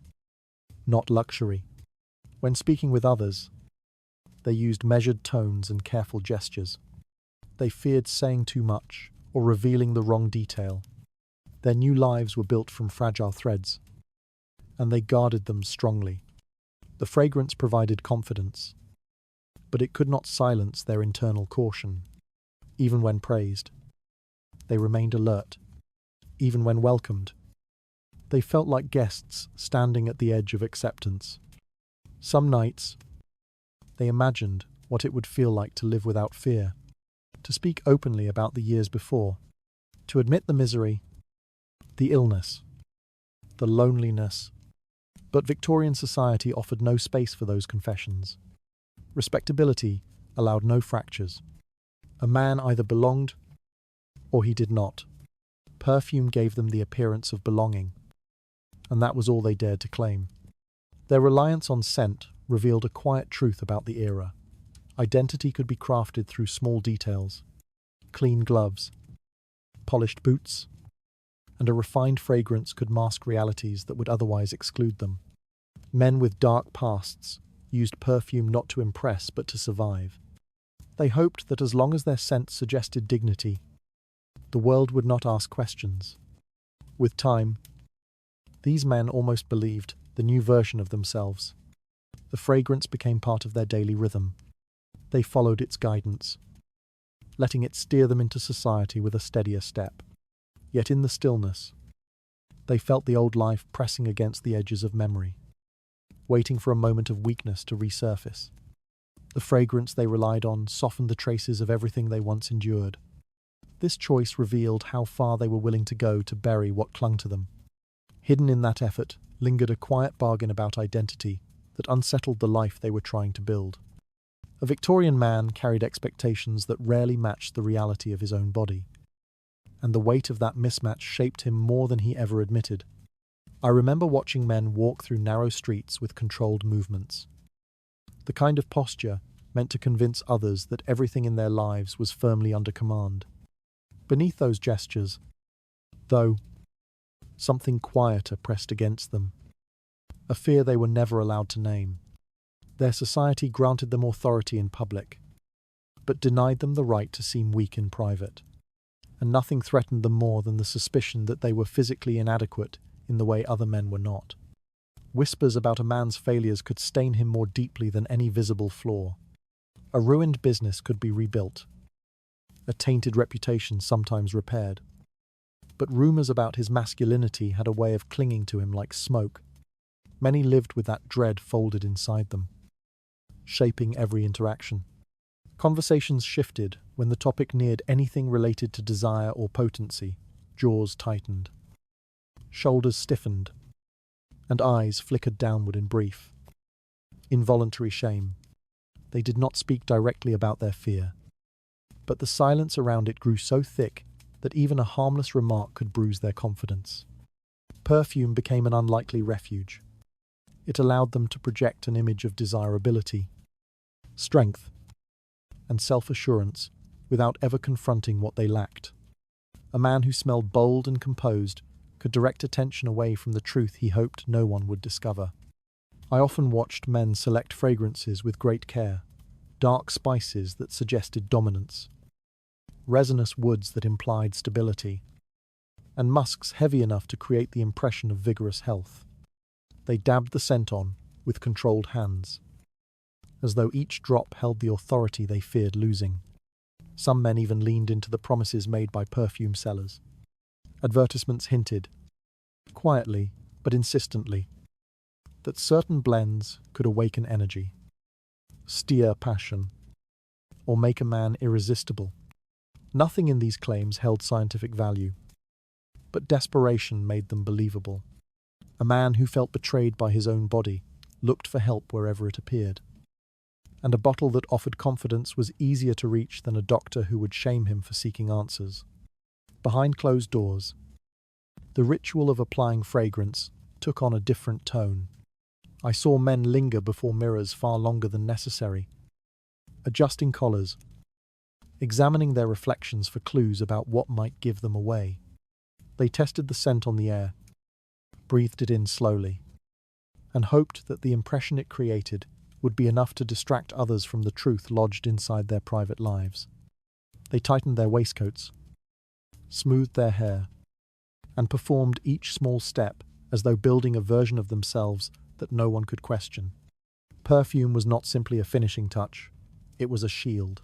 not luxury. When speaking with others, they used measured tones and careful gestures. They feared saying too much or revealing the wrong detail. Their new lives were built from fragile threads, and they guarded them strongly. The fragrance provided confidence, but it could not silence their internal caution. Even when praised, they remained alert. Even when welcomed, they felt like guests standing at the edge of acceptance. Some nights, they imagined what it would feel like to live without fear, to speak openly about the years before, to admit the misery, the illness, the loneliness. But Victorian society offered no space for those confessions. Respectability allowed no fractures. A man either belonged or he did not. Perfume gave them the appearance of belonging, and that was all they dared to claim. Their reliance on scent revealed a quiet truth about the era. Identity could be crafted through small details: clean gloves, polished boots, and a refined fragrance could mask realities that would otherwise exclude them. Men with dark pasts used perfume not to impress but to survive. They hoped that as long as their scent suggested dignity, the world would not ask questions. With time, these men almost believed the new version of themselves. The fragrance became part of their daily rhythm. They followed its guidance, letting it steer them into society with a steadier step. Yet in the stillness, they felt the old life pressing against the edges of memory, waiting for a moment of weakness to resurface. The fragrance they relied on softened the traces of everything they once endured. This choice revealed how far they were willing to go to bury what clung to them. Hidden in that effort lingered a quiet bargain about identity that unsettled the life they were trying to build. A Victorian man carried expectations that rarely matched the reality of his own body, and the weight of that mismatch shaped him more than he ever admitted. I remember watching men walk through narrow streets with controlled movements, the kind of posture meant to convince others that everything in their lives was firmly under command. Beneath those gestures, though, something quieter pressed against them, a fear they were never allowed to name. Their society granted them authority in public, but denied them the right to seem weak in private. And nothing threatened them more than the suspicion that they were physically inadequate in the way other men were not. Whispers about a man's failures could stain him more deeply than any visible flaw. A ruined business could be rebuilt, a tainted reputation sometimes repaired. But rumours about his masculinity had a way of clinging to him like smoke. Many lived with that dread folded inside them, shaping every interaction. Conversations shifted when the topic neared anything related to desire or potency. Jaws tightened, shoulders stiffened, and eyes flickered downward in brief, involuntary shame. They did not speak directly about their fear, but the silence around it grew so thick that even a harmless remark could bruise their confidence. Perfume became an unlikely refuge. It allowed them to project an image of desirability, strength, and self-assurance without ever confronting what they lacked. A man who smelled bold and composed could direct attention away from the truth he hoped no one would discover. I often watched men select fragrances with great care, dark spices that suggested dominance, resinous woods that implied stability, and musks heavy enough to create the impression of vigorous health. They dabbed the scent on with controlled hands, as though each drop held the authority they feared losing. Some men even leaned into the promises made by perfume sellers. Advertisements hinted, quietly but insistently, that certain blends could awaken energy, steer passion, or make a man irresistible. Nothing in these claims held scientific value, but desperation made them believable. A man who felt betrayed by his own body looked for help wherever it appeared. And a bottle that offered confidence was easier to reach than a doctor who would shame him for seeking answers. Behind closed doors, the ritual of applying fragrance took on a different tone. I saw men linger before mirrors far longer than necessary, adjusting collars, examining their reflections for clues about what might give them away. They tested the scent on the air, breathed it in slowly, and hoped that the impression it created would be enough to distract others from the truth lodged inside their private lives. They tightened their waistcoats, smoothed their hair, and performed each small step as though building a version of themselves that no one could question. Perfume was not simply a finishing touch, it was a shield.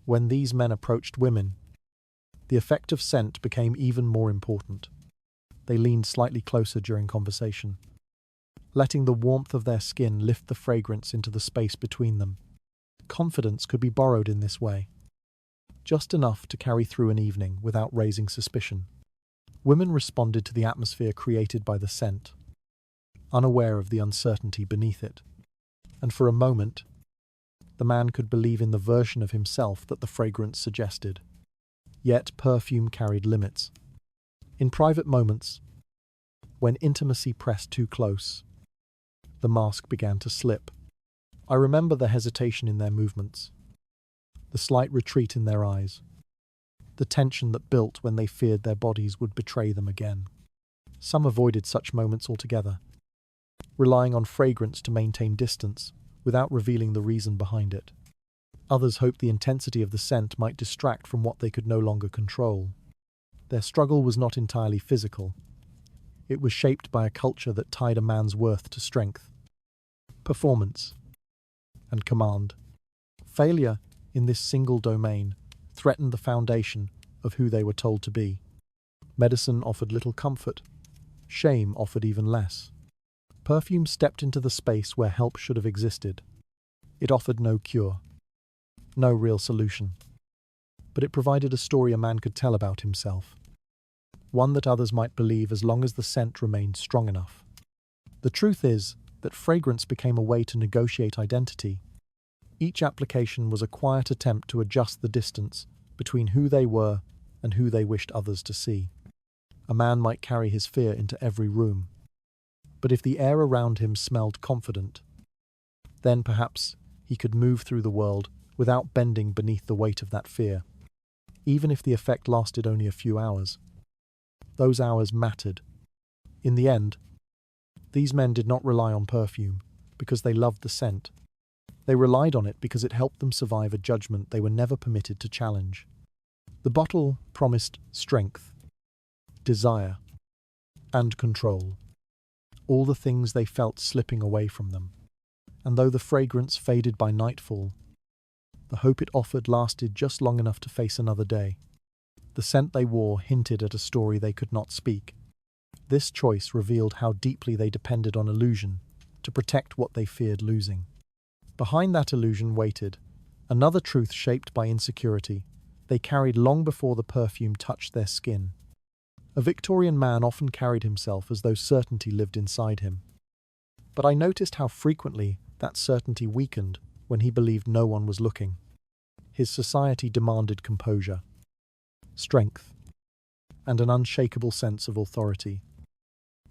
When these men approached women, the effect of scent became even more important. They leaned slightly closer during conversation, letting the warmth of their skin lift the fragrance into the space between them. Confidence could be borrowed in this way, just enough to carry through an evening without raising suspicion. Women responded to the atmosphere created by the scent, unaware of the uncertainty beneath it. And for a moment, the man could believe in the version of himself that the fragrance suggested. Yet perfume carried limits. In private moments, when intimacy pressed too close, the mask began to slip. I remember the hesitation in their movements, the slight retreat in their eyes, the tension that built when they feared their bodies would betray them again. Some avoided such moments altogether, relying on fragrance to maintain distance without revealing the reason behind it. Others hoped the intensity of the scent might distract from what they could no longer control. Their struggle was not entirely physical. It was shaped by a culture that tied a man's worth to strength, performance, and command. Failure in this single domain threatened the foundation of who they were told to be. Medicine offered little comfort. Shame offered even less. Perfume stepped into the space where help should have existed. It offered no cure, no real solution. But it provided a story a man could tell about himself, one that others might believe as long as the scent remained strong enough. The truth is that fragrance became a way to negotiate identity. Each application was a quiet attempt to adjust the distance between who they were and who they wished others to see. A man might carry his fear into every room, but if the air around him smelled confident, then perhaps he could move through the world without bending beneath the weight of that fear. Even if the effect lasted only a few hours, those hours mattered. In the end, these men did not rely on perfume because they loved the scent. They relied on it because it helped them survive a judgment they were never permitted to challenge. The bottle promised strength, desire, and control, all the things they felt slipping away from them. And though the fragrance faded by nightfall, the hope it offered lasted just long enough to face another day. The scent they wore hinted at a story they could not speak. This choice revealed how deeply they depended on illusion to protect what they feared losing. Behind that illusion waited another truth shaped by insecurity they carried long before the perfume touched their skin. A Victorian man often carried himself as though certainty lived inside him. But I noticed how frequently that certainty weakened when he believed no one was looking. His society demanded composure, strength, and an unshakable sense of authority.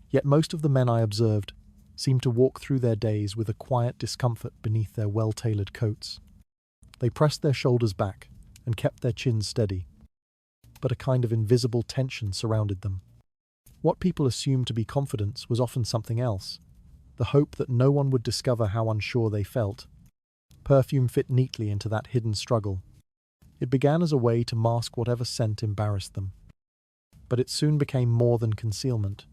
Yet most of the men I observed seemed to walk through their days with a quiet discomfort beneath their well-tailored coats. They pressed their shoulders back and kept their chins steady, but a kind of invisible tension surrounded them. What people assumed to be confidence was often something else, the hope that no one would discover how unsure they felt. Perfume fit neatly into that hidden struggle. It began as a way to mask whatever scent embarrassed them, but it soon became more than concealment.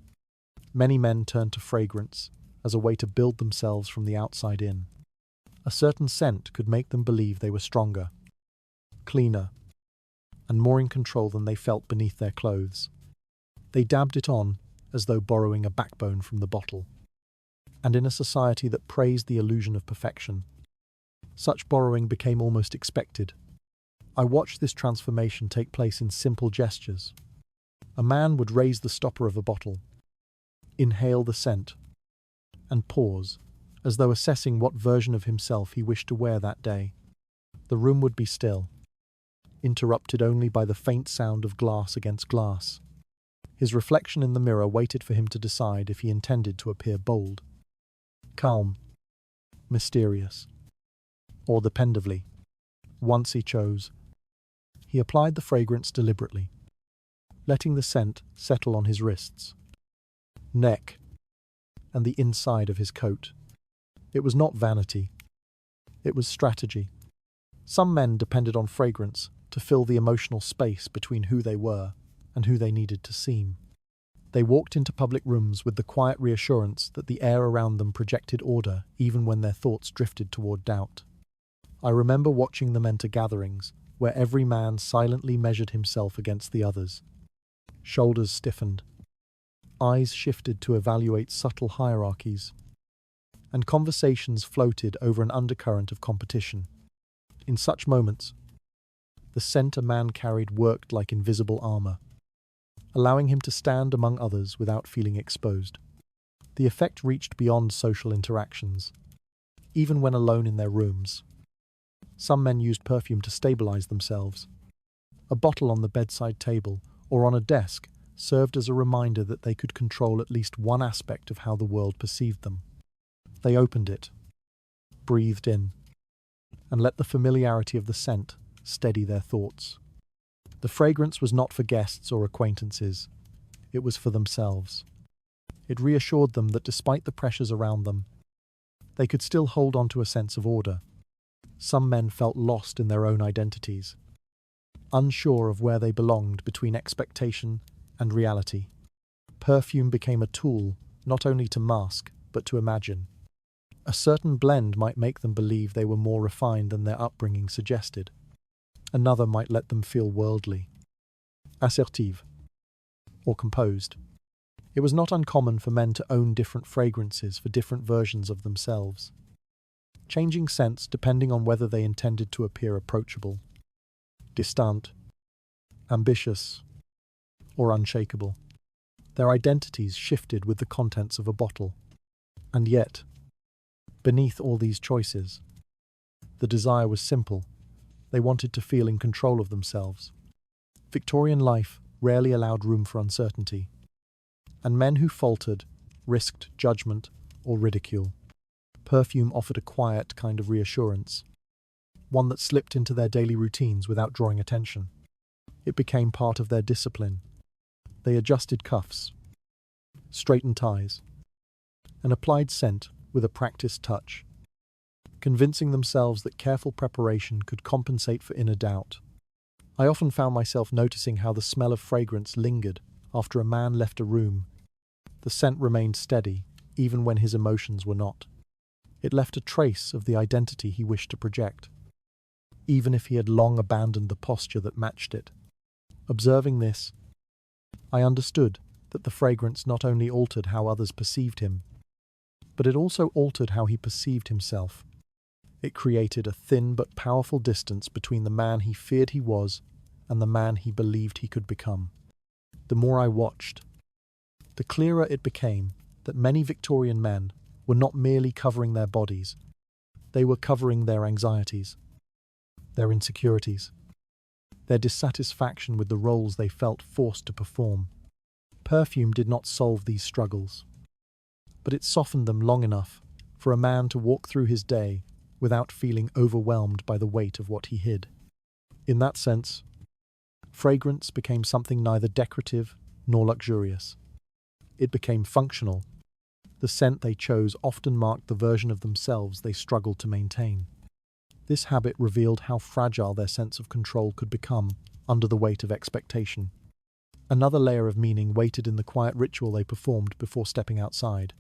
Many men turned to fragrance as a way to build themselves from the outside in. A certain scent could make them believe they were stronger, cleaner, and more in control than they felt beneath their clothes. They dabbed it on as though borrowing a backbone from the bottle. And in a society that praised the illusion of perfection, such borrowing became almost expected. I watched this transformation take place in simple gestures. A man would raise the stopper of a bottle, inhale the scent, and pause, as though assessing what version of himself he wished to wear that day. The room would be still, interrupted only by the faint sound of glass against glass. His reflection in the mirror waited for him to decide if he intended to appear bold, calm, mysterious, or dependably. Once he chose, he applied the fragrance deliberately, letting the scent settle on his wrists, neck, and the inside of his coat. It was not vanity. It was strategy. Some men depended on fragrance to fill the emotional space between who they were and who they needed to seem. They walked into public rooms with the quiet reassurance that the air around them projected order even when their thoughts drifted toward doubt. I remember watching them enter gatherings where every man silently measured himself against the others. Shoulders stiffened, eyes shifted to evaluate subtle hierarchies, and conversations floated over an undercurrent of competition. In such moments, the scent a man carried worked like invisible armor, allowing him to stand among others without feeling exposed. The effect reached beyond social interactions, even when alone in their rooms. Some men used perfume to stabilize themselves. A bottle on the bedside table or on a desk served as a reminder that they could control at least one aspect of how the world perceived them. They opened it, breathed in, and let the familiarity of the scent steady their thoughts. The fragrance was not for guests or acquaintances. It was for themselves. It reassured them that despite the pressures around them, they could still hold on to a sense of order. Some men felt lost in their own identities, unsure of where they belonged between expectation and reality. Perfume became a tool not only to mask, but to imagine. A certain blend might make them believe they were more refined than their upbringing suggested. Another might let them feel worldly, assertive, or composed. It was not uncommon for men to own different fragrances for different versions of themselves, changing scents depending on whether they intended to appear approachable, distant, ambitious, or unshakable. Their identities shifted with the contents of a bottle. And yet, beneath all these choices, the desire was simple. They wanted to feel in control of themselves. Victorian life rarely allowed room for uncertainty, and men who faltered risked judgment or ridicule. Perfume offered a quiet kind of reassurance, one that slipped into their daily routines without drawing attention. It became part of their discipline. They adjusted cuffs, straightened ties, and applied scent with a practiced touch, convincing themselves that careful preparation could compensate for inner doubt. I often found myself noticing how the smell of fragrance lingered after a man left a room. The scent remained steady, even when his emotions were not. It left a trace of the identity he wished to project, even if he had long abandoned the posture that matched it. Observing this, I understood that the fragrance not only altered how others perceived him, but it also altered how he perceived himself. It created a thin but powerful distance between the man he feared he was and the man he believed he could become. The more I watched, the clearer it became that many Victorian men were not merely covering their bodies, they were covering their anxieties, their insecurities, their dissatisfaction with the roles they felt forced to perform. Perfume did not solve these struggles, but it softened them long enough for a man to walk through his day without feeling overwhelmed by the weight of what he hid. In that sense, fragrance became something neither decorative nor luxurious. It became functional. The scent they chose often marked the version of themselves they struggled to maintain. This habit revealed how fragile their sense of control could become under the weight of expectation. Another layer of meaning waited in the quiet ritual they performed before stepping outside.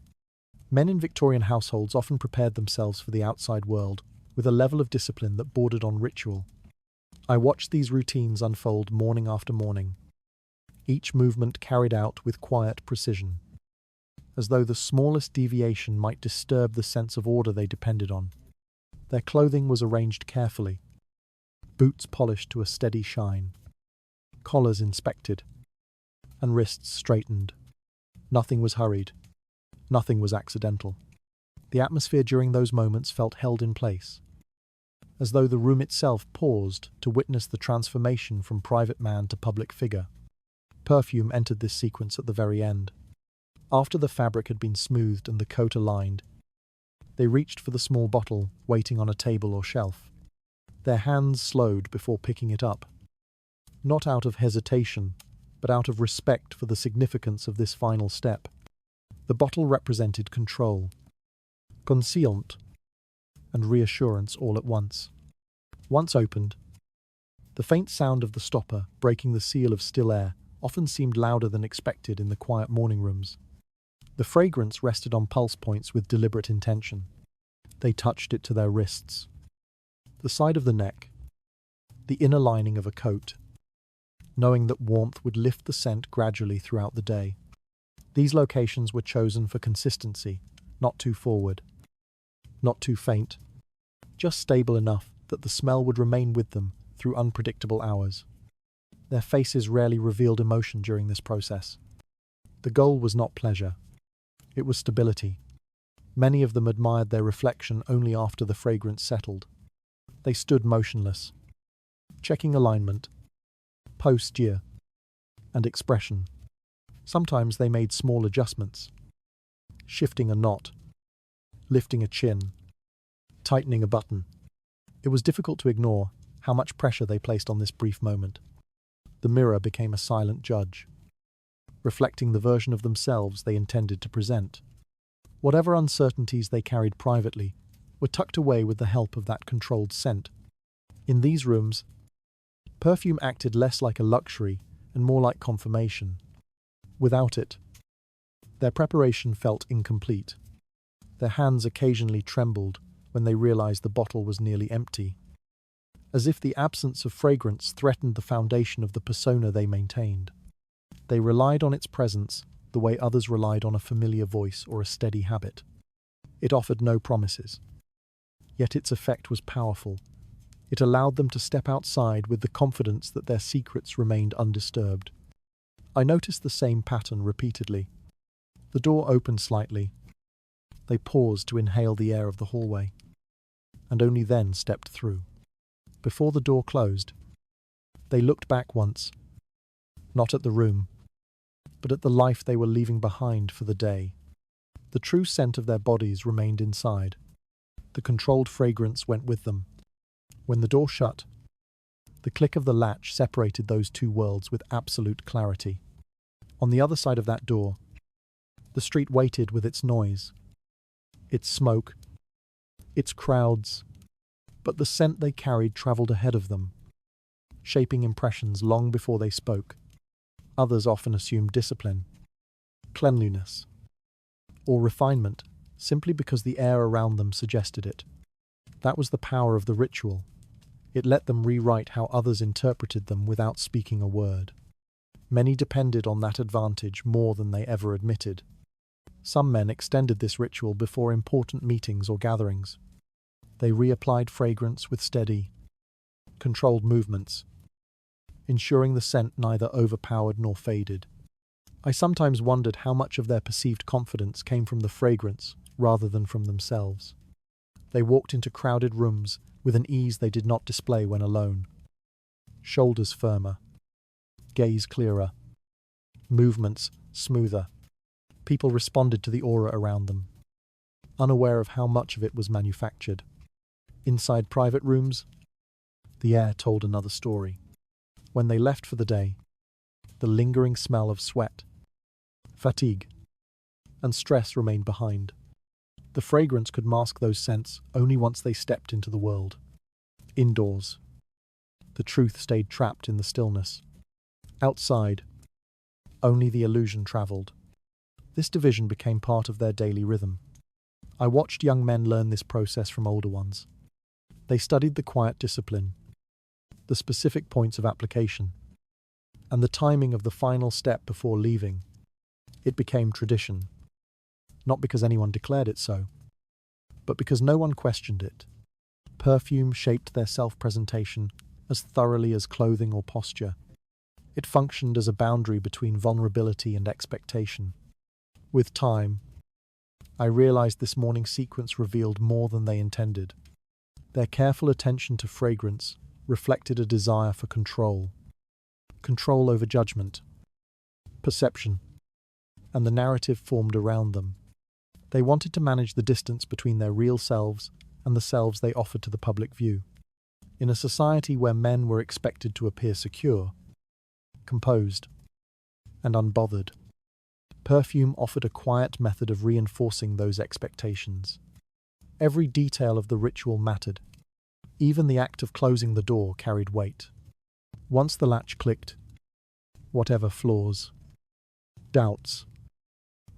Men in Victorian households often prepared themselves for the outside world with a level of discipline that bordered on ritual. I watched these routines unfold morning after morning, each movement carried out with quiet precision, as though the smallest deviation might disturb the sense of order they depended on. Their clothing was arranged carefully, boots polished to a steady shine, collars inspected, and wrists straightened. Nothing was hurried. Nothing was accidental. The atmosphere during those moments felt held in place, as though the room itself paused to witness the transformation from private man to public figure. Perfume entered this sequence at the very end. After the fabric had been smoothed and the coat aligned, they reached for the small bottle waiting on a table or shelf. Their hands slowed before picking it up, not out of hesitation, but out of respect for the significance of this final step. The bottle represented control, concealment, and reassurance all at once. Once opened, the faint sound of the stopper breaking the seal of still air often seemed louder than expected in the quiet morning rooms. The fragrance rested on pulse points with deliberate intention. They touched it to their wrists, the side of the neck, the inner lining of a coat, knowing that warmth would lift the scent gradually throughout the day. These locations were chosen for consistency, not too forward, not too faint, just stable enough that the smell would remain with them through unpredictable hours. Their faces rarely revealed emotion during this process. The goal was not pleasure. It was stability. Many of them admired their reflection only after the fragrance settled. They stood motionless, checking alignment, posture, and expression. Sometimes they made small adjustments, shifting a knot, lifting a chin, tightening a button. It was difficult to ignore how much pressure they placed on this brief moment. The mirror became a silent judge, reflecting the version of themselves they intended to present. Whatever uncertainties they carried privately were tucked away with the help of that controlled scent. In these rooms, perfume acted less like a luxury and more like confirmation. Without it, their preparation felt incomplete. Their hands occasionally trembled when they realized the bottle was nearly empty, as if the absence of fragrance threatened the foundation of the persona they maintained. They relied on its presence the way others relied on a familiar voice or a steady habit. It offered no promises, yet its effect was powerful. It allowed them to step outside with the confidence that their secrets remained undisturbed. I noticed the same pattern repeatedly. The door opened slightly. They paused to inhale the air of the hallway, and only then stepped through. Before the door closed, they looked back once, not at the room, but at the life they were leaving behind for the day. The true scent of their bodies remained inside. The controlled fragrance went with them. When the door shut, the click of the latch separated those two worlds with absolute clarity. On the other side of that door, the street waited with its noise, its smoke, its crowds, but the scent they carried travelled ahead of them, shaping impressions long before they spoke. Others often assumed discipline, cleanliness, or refinement simply because the air around them suggested it. That was the power of the ritual. It let them rewrite how others interpreted them without speaking a word. Many depended on that advantage more than they ever admitted. Some men extended this ritual before important meetings or gatherings. They reapplied fragrance with steady, controlled movements, ensuring the scent neither overpowered nor faded. I sometimes wondered how much of their perceived confidence came from the fragrance rather than from themselves. They walked into crowded rooms with an ease they did not display when alone. Shoulders firmer, gaze clearer, movements smoother. People responded to the aura around them, unaware of how much of it was manufactured. Inside private rooms, the air told another story. When they left for the day, the lingering smell of sweat, fatigue, and stress remained behind. The fragrance could mask those scents only once they stepped into the world. Indoors, the truth stayed trapped in the stillness. Outside, only the illusion travelled. This division became part of their daily rhythm. I watched young men learn this process from older ones. They studied the quiet discipline, the specific points of application, and the timing of the final step before leaving. It became tradition, not because anyone declared it so, but because no one questioned it. Perfume shaped their self-presentation as thoroughly as clothing or posture. It functioned as a boundary between vulnerability and expectation. With time, I realized this morning sequence revealed more than they intended. Their careful attention to fragrance reflected a desire for control. Control over judgment, perception, and the narrative formed around them. They wanted to manage the distance between their real selves and the selves they offered to the public view. In a society where men were expected to appear secure, composed, and unbothered, Perfume offered a quiet method of reinforcing those expectations. Every detail of the ritual mattered. Even the act of closing the door carried weight. Once the latch clicked, whatever flaws, doubts,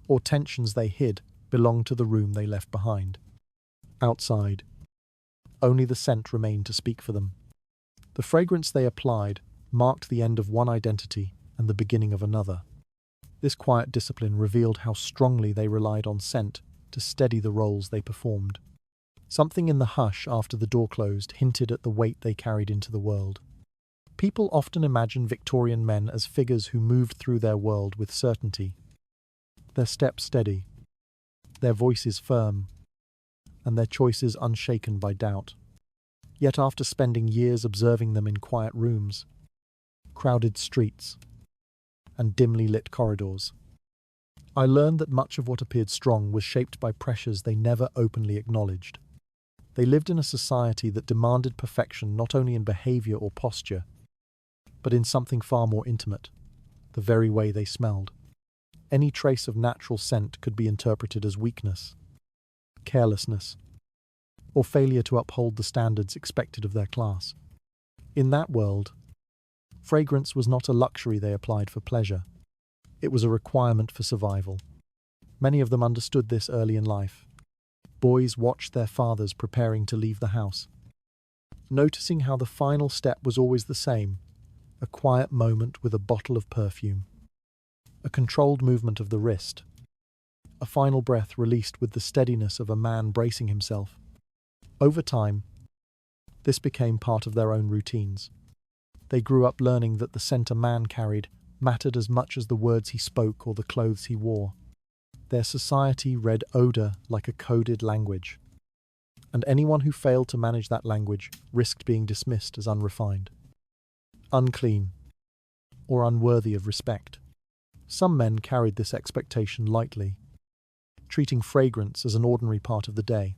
or tensions they hid belonged to the room they left behind. Outside, only the scent remained to speak for them. The fragrance they applied marked the end of one identity and the beginning of another. This quiet discipline revealed how strongly they relied on scent to steady the roles they performed. Something in the hush after the door closed hinted at the weight they carried into the world. People often imagine Victorian men as figures who moved through their world with certainty, their steps steady, their voices firm, and their choices unshaken by doubt. Yet after spending years observing them in quiet rooms, crowded streets, and dimly lit corridors, I learned that much of what appeared strong was shaped by pressures they never openly acknowledged. They lived in a society that demanded perfection not only in behavior or posture, but in something far more intimate, the very way they smelled. Any trace of natural scent could be interpreted as weakness, carelessness, or failure to uphold the standards expected of their class. In that world, fragrance was not a luxury they applied for pleasure. It was a requirement for survival. Many of them understood this early in life. Boys watched their fathers preparing to leave the house, noticing how the final step was always the same: a quiet moment with a bottle of perfume, a controlled movement of the wrist, a final breath released with the steadiness of a man bracing himself. Over time, this became part of their own routines. They grew up learning that the scent a man carried mattered as much as the words he spoke or the clothes he wore. Their society read odor like a coded language, and anyone who failed to manage that language risked being dismissed as unrefined, unclean, or unworthy of respect. Some men carried this expectation lightly, treating fragrance as an ordinary part of the day.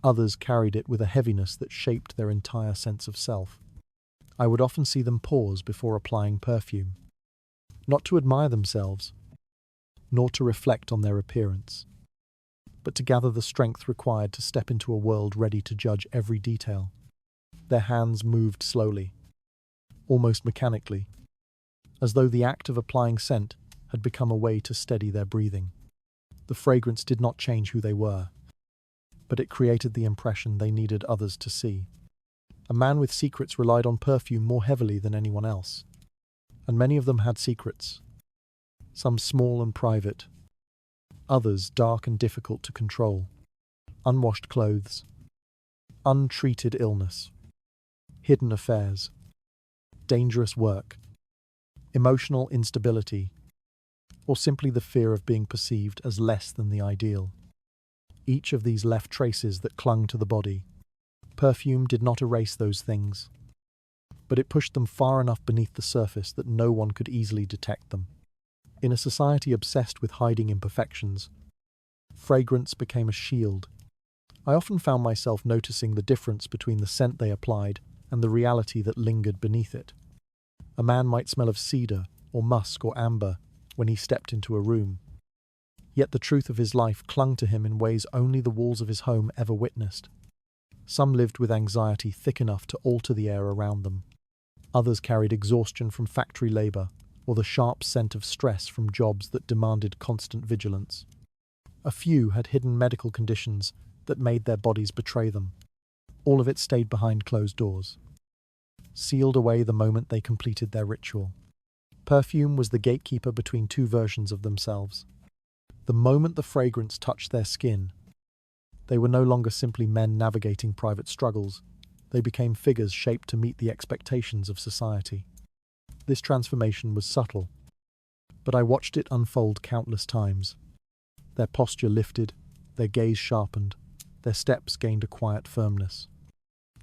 Others carried it with a heaviness that shaped their entire sense of self. I would often see them pause before applying perfume, not to admire themselves, nor to reflect on their appearance, but to gather the strength required to step into a world ready to judge every detail. Their hands moved slowly, almost mechanically, as though the act of applying scent had become a way to steady their breathing. The fragrance did not change who they were, but it created the impression they needed others to see. A man with secrets relied on perfume more heavily than anyone else, and many of them had secrets, some small and private, others dark and difficult to control. Unwashed clothes, untreated illness, hidden affairs, dangerous work, emotional instability, or simply the fear of being perceived as less than the ideal. Each of these left traces that clung to the body. Perfume did not erase those things, but it pushed them far enough beneath the surface that no one could easily detect them. In a society obsessed with hiding imperfections, fragrance became a shield. I often found myself noticing the difference between the scent they applied and the reality that lingered beneath it. A man might smell of cedar or musk or amber when he stepped into a room, yet the truth of his life clung to him in ways only the walls of his home ever witnessed. Some lived with anxiety thick enough to alter the air around them. Others carried exhaustion from factory labor or the sharp scent of stress from jobs that demanded constant vigilance. A few had hidden medical conditions that made their bodies betray them. All of it stayed behind closed doors, sealed away the moment they completed their ritual. Perfume was the gatekeeper between two versions of themselves. The moment the fragrance touched their skin, they were no longer simply men navigating private struggles. They became figures shaped to meet the expectations of society. This transformation was subtle, but I watched it unfold countless times. Their posture lifted, their gaze sharpened, their steps gained a quiet firmness.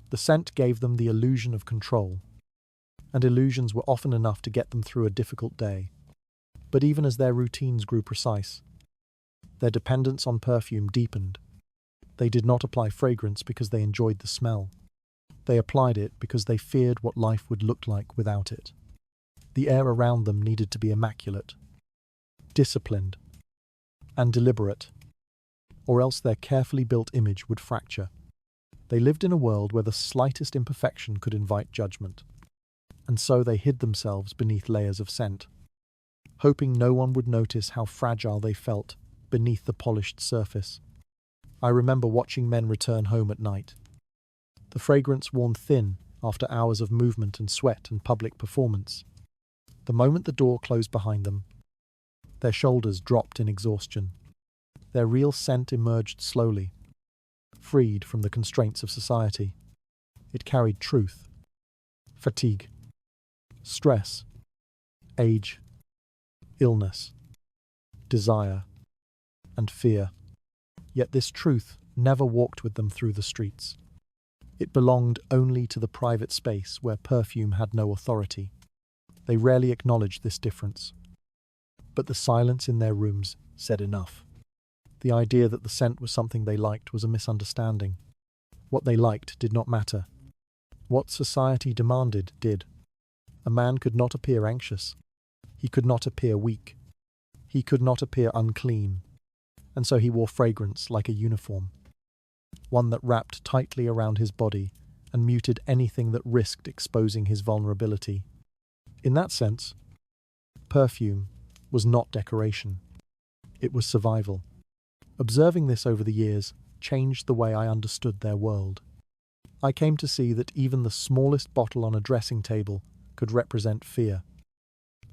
The scent gave them the illusion of control, and illusions were often enough to get them through a difficult day. But even as their routines grew precise, their dependence on perfume deepened. They did not apply fragrance because they enjoyed the smell. They applied it because they feared what life would look like without it. The air around them needed to be immaculate, disciplined, and deliberate, or else their carefully built image would fracture. They lived in a world where the slightest imperfection could invite judgment, and so they hid themselves beneath layers of scent, hoping no one would notice how fragile they felt beneath the polished surface. I remember watching men return home at night, the fragrance worn thin after hours of movement and sweat and public performance. The moment the door closed behind them, their shoulders dropped in exhaustion. Their real scent emerged slowly, freed from the constraints of society. It carried truth, fatigue, stress, age, illness, desire, and fear. Yet this truth never walked with them through the streets. It belonged only to the private space where perfume had no authority. They rarely acknowledged this difference, but the silence in their rooms said enough. The idea that the scent was something they liked was a misunderstanding. What they liked did not matter. What society demanded did. A man could not appear anxious. He could not appear weak. He could not appear unclean. And so he wore fragrance like a uniform, one that wrapped tightly around his body and muted anything that risked exposing his vulnerability. In that sense, perfume was not decoration. It was survival. Observing this over the years changed the way I understood their world. I came to see that even the smallest bottle on a dressing table could represent fear,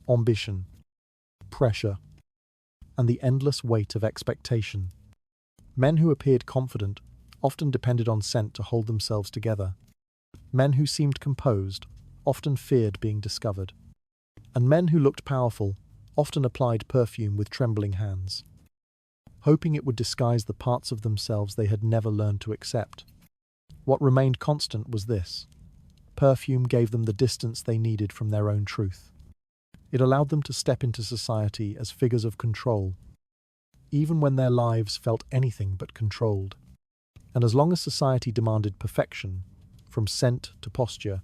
ambition, pressure, and the endless weight of expectation. Men who appeared confident often depended on scent to hold themselves together. Men who seemed composed often feared being discovered. And men who looked powerful often applied perfume with trembling hands, hoping it would disguise the parts of themselves they had never learned to accept. What remained constant was this: perfume gave them the distance they needed from their own truth. It allowed them to step into society as figures of control, even when their lives felt anything but controlled. And as long as society demanded perfection, from scent to posture,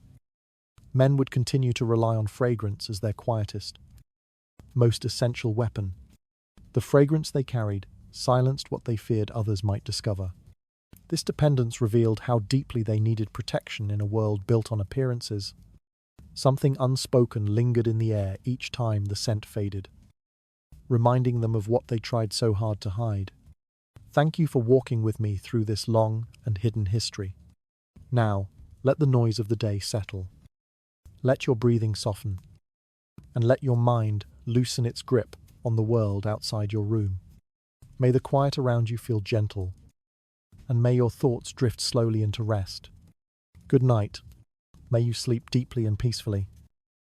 men would continue to rely on fragrance as their quietest, most essential weapon. The fragrance they carried silenced what they feared others might discover. This dependence revealed how deeply they needed protection in a world built on appearances. Something unspoken lingered in the air each time the scent faded, reminding them of what they tried so hard to hide. Thank you for walking with me through this long and hidden history. Now, let the noise of the day settle. Let your breathing soften, and let your mind loosen its grip on the world outside your room. May the quiet around you feel gentle, and may your thoughts drift slowly into rest. Good night. May you sleep deeply and peacefully.